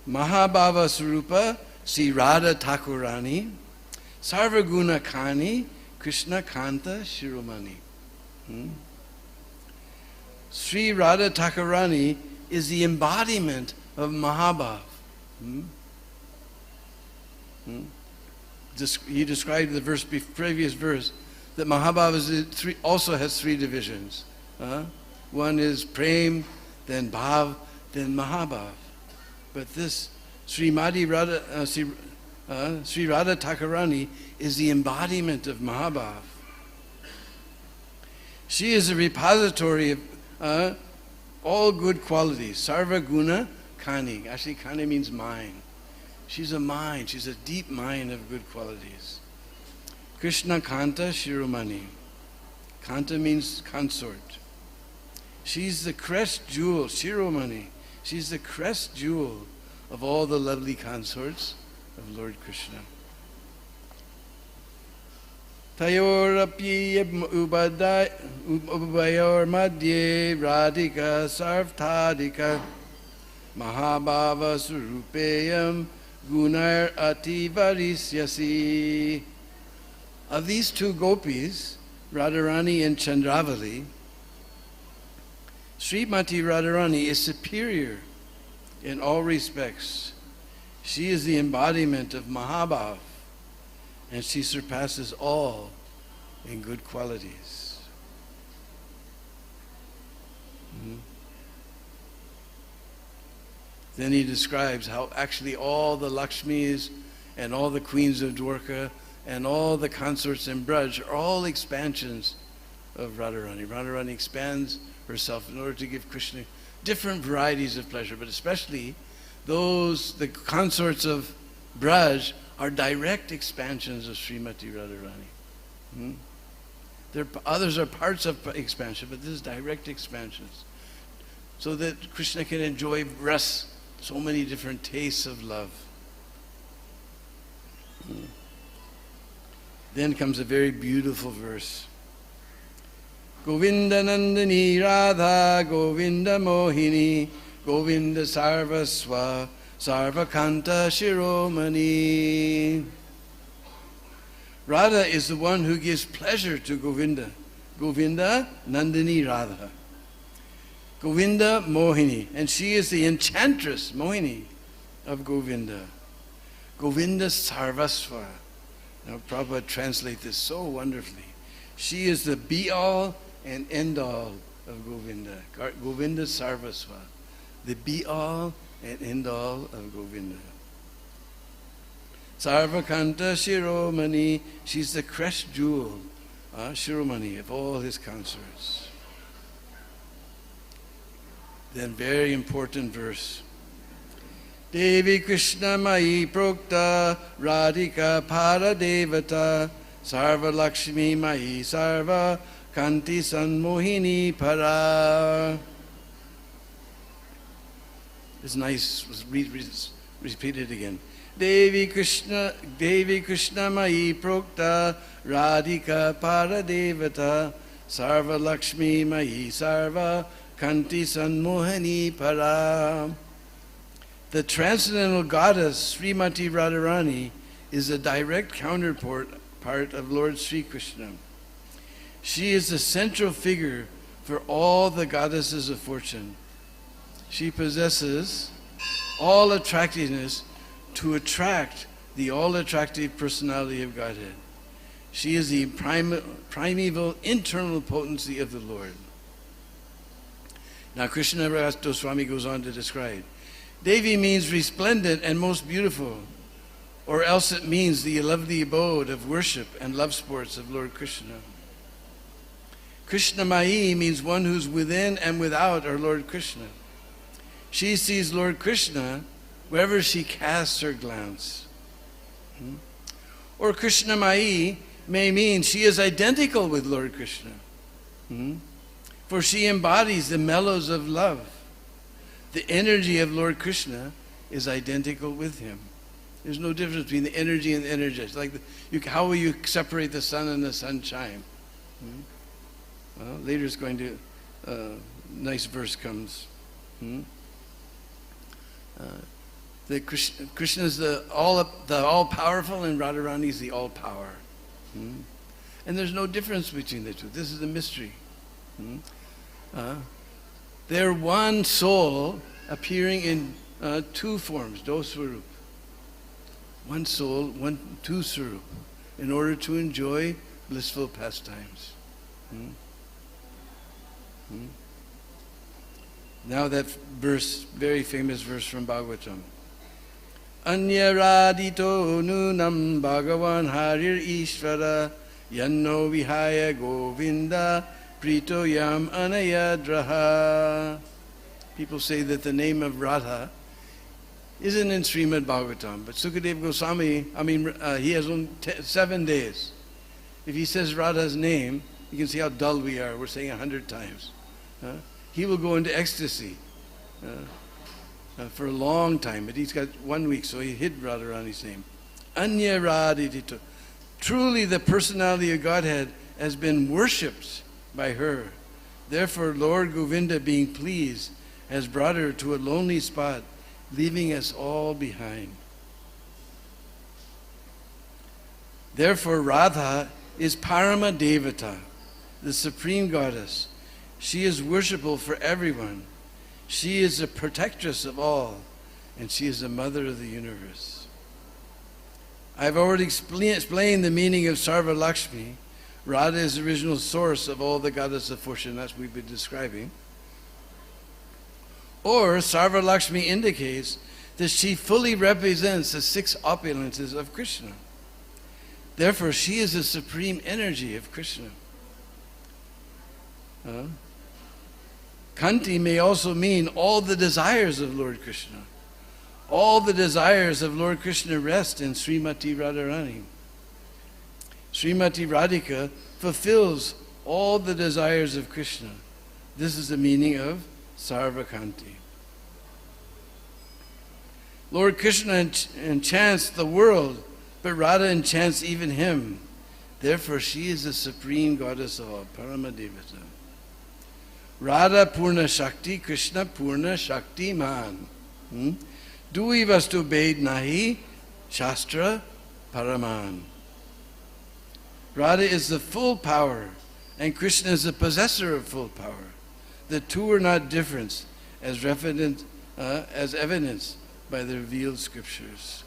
S5: Mahabhava Swarupa Sri Radha Thakurani Sarvaguna Kani Krishna Kanta Shiromani. Sri Radha Thakurani is the embodiment of Mahabhav. He described in the previous verse that Mahabhav also has three divisions. One is Prem, then Bhav, then Mahabhav. But this Sri Radha Thakurani is the embodiment of Mahabhav. She is a repository of all good qualities. Sarva Guna Kani. Actually, Kani means mind. She's a mind. She's a deep mind of good qualities. Krishna Kanta Shiromani. Kanta means consort. She's the crest jewel, Shiromani. She's the crest jewel of all the lovely consorts of Lord Krishna. Tayorapi ubayor madhye radhika sarvthadika mahabhava surupeyam gunar ativarisyasi. Of these two gopis, Radharani and Chandravali, Srimati Radharani is superior in all respects. She is the embodiment of Mahabhav, and she surpasses all in good qualities. Then he describes how actually all the Lakshmis and all the queens of Dwarka and all the consorts in Braj are all expansions of Radharani. Radharani expands herself in order to give Krishna different varieties of pleasure, but especially the consorts of Braj are direct expansions of Srimati Radharani. Others are parts of expansion, but this is direct expansions. So that Krishna can enjoy ras, so many different tastes of love. Then comes a very beautiful verse. Govinda Nandini Radha, Govinda Mohini, Govinda Sarvaswa, Sarvakanta Shiromani. Radha is the one who gives pleasure to Govinda. Govinda Nandini Radha. Govinda Mohini, and she is the enchantress, Mohini, of Govinda. Govinda Sarvasva. Now Prabhupada translates this so wonderfully. She is the be-all and end-all of Govinda. Govinda Sarvasva. The be-all and end-all of Govinda. Sarvakanta Shiromani. She's the crest jewel, Shiromani, of all his consorts. Then very important verse. Devi Krishna Mai Prokta Radhika Paradevata Sarva Lakshmi Mai Sarva Kanti Sanmohini Para. It's nice. Repeat it again. Devi Krishna Mai Prokta Radhika Paradevata Sarva Lakshmi Mai Sarva Kanti Sanmohini Para. The transcendental goddess Srimati Radharani is a direct counterpart of Lord Sri Krishna. She is the central figure for all the goddesses of fortune. She possesses all attractiveness to attract the all-attractive personality of Godhead. She is the primeval internal potency of the Lord. Now Krishna Das Goswami goes on to describe. Devi means resplendent and most beautiful, or else it means the lovely abode of worship and love sports of Lord Krishna. Krishna Mai means one who's within and without our Lord Krishna. She sees Lord Krishna wherever she casts her glance. Or Krishna Mai may mean she is identical with Lord Krishna, for she embodies the mellows of love. The energy of Lord Krishna is identical with him. There's no difference between the energy and the energized. Like how will you separate the sun and the sunshine? Well, later it's going to, nice verse comes. Krishna is the all-powerful, and Radharani is the all-power. And there's no difference between the two. This is the mystery. They're one soul appearing in two forms, do swarup. One soul, two swarup, in order to enjoy blissful pastimes. Now that verse, very famous verse from Bhagavatam. Anya radito nunam Bhagavan harir ishvara yanno vihaya govinda prito yam anayadraha. People say that the name of Radha isn't in Srimad Bhagavatam, but Sukadeva Goswami, he has only 7 days. If he says Radha's name, you can see how dull we are. We're saying 100 times. He will go into ecstasy for a long time, but he's got 1 week, so he hid Radharani's name. Anya Radhitito. Truly, the personality of Godhead has been worshipped by her. Therefore, Lord Govinda, being pleased, has brought her to a lonely spot, leaving us all behind. Therefore, Radha is Parama Devata, the supreme goddess. She is worshipable for everyone. She is the protectress of all, and she is the mother of the universe. I've already explained the meaning of Sarva Lakshmi. Radha is the original source of all the goddess of fortune. That's what we've been describing. Or Sarva Lakshmi indicates that she fully represents the 6 opulences of Krishna. Therefore, she is the supreme energy of Krishna. Kanti may also mean all the desires of Lord Krishna. All the desires of Lord Krishna rest in Srimati Radharani. Srimati Radhika fulfills all the desires of Krishna. This is the meaning of Sarvakanti. Lord Krishna enchants the world, but Radha enchants even him. Therefore, she is the supreme goddess of all, Paramadevata. Radha Purna Shakti, Krishna Purna Shakti Man. Dui Vastu Bed Nahi, Shastra Paraman. Radha is the full power, and Krishna is the possessor of full power. The two are not different, as evidenced by the revealed scriptures.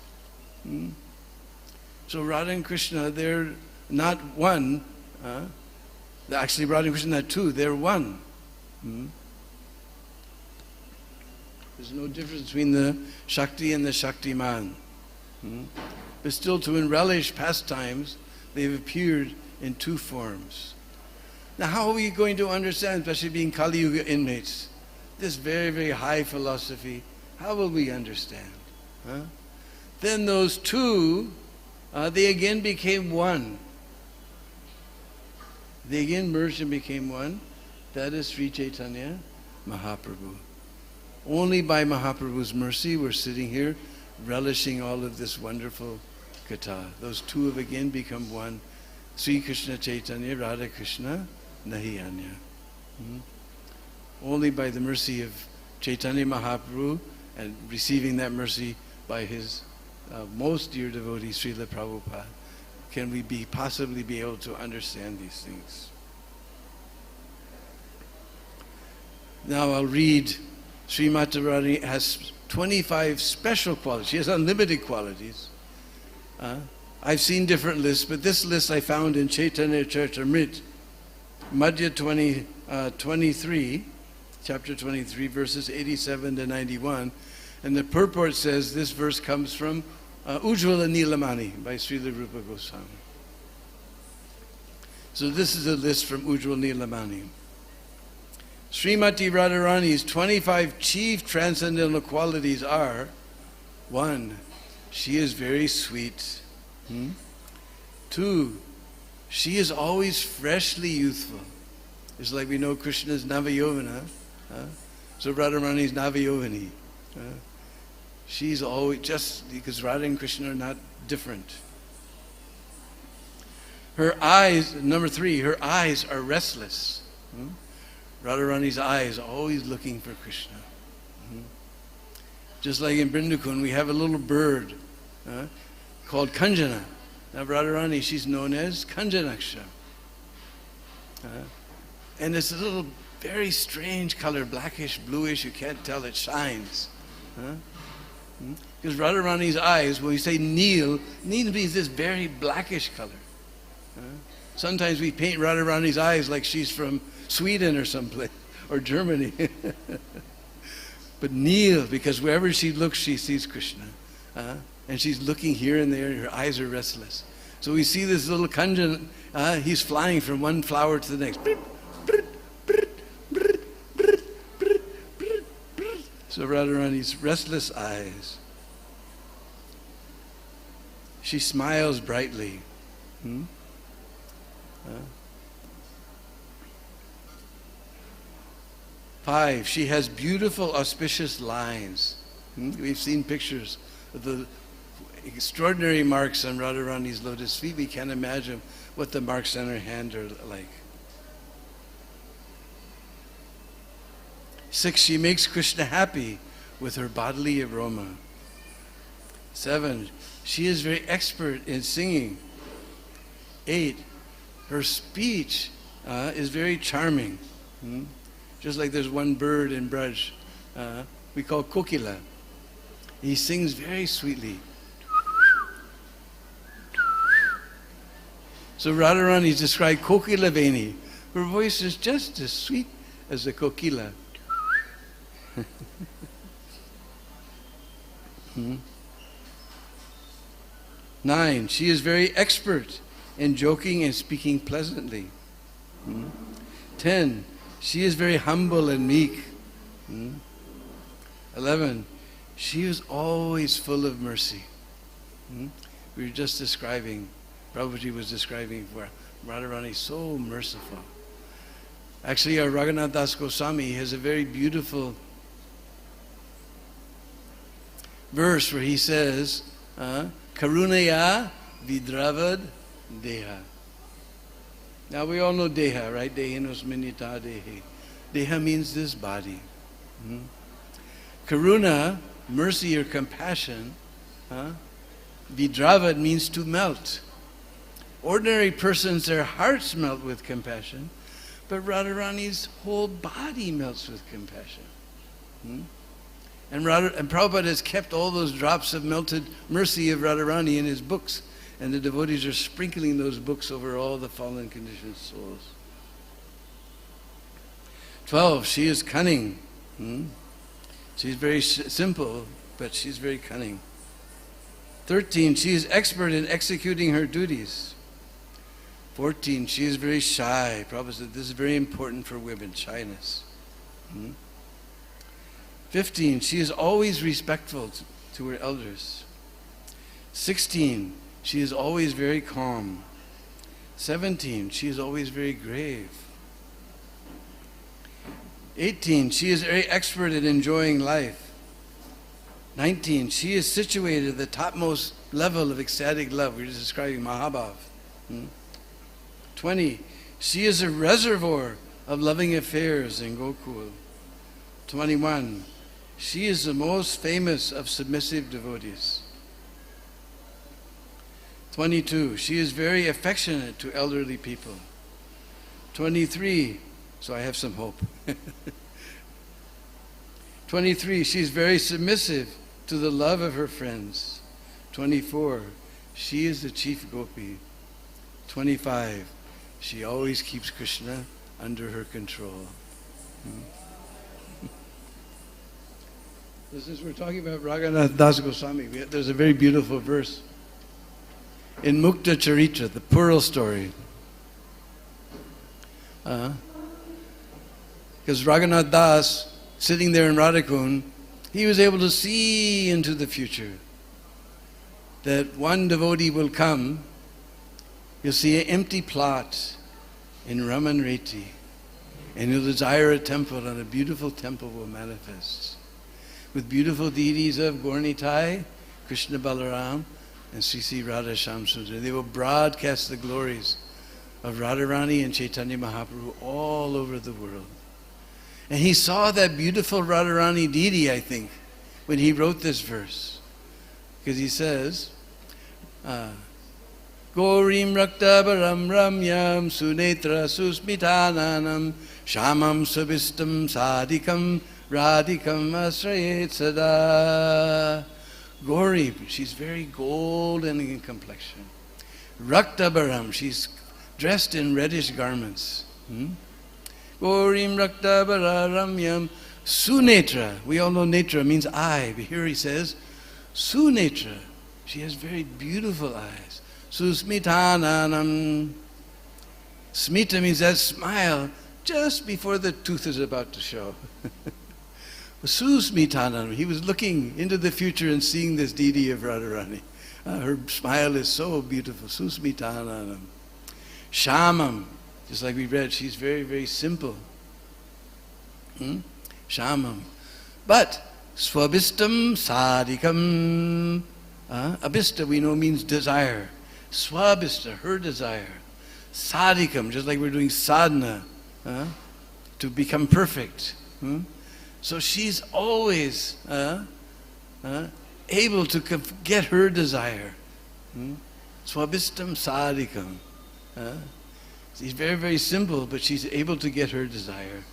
S5: So Radha and Krishna, they're not one. Actually, Radha and Krishna are not two, they're one. There's no difference between the Shakti and the Shaktiman. But still, to relish pastimes, they've appeared in 2 forms. Now, how are we going to understand, especially being Kali Yuga inmates, this very, very high philosophy? How will we understand? Then those 2, they again became one. They again merged and became one. That is Sri Chaitanya Mahaprabhu. Only by Mahaprabhu's mercy we're sitting here relishing all of this wonderful katha. Those 2 have again become one. Sri Krishna Chaitanya, Radha Krishna, Nahi Anya. Only by the mercy of Chaitanya Mahaprabhu and receiving that mercy by his most dear devotee, Srila Prabhupada, can we possibly be able to understand these things. Now I'll read. Srimati Radharani has 25 special qualities. She has unlimited qualities. I've seen different lists, but this list I found in Chaitanya Charitamrita, Madhya 23, chapter 23, verses 87 to 91. And the purport says this verse comes from Ujjvala Nilamani by Srila Rupa Goswami. So this is a list from Ujjvala Nilamani. Srimati Radharani's 25 chief transcendental qualities are: 1, she is very sweet. 2, she is always freshly youthful. It's like we know Krishna is Navayovana. So Radharani is Navayovani. She's always, just because Radha and Krishna are not different. Her eyes, number 3, her eyes are restless. Radharani's eyes are always looking for Krishna. Just like in Vrindavan, we have a little bird called Kanjana. Now Radharani, she's known as Kanjanaksha. And it's a little very strange color, blackish, bluish, you can't tell, it shines. Because Radharani's eyes, when we say Neel means this very blackish color. Sometimes we paint Radharani's eyes like she's from Sweden or someplace, or Germany. But Neel, because wherever she looks, she sees Krishna. And she's looking here and there, and her eyes are restless. So we see this little Kanjan, he's flying from one flower to the next. So Radharani's restless eyes. She smiles brightly. 5, she has beautiful auspicious lines. We've seen pictures of the extraordinary marks on Radharani's lotus feet. We can't imagine what the marks on her hand are like. 6, she makes Krishna happy with her bodily aroma. 7, she is very expert in singing. 8, her speech is very charming. Just like there's one bird in Braj we call Kokila. He sings very sweetly. So Radharani is described Kokila Veni. Her voice is just as sweet as a Kokila. 9, she is very expert in joking and speaking pleasantly. 10, she is very humble and meek. 11, she is always full of mercy. We were just describing, Prabhuji was describing where Radharani is so merciful. Actually, our Raghunath Das Goswami has a very beautiful verse where he says, Karunaya Vidravad Deha. Now we all know Deha, right? Dehinos minita Dehi. Deha means this body. Karuna, mercy or compassion, Vidravad means to melt. Ordinary persons, their hearts melt with compassion, but Radharani's whole body melts with compassion. And Prabhupada has kept all those drops of melted mercy of Radharani in his books, and the devotees are sprinkling those books over all the fallen conditioned souls. 12, she is cunning. She's very simple, but she's very cunning. 13, she is expert in executing her duties. 14, she is very shy. Prabhupada said this is very important for women, shyness. 15, she is always respectful to her elders. 16, she is always very calm. 17, she is always very grave. 18, she is very expert at enjoying life. 19, she is situated at the topmost level of ecstatic love. We're just describing Mahabhav. 20, she is a reservoir of loving affairs in Gokul. 21, she is the most famous of submissive devotees. 22, she is very affectionate to elderly people. 23, so I have some hope. 23, she's very submissive to the love of her friends. 24, she is the chief gopi. 25, she always keeps Krishna under her control. Since we're talking about Raghunath Das Goswami, there's a very beautiful verse in Mukta Charitra, the Pearl story. Because Raghunath Das, sitting there in Radhakund, he was able to see into the future that one devotee will come. You'll see an empty plot in Raman Reti, and you'll desire a temple, and a beautiful temple will manifest with beautiful deities of Gaurnitai, Krishna Balaram, and Sri Sri Radha Shamsundar. They will broadcast the glories of Radharani and Chaitanya Mahaprabhu all over the world. And he saw that beautiful Radharani deity, I think, when he wrote this verse. Because he says, Gaurim Raktabaram Ramyam Sunetra Susmitananam Shamam Subistam Sadikam Radhikam Asrayet Sada. Gauri, she's very golden in complexion. Raktabaram, she's dressed in reddish garments. Gaurim Raktabararamyam Sunetra. We all know netra means eye, but here he says Sunetra. She has very beautiful eyes. Susmitananam. Smita means that smile just before the tooth is about to show. Susmitananam. He was looking into the future and seeing this deity of Radharani. Her smile is so beautiful. Susmitananam. Shamam. Just like we read, she's very, very simple. Shamam. But Swabistam Sadikam. Abhishta, we know, means desire. Swabhishta, her desire. Sadhikam, just like we're doing sadhana, to become perfect. So she's always able to get her desire. Swabhistam sadhikam. She's very, very simple, but she's able to get her desire.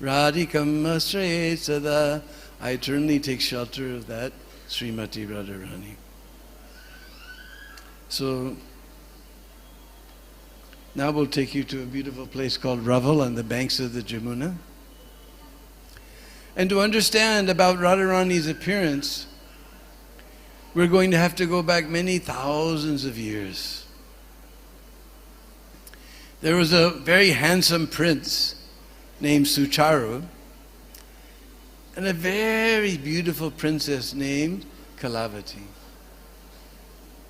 S5: Radhikam asraye sada. I eternally take shelter of that Srimati Radharani. So now we'll take you to a beautiful place called Raval on the banks of the Jamuna. And to understand about Radharani's appearance, we're going to have to go back many thousands of years. There was a very handsome prince named Sucharu and a very beautiful princess named Kalavati.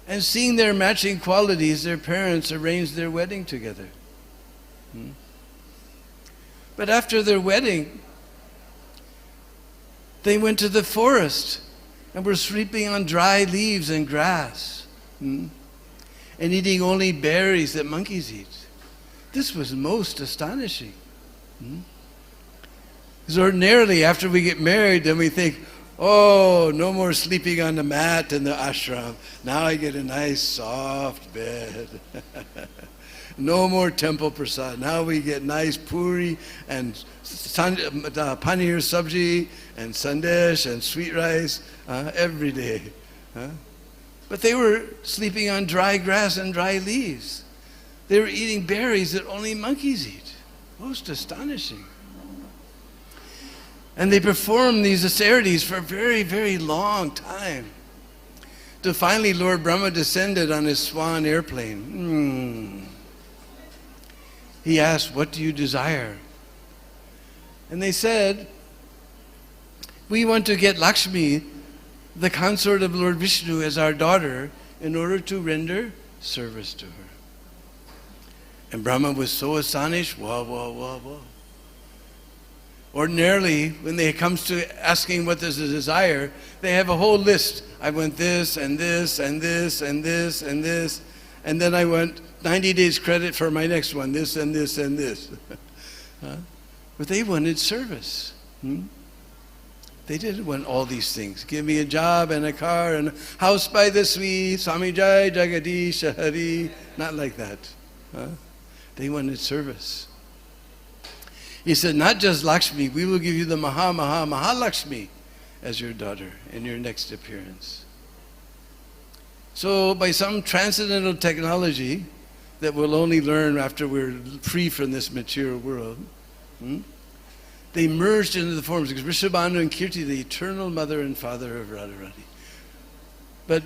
S5: And seeing their matching qualities, their parents arranged their wedding together. But after their wedding, they went to the forest and were sleeping on dry leaves and grass and eating only berries that monkeys eat. This was most astonishing. Because ordinarily, after we get married, then we think, oh, no more sleeping on the mat in the ashram. Now I get a nice soft bed. No more temple prasad. Now we get nice puri and paneer sabji and sandesh and sweet rice every day. But they were sleeping on dry grass and dry leaves. They were eating berries that only monkeys eat. Most astonishing. And they performed these austerities for a very, very long time. Till finally Lord Brahma descended on his swan airplane. He asked, what do you desire? And they said, we want to get Lakshmi, the consort of Lord Vishnu, as our daughter in order to render service to her. And Brahma was so astonished, whoa. Ordinarily, when it comes to asking what is the desire, they have a whole list. I want this, and this, and this, and this, and this. And then I want 90 days credit for my next one, this, and this, and this. But they wanted service. They didn't want all these things. Give me a job and a car and a house by the sea, Swami Jai Jagadish Hari. Not like that. They wanted service. He said, not just Lakshmi, we will give you the Maha Lakshmi as your daughter in your next appearance. So by some transcendental technology that we'll only learn after we're free from this material world, they merged into the forms, because Vrishabhanu and Kirti, the eternal mother and father of Radharani. But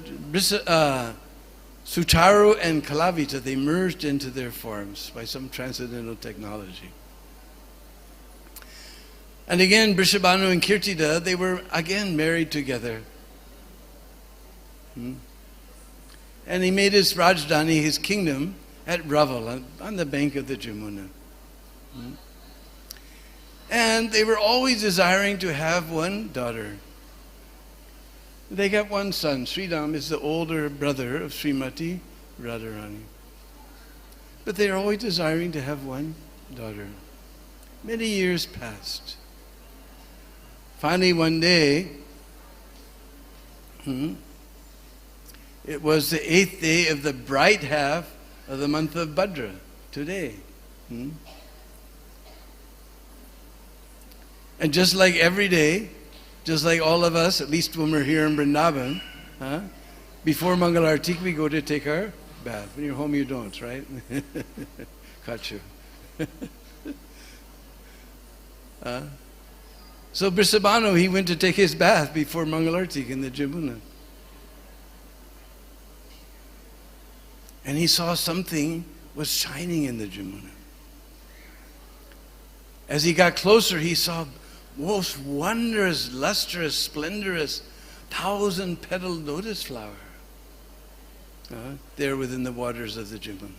S5: Sucharu and Kalavita, they merged into their forms by some transcendental technology. And again, Vrishabhanu and Kirtida, they were again married together. And he made his Rajdhani, his kingdom, at Raval, on the bank of the Jamuna. And they were always desiring to have one daughter. They got one son. Sridham is the older brother of Srimati Radharani. But they are always desiring to have one daughter. Many years passed. Finally, one day, it was the 8th day of the bright half of the month of Bhadra, today. And just like every day, just like all of us, at least when we're here in Vrindavan, before Mangalartik we go to take our bath. When you're home you don't, right? Caught you. So Vrishabhanu, he went to take his bath before Mangalartik in the Jamuna. And he saw something was shining in the Jamuna. As he got closer, he saw most wondrous, lustrous, splendorous, 1,000-petaled lotus flower there within the waters of the Jamuna.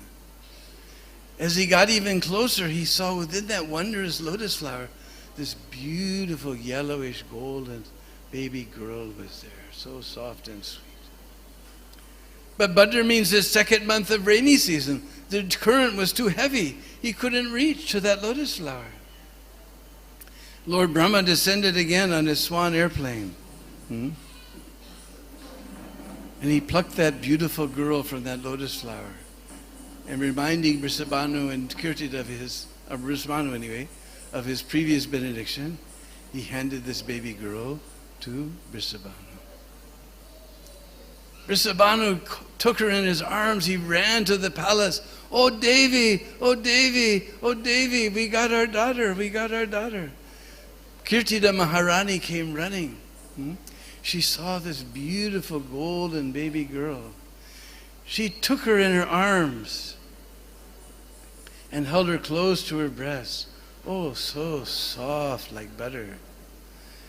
S5: As he got even closer, he saw within that wondrous lotus flower this beautiful yellowish golden baby girl was there, so soft and sweet. But Bhadra means the second month of rainy season. The current was too heavy. He couldn't reach to that lotus flower. Lord Brahma descended again on his swan airplane. And he plucked that beautiful girl from that lotus flower. And reminding Vrishabhanu and Kirti of Vrishabhanu anyway, of his previous benediction, he handed this baby girl to Vrishabhanu. Vrishabhanu took her in his arms. He ran to the palace. Oh Devi, oh Devi, oh Devi, we got our daughter, we got our daughter. Kirtida Maharani came running. She saw this beautiful golden baby girl. She took her in her arms and held her close to her breast. Oh, so soft like butter.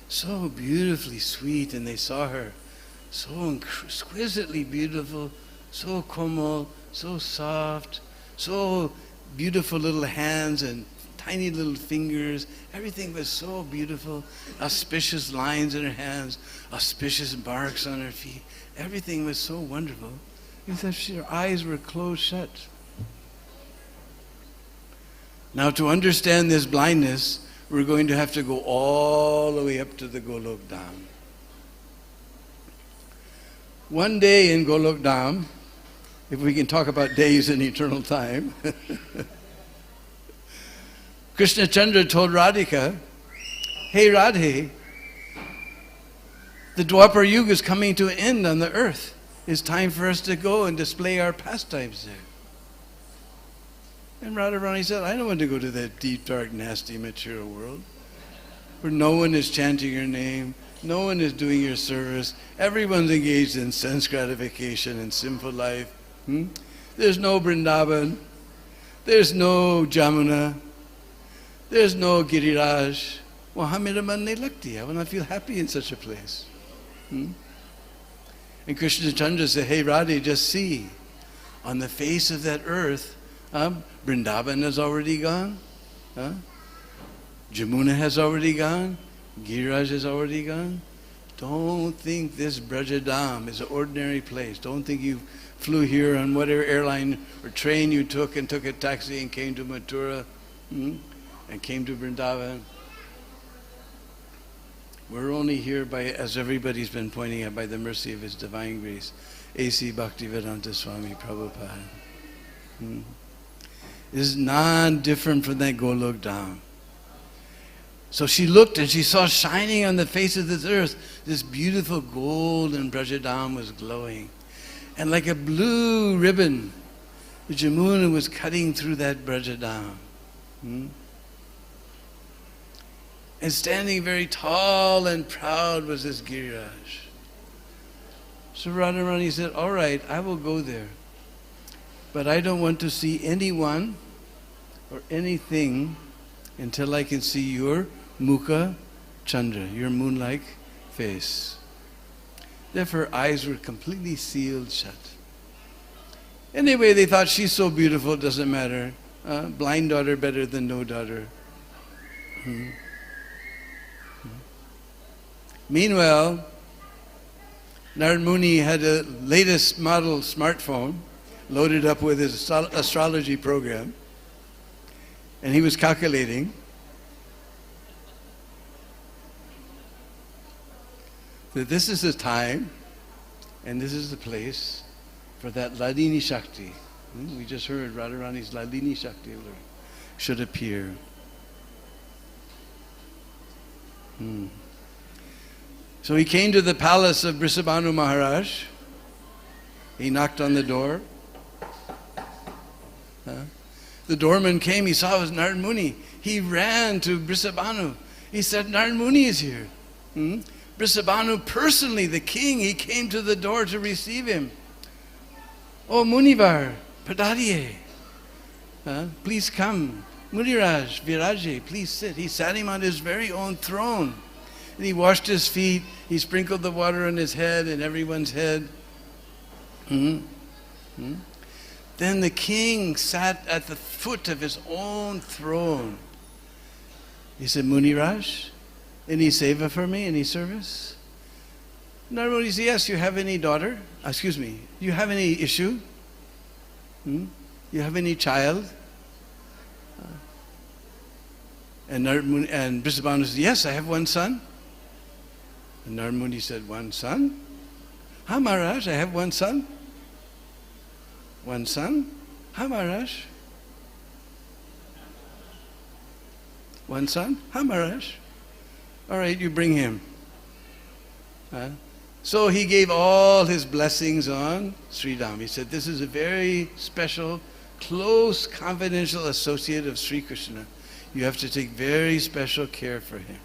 S5: So beautifully sweet, and they saw her so exquisitely beautiful, so komal, so soft, so beautiful little hands and tiny little fingers. Everything was so beautiful. Auspicious lines in her hands, auspicious marks on her feet. Everything was so wonderful. As if her eyes were closed shut. Now, to understand this blindness, we're going to have to go all the way up to the Golok Dham. One day in Golok Dham, if we can talk about days in eternal time, Krishna Chandra told Radhika, hey Radhe, the Dwapar Yuga is coming to an end on the earth. It's time for us to go and display our pastimes there. And Radharani said, I don't want to go to that deep, dark, nasty, material world where no one is chanting your name, no one is doing your service, everyone's engaged in sense gratification and sinful life. There's no Vrindavan, there's no Jamuna, there's no Giriraj. Wahan mera man nahi lagti. I will not feel happy in such a place. And Krishna Chandra said, hey Radhe, just see, on the face of that earth, Vrindavan has already gone. Jamuna has already gone. Giriraj has already gone. Don't think this Brajadam is an ordinary place. Don't think you flew here on whatever airline or train you took and took a taxi and came to Mathura and came to Vrindavan. We're only here by, as everybody's been pointing out, by the mercy of His divine grace. A.C. Bhaktivedanta Swami Prabhupada. Is non-different from that Golok Dham. So she looked and she saw shining on the face of this earth, this beautiful golden Brajadam was glowing. And like a blue ribbon, the Jamuna was cutting through that Brajadam. And standing very tall and proud was this Giriraj. So Radharani said, all right, I will go there. But I don't want to see anyone or anything until I can see your Mukha Chandra, your moon-like face. Therefore, her eyes were completely sealed shut. Anyway, they thought she's so beautiful, it doesn't matter. Blind daughter better than no daughter. Meanwhile, Narad Muni had a latest model smartphone loaded up with his astrology program, and he was calculating that this is the time and this is the place for that Ladini Shakti. We just heard Radharani's Ladini Shakti should appear. So he came to the palace of Vrishabhanu Maharaj. He knocked on the door. The doorman came, he saw it was Narad Muni. He ran to Vrishabhanu. He said, Narad Muni is here. Vrishabhanu personally, the king, he came to the door to receive him. Oh Munivar, Padariye, please come. Muniraj, Viraje, please sit. He sat him on his very own throne. And he washed his feet, he sprinkled the water on his head and everyone's head. Then the king sat at the foot of his own throne. He said, Muniraj, any seva for me, any service? Narmuni said, yes, you have any daughter? Excuse me, you have any issue? You have any child? And Vrindavan said, yes, I have one son. And Narmuni said, one son? Ha Maharaj, I have one son. One son? Ha Maharaj. One son? Ha Maharaj. All right, you bring him. So he gave all his blessings on Sri Ram. He said, this is a very special, close, confidential associate of Sri Krishna. You have to take very special care for him.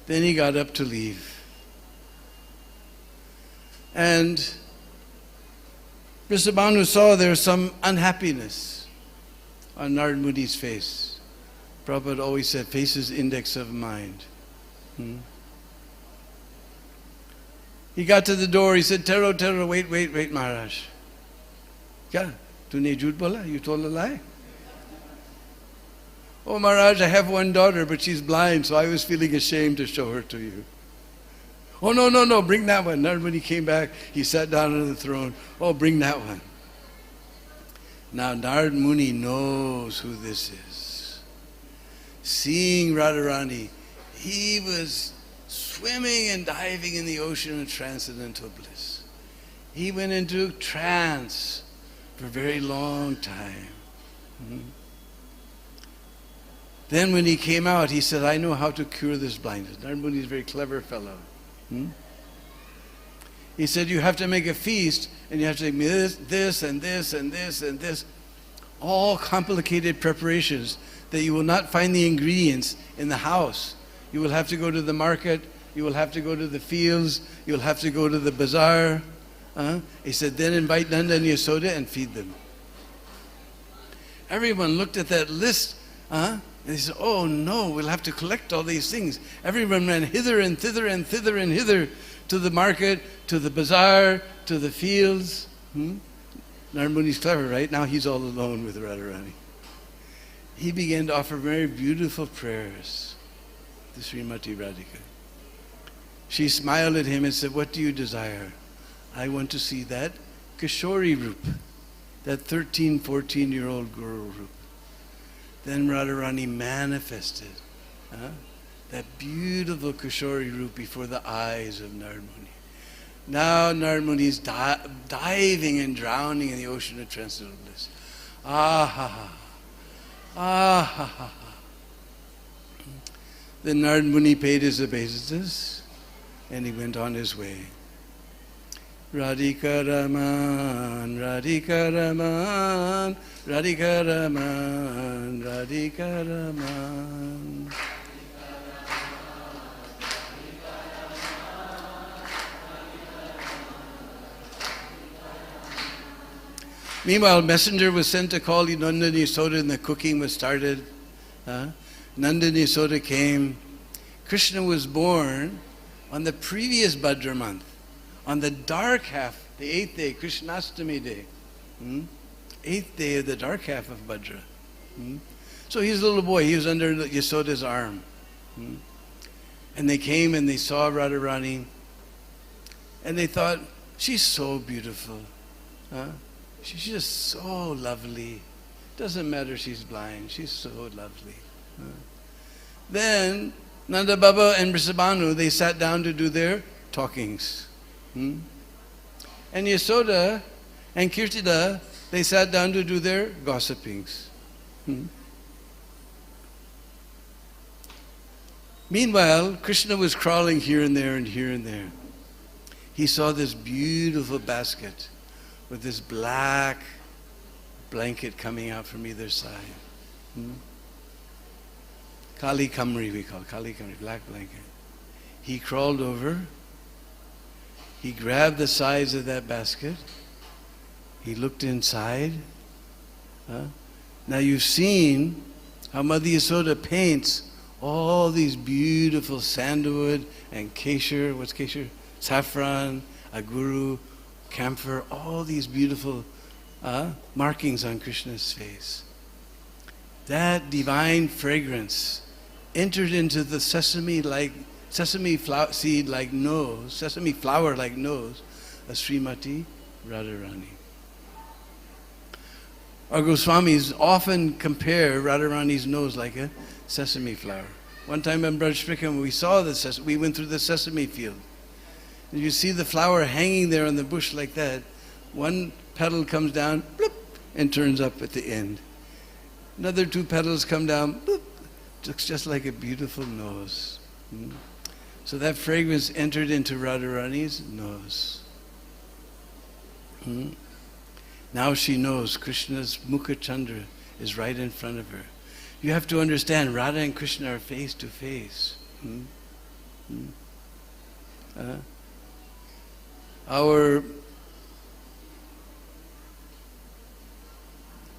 S5: Then he got up to leave. And Vrindavan saw there was some unhappiness on Narad Muni's face. Prabhupada always said, face is index of mind. He got to the door, he said, Taro, wait, Maharaj. Kya? Tune jhoot bola? You told a lie? Oh Maharaj, I have one daughter, but she's blind, so I was feeling ashamed to show her to you. Oh no, bring that one. Narad Muni came back, he sat down on the throne. Oh, bring that one. Now Narad Muni knows who this is. Seeing Radharani, he was swimming and diving in the ocean of transcendental bliss. He went into trance for a very long time. Then when he came out, he said, I know how to cure this blindness. Narad Muni is a very clever fellow. He said, you have to make a feast, and you have to make this, and this, and this, and this. All complicated preparations that you will not find the ingredients in the house. You will have to go to the market, you will have to go to the fields, you will have to go to the bazaar. He said, then invite Nanda and Yasoda and feed them. Everyone looked at that list, and they said, oh no, we'll have to collect all these things. Everyone ran hither and thither and thither and hither to the market, to the bazaar, to the fields. Narad Muni's clever, right? Now he's all alone with Radharani. He began to offer very beautiful prayers to Srimati Radhika. She smiled at him and said, what do you desire? I want to see that Kishori Roop, that 13, 14-year-old girl Roop. Then Radharani manifested that beautiful Kishori Roop before the eyes of Narad Muni. Now Narad Muni is diving and drowning in the ocean of transcendental bliss. Then Narad Muni paid his obeisances and he went on his way. Radhika Raman, Radhika Raman, Radhika Raman, Radhika Raman. Meanwhile, messenger was sent to call Nanda and Yasoda and the cooking was started. Nanda and Yasoda came. Krishna was born on the previous Bhadra month, on the dark half, the 8th day, Krishnastami day. 8th day of the dark half of Bhadra. So he's a little boy, he was under Yasoda's arm. And they came and they saw Radharani and they thought, she's so beautiful. She's just so lovely. Doesn't matter she's blind, she's so lovely. Then Nanda Baba and Vrindavan, they sat down to do their talkings. And Yasoda and Kirtida, they sat down to do their gossipings. Meanwhile, Krishna was crawling here and there and here and there. He saw this beautiful basket with this black blanket coming out from either side. Kali Kamri we call it, Kali Kamri, black blanket. He crawled over, he grabbed the sides of that basket, he looked inside. Now you've seen how Mother Yasoda paints all these beautiful sandalwood and kesher, what's kesher? Saffron, aguru, camphor, all these beautiful markings on Krishna's face. That divine fragrance entered into the sesame like sesame seed like nose, sesame flower like nose, a Srimati Radharani. Our Goswamis often compare Radharani's nose like a sesame flower. One time in Braj Sprikam, we saw the we went through the sesame field. And you see the flower hanging there on the bush like that. One petal comes down, bloop, and turns up at the end. Another 2 petals come down, bloop, looks just like a beautiful nose. So that fragrance entered into Radharani's nose. Now she knows Krishna's Mukha Chandra is right in front of her. You have to understand, Radha and Krishna are face to face. Our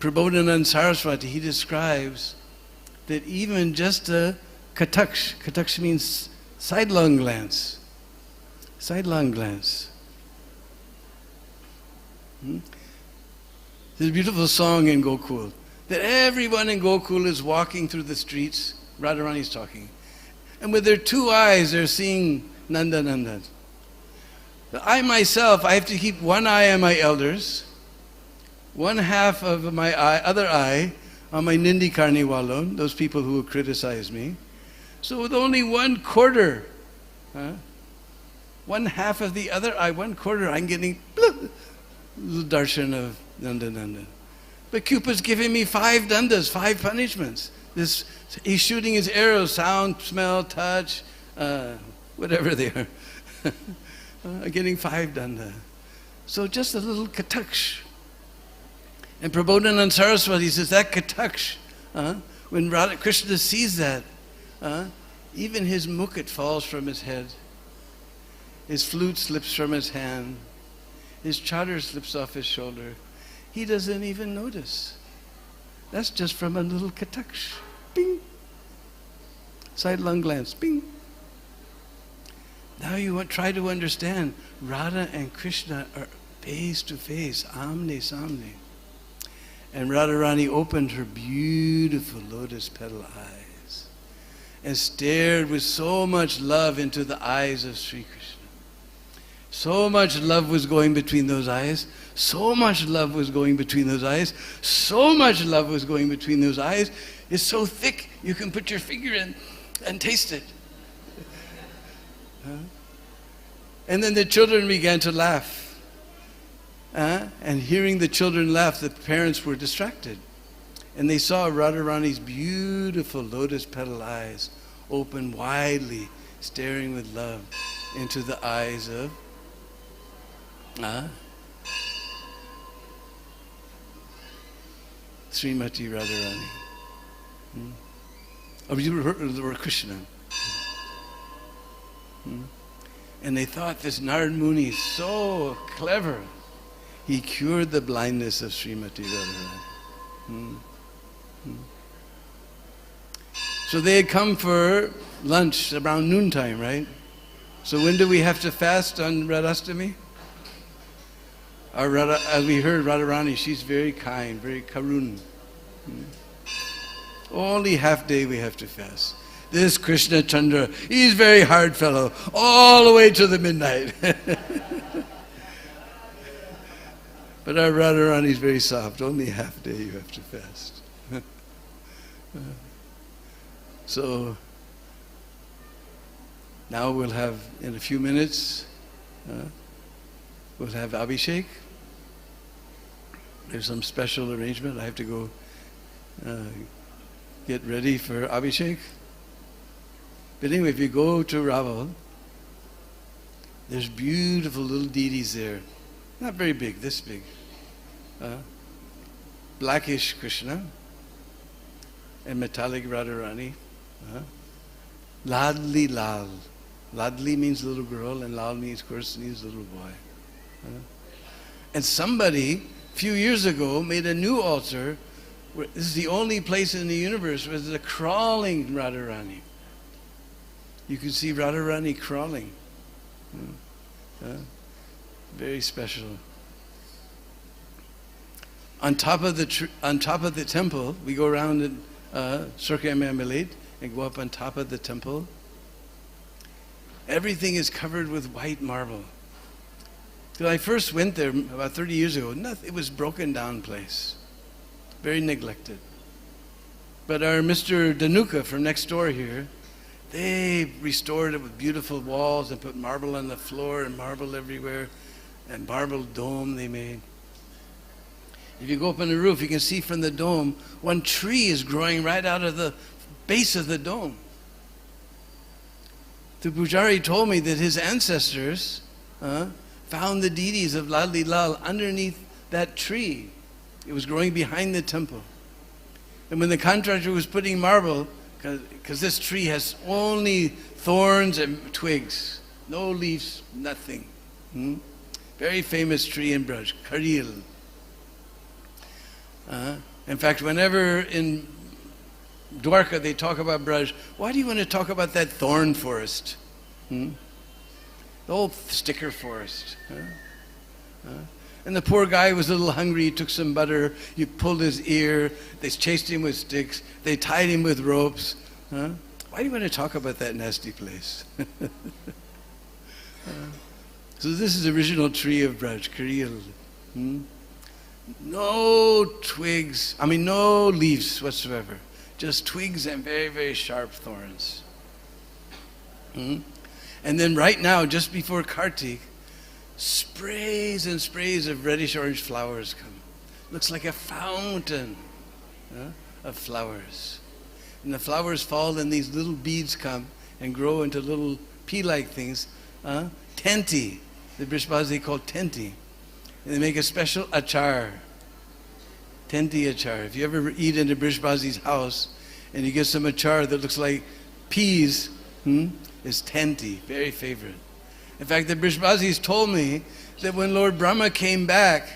S5: Prabodhanand Saraswati, he describes that even just a kataksh means sidelong glance. Sidelong glance. There's a beautiful song in Gokul that everyone in Gokul is walking through the streets. Radharani's talking. And with their 2 eyes, they're seeing Nanda Nanda. I myself, I have to keep one eye on my elders, one half of my other eye on my Nindi Karniwalon, those people who will criticize me. So with only 1/4, one half of the other eye, 1/4, I'm getting little darshan of Nanda Nanda. But Cupid's giving me 5 dandas, 5 punishments. He's shooting his arrows, sound, smell, touch, whatever they are. Getting 5 danda. So just a little kataksh. And Prabodhanand Saraswati says that kataksh, when Radha Krishna sees that, even his mukut falls from his head. His flute slips from his hand. His chadar slips off his shoulder. He doesn't even notice. That's just from a little kataksh. Bing. Sidelong glance. Bing. Now you try to understand, Radha and Krishna are face to face, amne samne. And Radharani opened her beautiful lotus petal eyes and stared with so much love into the eyes of Sri Krishna. So much love was going between those eyes. So much love was going between those eyes. So much love was going between those eyes. It's so thick you can put your finger in and taste it. And then the children began to laugh. And hearing the children laugh, the parents were distracted. And they saw Radharani's beautiful lotus petal eyes open widely, staring with love into the eyes of Srimati Radharani. Or Krishna. And they thought this Narad Muni is so clever. He cured the blindness of Srimati Radharani. So they had come for lunch around noontime, right? So when do we have to fast on Radhastami? As we heard, Radharani, she's very kind, very karun. Only half day we have to fast. This Krishna Chandra, he's very hard fellow, all the way to the midnight. But our Radharani is very soft, only half day you have to fast. So now we'll have, in a few minutes, we'll have Abhishek. There's some special arrangement. I have to go get ready for Abhishek. But anyway, if you go to Raval, there's beautiful little deities there. Not very big, this big. Blackish Krishna and metallic Radharani. Ladli Lal. Ladli means little girl and Lal means, of course, means little boy. And somebody, a few years ago, made a new altar. This is the only place in the universe where there's a crawling Radharani. You can see Radharani crawling. Very special. On top of the temple, we go around in Circa Marmalade and go up on top of the temple. Everything is covered with white marble. When I first went there about 30 years ago, it was a broken down place. Very neglected. But our Mr. Danuka from next door here, they restored it with beautiful walls and put marble on the floor and marble everywhere, and marble dome they made. If you go up on the roof, you can see from the dome, one tree is growing right out of the base of the dome. The Pujari told me that his ancestors found the deities of Ladli Lal underneath that tree. It was growing behind the temple. And when the contractor was putting marble, because this tree has only thorns and twigs, no leaves, nothing. Very famous tree in Braj, Karil. In fact, whenever in Dwarka they talk about Braj, why do you want to talk about that thorn forest? The old sticker forest. And the poor guy was a little hungry, he took some butter, you pulled his ear, they chased him with sticks, they tied him with ropes. Why do you want to talk about that nasty place? So this is the original tree of Braj, Karil. No twigs, no leaves whatsoever. Just twigs and very, very sharp thorns. And then right now, just before Kartik, sprays and sprays of reddish-orange flowers come. Looks like a fountain of flowers. And the flowers fall and these little beads come and grow into little pea-like things. Tenti, the Brishbazi call tenti. And they make a special achar. Tenti achar. If you ever eat in a Brishbazi's house and you get some achar that looks like peas, is tenti, very favorite. In fact, the Brishbazis told me that when Lord Brahma came back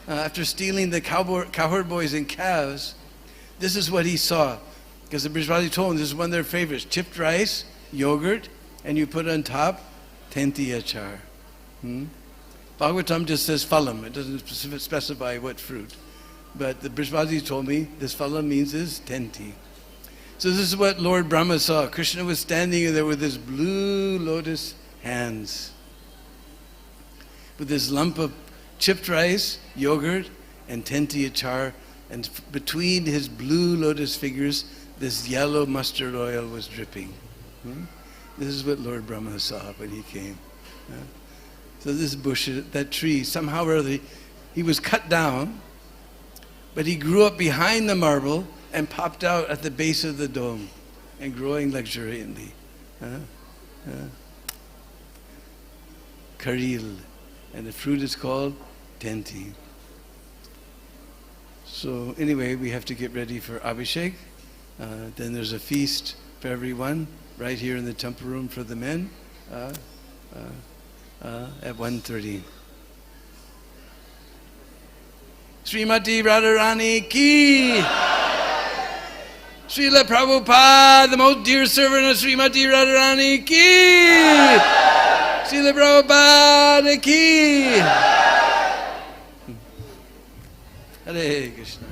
S5: after stealing the cowherd boys and calves, this is what he saw. Because the Brishbazi told him this is one of their favorites. Chipped rice, yogurt, and you put on top tenti achar. Bhagavatam just says phalam. It doesn't specify what fruit. But the Brishbazis told me this phalam means is tenti. So this is what Lord Brahma saw. Krishna was standing there with his blue lotus hands, with this lump of chipped rice, yogurt, and tenti achar, and between his blue lotus fingers, this yellow mustard oil was dripping. This is what Lord Brahma saw when he came. So this bush, that tree, somehow or other, he was cut down, but he grew up behind the marble and popped out at the base of the dome and growing luxuriantly. Karil. And the fruit is called tenti. So anyway, we have to get ready for Abhishek. Then there's a feast for everyone right here in the temple room for the men at 1:30. Srimati Radharani ki! Srila Prabhupada, the most dear servant of Srimati Radharani ki! Srila Prabhupada ki! Hare Krishna.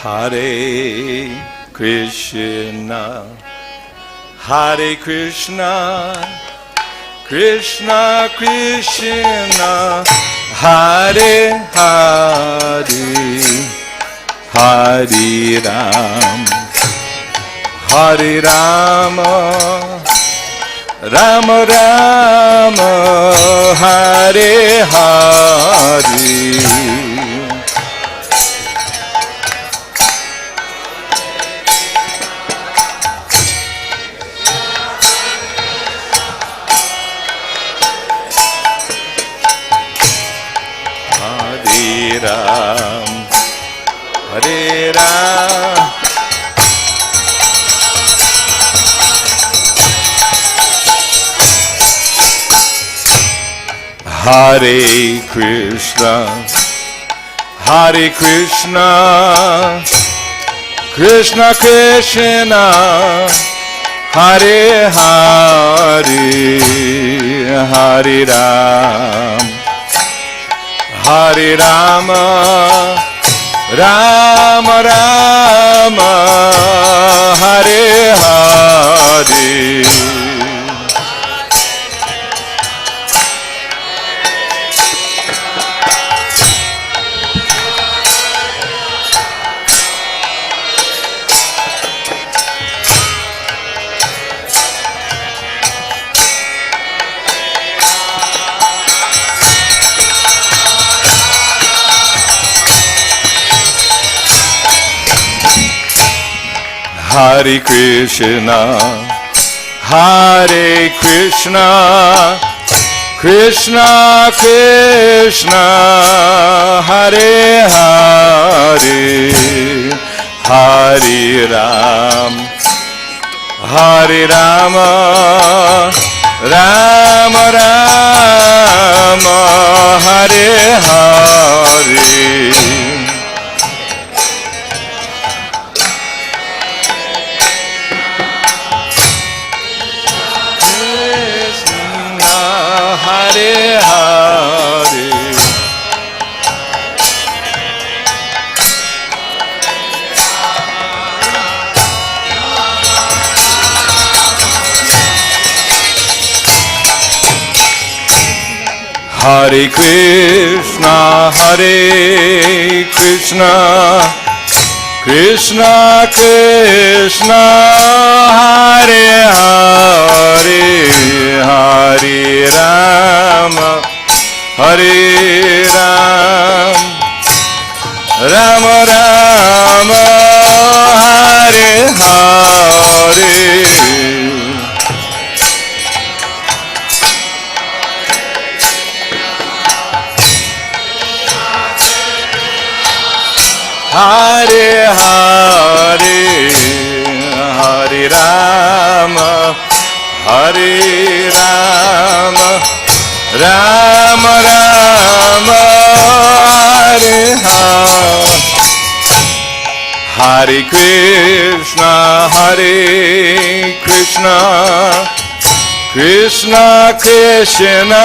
S7: Hare Krishna, Hare Krishna, Krishna Krishna, Hare Hare, Hare Ram, Hare Rama, Rama Rama, Hare Hare. Ram, Hare Ram, Hare Krishna, Hare Krishna, Krishna Krishna, Hare Hare, Hare Ram, Hare Rama, Rama Rama, Hare Hare. Hare Krishna, Hare Krishna, Krishna Krishna, Hare Hare, Hare Ram, Hare Rama, Rama Rama, Hare Hare. Hare Hare, Hare Krishna, Hare Krishna, Krishna Krishna, Hare Hare, Hare Rama, Hare Ram, Rama Rama, Hare Hare. Hare Hare, Hare Rama, Hare Rama, Rama Rama, Hare Hare. Hare Krishna, Hare Krishna, Krishna Krishna,